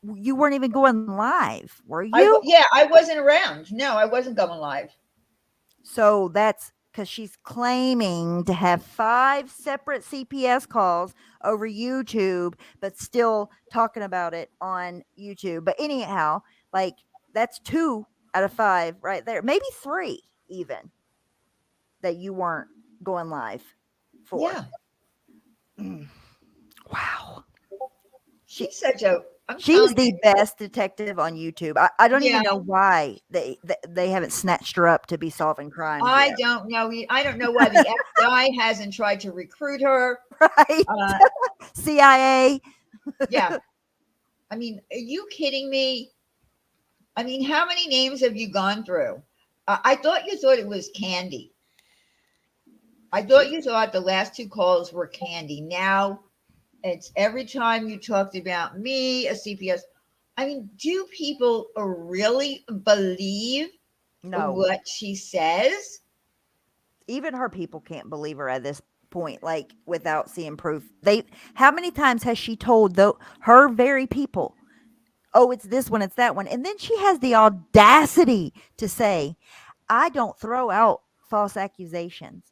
you weren't even going live, were you? I wasn't around. No, I wasn't going live. So that's because she's claiming to have 5 separate CPS calls over YouTube, but still talking about it on YouTube. But anyhow, like that's 2 out of 5 right there. Maybe 3 even that you weren't going live for. Yeah. Wow. She's the best detective on YouTube. I don't even know why they haven't snatched her up to be solving crimes. I don't know. I don't know why the FBI hasn't tried to recruit her. Right. CIA. Yeah. I mean, are you kidding me? I mean, how many names have you gone through? I thought you thought it was Candy. I thought you thought the last 2 calls were Candy. Now it's every time you talked about me, a CPS. I mean, do people really believe what she says? Even her people can't believe her at this point, like without seeing proof. How many times has she told her very people, oh, it's this one, it's that one. And then she has the audacity to say, I don't throw out false accusations.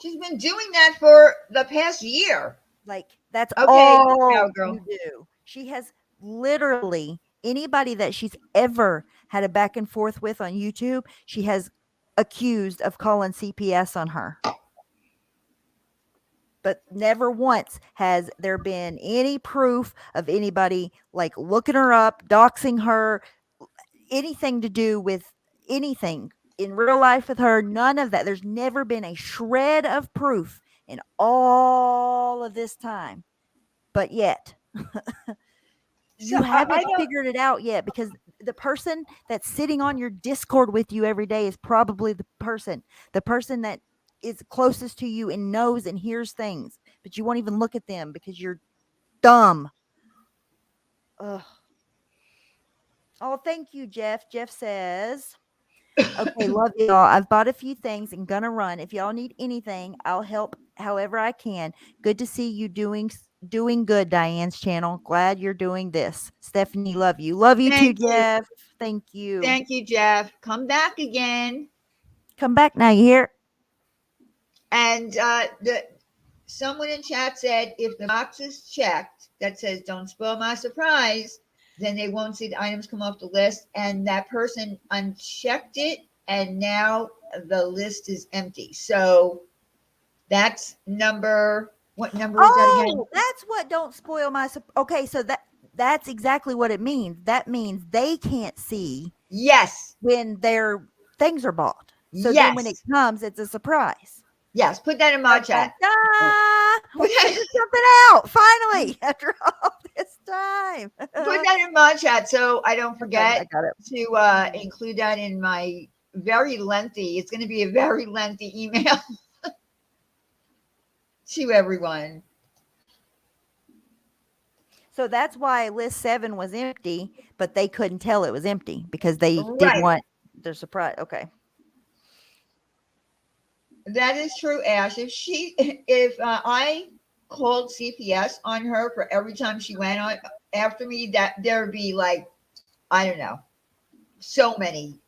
She's been doing that for the past year. Like, that's all you do. She has literally anybody that she's ever had a back and forth with on YouTube, she has accused of calling CPS on her. But never once has there been any proof of anybody like looking her up, doxing her, anything to do with anything in real life with her. None of that. There's never been a shred of proof in all of this time. But yet, you haven't figured it out yet, because the person that's sitting on your Discord with you every day is probably the person that is closest to you and knows and hears things, but you won't even look at them because you're dumb. Ugh. Oh, thank you, Jeff. Jeff says, okay, love y'all. I've bought a few things and gonna run. If y'all need anything, I'll help however I can. Good to see you doing good, Diane's channel. Glad you're doing this. Stephanie, love you. Love you too, Jeff. Thank you. Thank you, Jeff. Come back again. Come back now, you hear? And someone in chat said if the box is checked that says don't spoil my surprise, then they won't see the items come off the list. And that person unchecked it, and now the list is empty. So that's what number is that again? That's what don't spoil my surprise. Okay, so that's exactly what it means. That means they can't see when their things are bought. So then when it comes, it's a surprise. Yes, put that in my chat. We figured something out finally after all this time. Put that in my chat so I don't forget I got it. to include that in my very lengthy. It's going to be a very lengthy email to everyone. So that's why list 7 was empty, but they couldn't tell it was empty because they Right. didn't want their surprise. Okay. That is true, Ash. If I called CPS on her for every time she went on after me, that there'd be like, I don't know, so many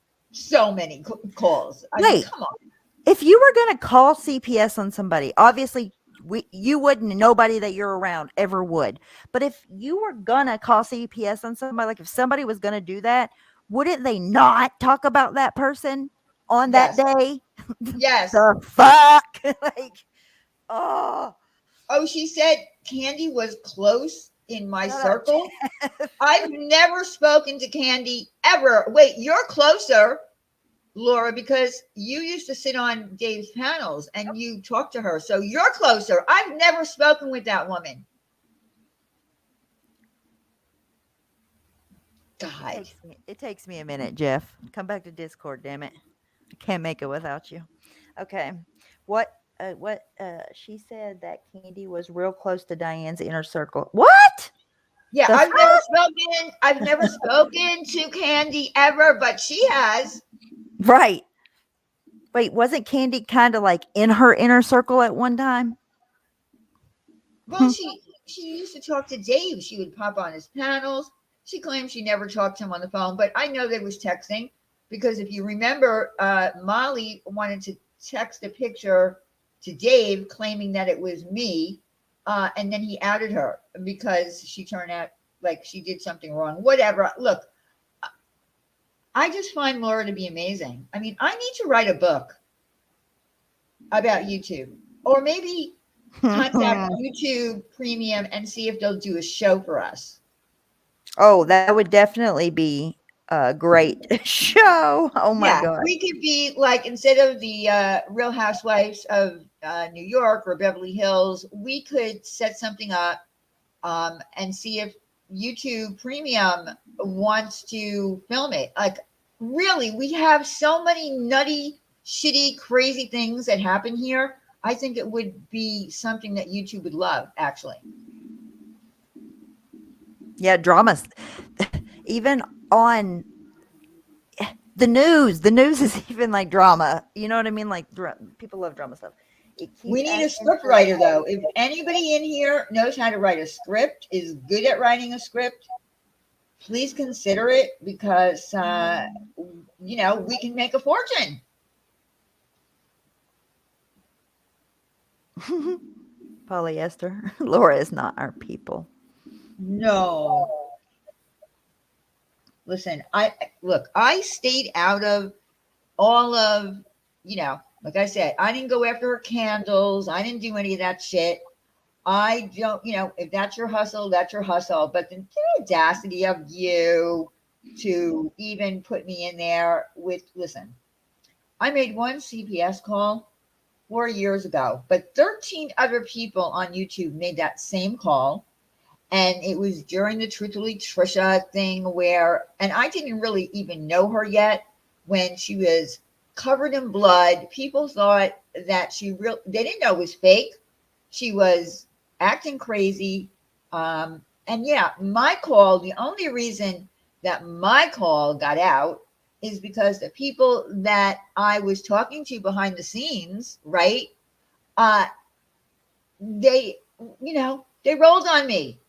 calls. I mean, Wait. come on. If you were going to call CPS on somebody, obviously you wouldn't, nobody that you're around ever would. But if you were going to call CPS on somebody, like if somebody was going to do that, wouldn't they not talk about that person on that day? Yes. The fuck? Like, oh. Oh, she said Candy was close in my circle. I've never spoken to Candy ever. Wait, you're closer, Laura, because you used to sit on Dave's panels and you talked to her. So you're closer. I've never spoken with that woman. God. It takes me a minute, Jeff. Come back to Discord, damn it. I can't make it without you. Okay. What she said that Candy was real close to Diane's inner circle. What? Yeah, I've never spoken to Candy ever, but she has. Right. Wait, wasn't Candy kind of like in her inner circle at one time? Well, she used to talk to Dave. She would pop on his panels. She claims she never talked to him on the phone, but I know they was texting because if you remember, Molly wanted to text a picture to Dave claiming that it was me, and then he outed her because she turned out like she did something wrong. Whatever. Look, I just find Laura to be amazing. I mean, I need to write a book about YouTube, or maybe contact YouTube Premium and see if they'll do a show for us. Oh, that would definitely be a great show. Oh my God. We could be like, instead of the Real Housewives of New York or Beverly Hills, we could set something up and see if YouTube Premium wants to film it. Like, really, we have so many nutty, shitty, crazy things that happen here. I think it would be something that YouTube would love, actually. Yeah, dramas. Even on the news is even like drama. You know what I mean? Like people love drama stuff. We need a script writer, though. If anybody in here knows how to write a script, is good at writing a script, please consider it because, we can make a fortune. Polyester. Laura is not our people. No. Listen, I stayed out of all of, like I said, I didn't go after her candles. I didn't do any of that shit. I don't, if that's your hustle, that's your hustle. But the audacity of you to even put me in there listen, I made one CPS call 4 years ago, but 13 other people on YouTube made that same call. And it was during the Truthfully Trisha thing and I didn't really even know her yet, when she was covered in blood. People thought that they didn't know it was fake. She was acting crazy. And yeah, my call, the only reason that my call got out is because the people that I was talking to behind the scenes, right? They rolled on me.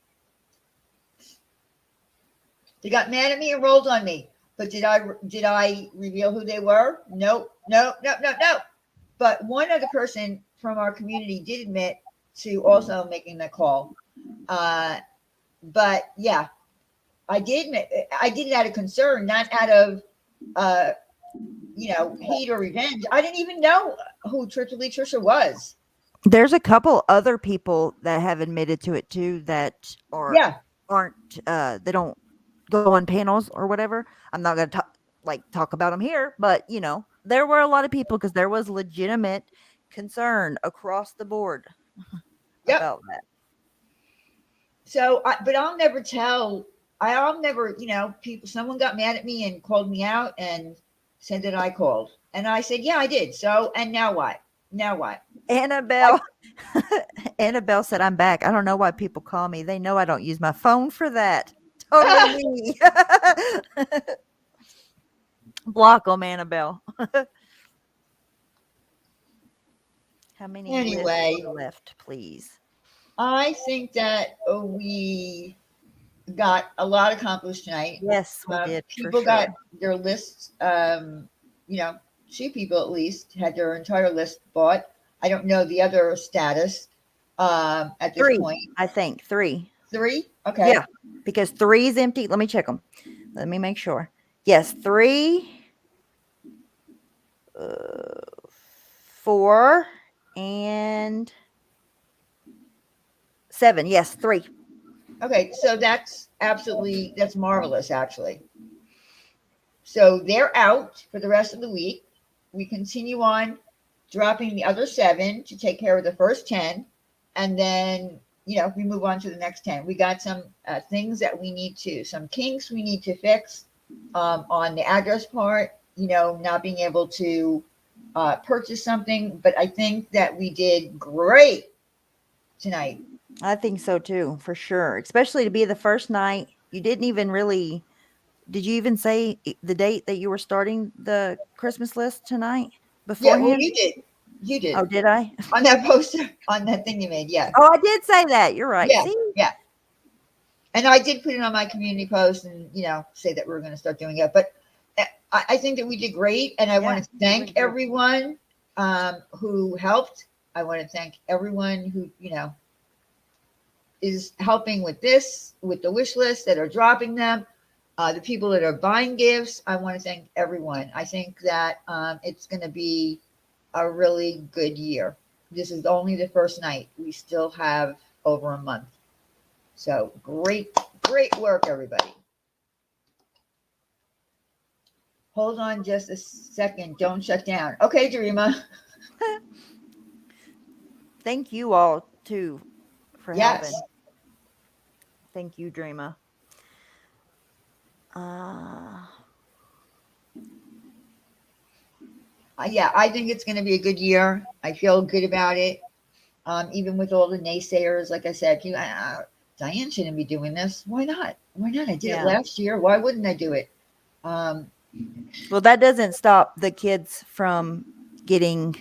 They got mad at me and rolled on me. But did I reveal who they were? No. But one other person from our community did admit to also making that call. But yeah, I did it out of concern, not out of hate or revenge. I didn't even know who Truthfully Trisha was. There's a couple other people that have admitted to it too that aren't they don't go on panels or whatever. I'm not going to talk about them here, but there were a lot of people because there was legitimate concern across the board Yep. about that. So, but I'll never tell. I'll never, people. Someone got mad at me and called me out and said that I called, and I said, yeah, I did. So, and now what? Now what? Annabelle, Annabelle said, I'm back. I don't know why people call me. They know I don't use my phone for that. Totally me. Block them, Annabelle. How many Anyway. lists are left, please? I think that we got a lot accomplished tonight. Yes, we did. People got their lists. 2 people at least had their entire list bought. I don't know the other status at this point. I think 3. 3? Okay. Yeah, because 3 is empty. Let me check them. Let me make sure. Yes, 3, 4, and 7. Yes, 3. Okay, so that's marvelous, actually. So they're out for the rest of the week. We continue on dropping the other 7 to take care of the first 10, and then we move on to the next 10. We got some things that some kinks we need to fix on the address part. Not being able to purchase something, but I think that we did great tonight. I think so too, for sure. Especially to be the first night. You didn't even really. Did you even say the date that you were starting the Christmas list tonight beforehand? Yeah, well, you did. You did. Oh, did I? On that poster, on that thing you made, yeah. Oh, I did say that. You're right. Yeah, See? yeah. And I did put it on my community post and, say that we're going to start doing it. But I think that we did great. And I want to thank everyone who helped. I want to thank everyone who, is helping with this, with the wish list that are dropping them. The people that are buying gifts, I want to thank everyone. I think that it's going to be a really good year. This is only the first night. We still have over a month. So great work, everybody. Hold on just a second. Don't shut down. Okay, Dreama. Thank you all, too, for Yes. helping. Thank you, Dreama. Yeah, I think it's going to be a good year. I feel good about it. Even with all the naysayers, like I said, Diane shouldn't be doing this. Why not? Why not? I did it last year. Why wouldn't I do it? Well, that doesn't stop the kids from getting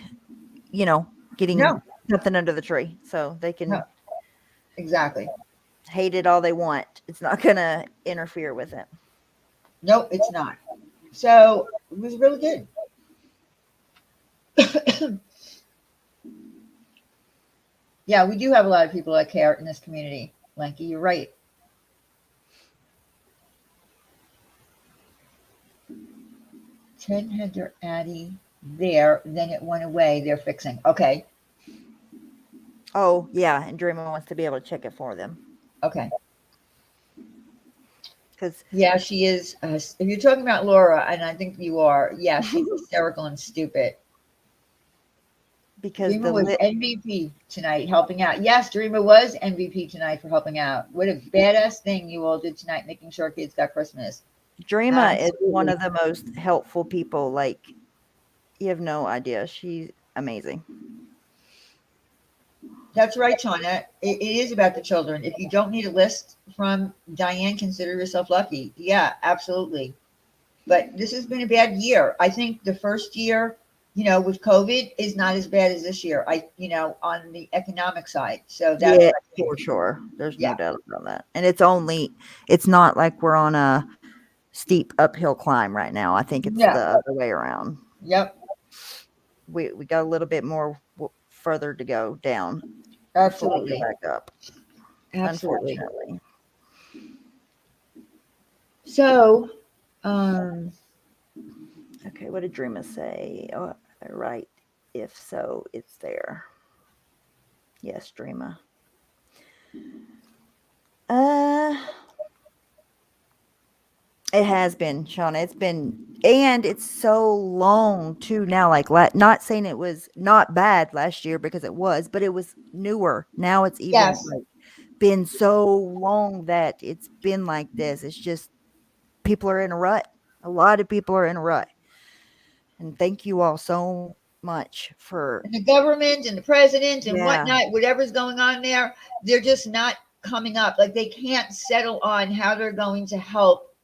something under the tree. So they can exactly hate it all they want. It's not going to interfere with it. No, it's not. So it was really good. Yeah, we do have a lot of people that care in this community. Lanky, you're right. Ted had their Addy there, then it went away. They're fixing. Okay. Oh, yeah. And Dreamer wants to be able to check it for them. Okay. Yeah, she is. If you're talking about Laura, and I think you are, yeah, she's hysterical and stupid. Because Dreamer was MVP tonight helping out. Yes, Dreamer was MVP tonight for helping out. What a badass thing you all did tonight, making sure kids got Christmas. Dreamer is one of the most helpful people. Like, you have no idea. She's amazing. That's right, Shauna. It is about the children. If you don't need a list from Diane, consider yourself lucky. Yeah, absolutely. But this has been a bad year. I think the first year, with COVID is not as bad as this year. On the economic side. So that's for sure. There's no doubt about that. And it's not like we're on a steep uphill climb right now. I think it's the other way around. Yep. We got a little bit more further to go down. Absolutely. Back up. Absolutely. Unfortunately. So, okay, what did Dreamer say? Oh, right. If so, it's there. Yes, Dreamer. It has been, Shauna. It's been And it's so long too now. Like, not saying it was not bad last year, because it was, but it was newer. Now it's even Yes. like been so long that it's been like this. It's just people are in a rut. A lot of people are in a rut. And thank you all so much for, And the government and the president and yeah, whatnot, whatever's going on there, they're just not coming up. Like they can't settle on how they're going to help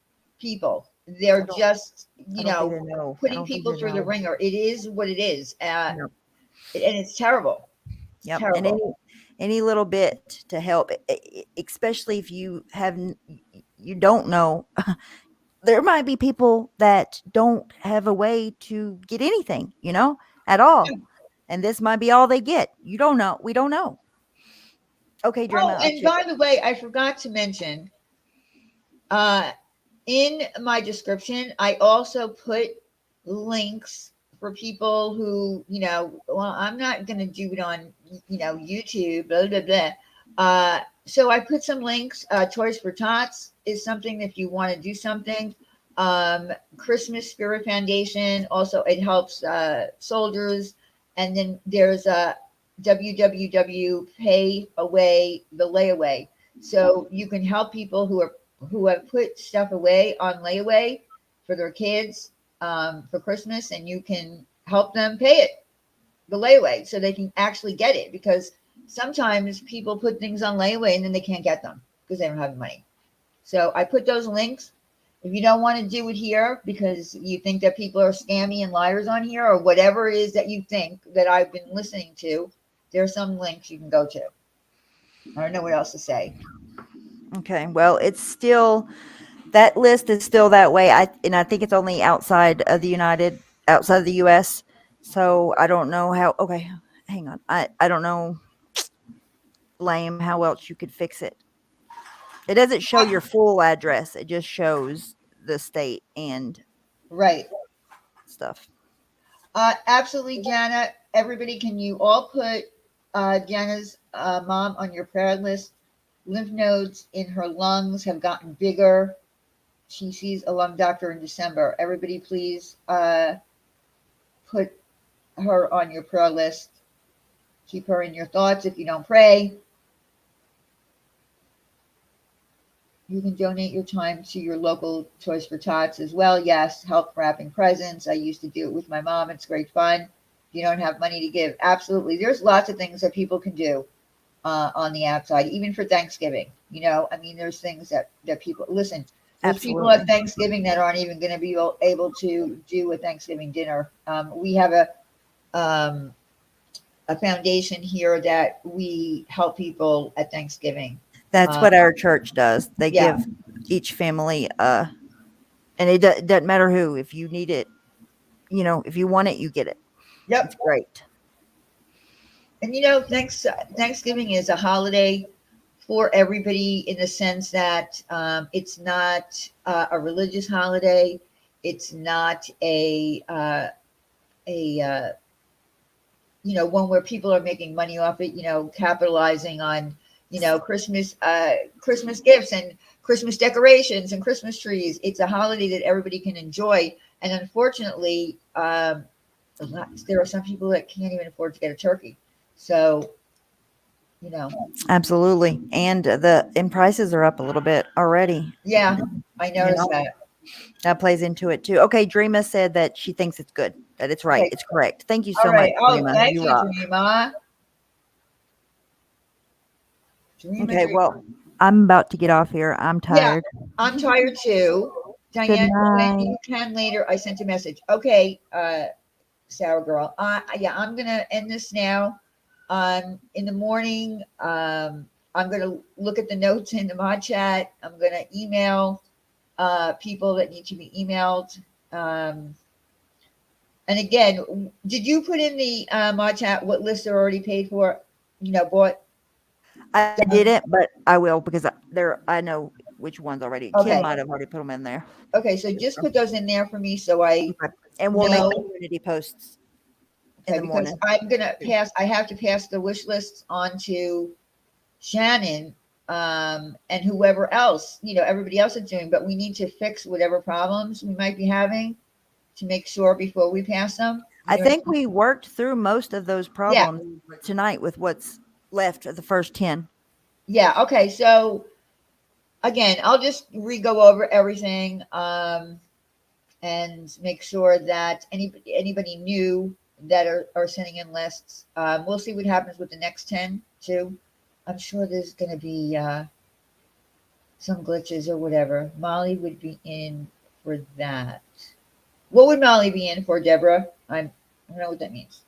people. They're I don't just, I don't think they know. I putting don't think people they through the know. ringer. It is what it is. Yep. And it's terrible. It's Yep. And terrible. any little bit to help, especially if you you don't know. There might be people that don't have a way to get anything, at all. And this might be all they get. You don't know. We don't know. Okay, Oh, Dreama, I'll and check by it. the way, I forgot to mention, uh, in my description, I also put links for people who, well, I'm not going to do it on, YouTube, blah, blah, blah. So I put some links. Toys for Tots is something if you want to do something. Christmas Spirit Foundation, also, it helps soldiers. And then there's a www pay away the layaway. So you can help people who have put stuff away on layaway for their kids for Christmas, and you can help them pay it, the layaway, so they can actually get it. Because sometimes people put things on layaway and then they can't get them because they don't have the money. So I put those links. If you don't want to do it here because you think that people are scammy and liars on here, or whatever it is that you think that I've been listening to, there's some links you can go to. I don't know what else to say. Okay. Well, it's still, that list is still that way. I think it's only outside of outside of the US. So I don't know how, okay, hang on. I don't know, Lame, how else you could fix it. It doesn't show your full address. It just shows the state and Right. stuff. Absolutely, Jana. Everybody, can you all put Jana's mom on your prayer list? Lymph nodes in her lungs have gotten bigger. She sees a lung doctor in December. Everybody, please put her on your prayer list. Keep her in your thoughts if you don't pray. You can donate your time to your local Toys for Tots as well. Yes, help wrapping presents. I used to do it with my mom. It's great fun. If you don't have money to give, absolutely. There's lots of things that people can do on the outside, even for Thanksgiving. There's things that people listen. There's people at Thanksgiving that aren't even going to be able to do a Thanksgiving dinner. We have a foundation here that we help people at Thanksgiving. That's what our church does. They Yeah. give each family, and it doesn't matter who. If you need it, if you want it, you get it. Yep. It's great. And Thanksgiving is a holiday for everybody in the sense that it's not a religious holiday. It's not a one where people are making money off it. Capitalizing on Christmas gifts and Christmas decorations and Christmas trees. It's a holiday that everybody can enjoy. And unfortunately, there are some people that can't even afford to get a turkey. So, Absolutely. And prices are up a little bit already. Yeah, I noticed that. That plays into it too. Okay, Dreama said that she thinks it's good, that it's right. Okay. It's correct. Thank you All so right. much, Oh, Dreama. thank You you, rock. Dreama. Okay, well, I'm about to get off here. I'm tired. Yeah, I'm tired too. Diane, when you can later, I sent a message. Okay, Sour Girl. I'm gonna end this now. In the morning, I'm gonna look at the notes in the mod chat. I'm gonna email people that need to be emailed. And again, did you put in the mod chat what lists are already paid for? Bought? I didn't, but I will because I know which ones already. Okay. Kim might have already put them in there. Okay, so just put those in there for me so I and we'll know. make community posts in the Because morning. I'm gonna pass. I have to pass the wish lists on to Shannon and whoever else. Everybody else is doing. But we need to fix whatever problems we might be having. to make sure before we pass them? I think we worked through most of those problems tonight with what's left of the first 10. Yeah. Okay. So again, I'll just re-go over everything and make sure that anybody new that are sending in lists. We'll see what happens with the next 10 too. I'm sure there's going to be some glitches or whatever. Molly would be in for that. What would Molly be in for, Deborah? I don't know what that means.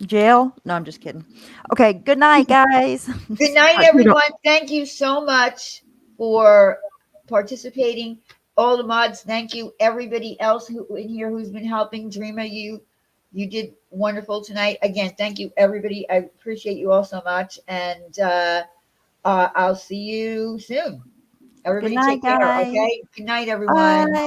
Jail? No, I'm just kidding. Okay. Good night, guys. Good night, everyone. Thank you so much for participating. All the mods, thank you. Everybody else who in here who's been helping. Dreamer, you did wonderful tonight. Again, thank you, everybody. I appreciate you all so much. And I'll see you soon. Everybody Good night, take care, guys. okay? Good night, everyone. Bye.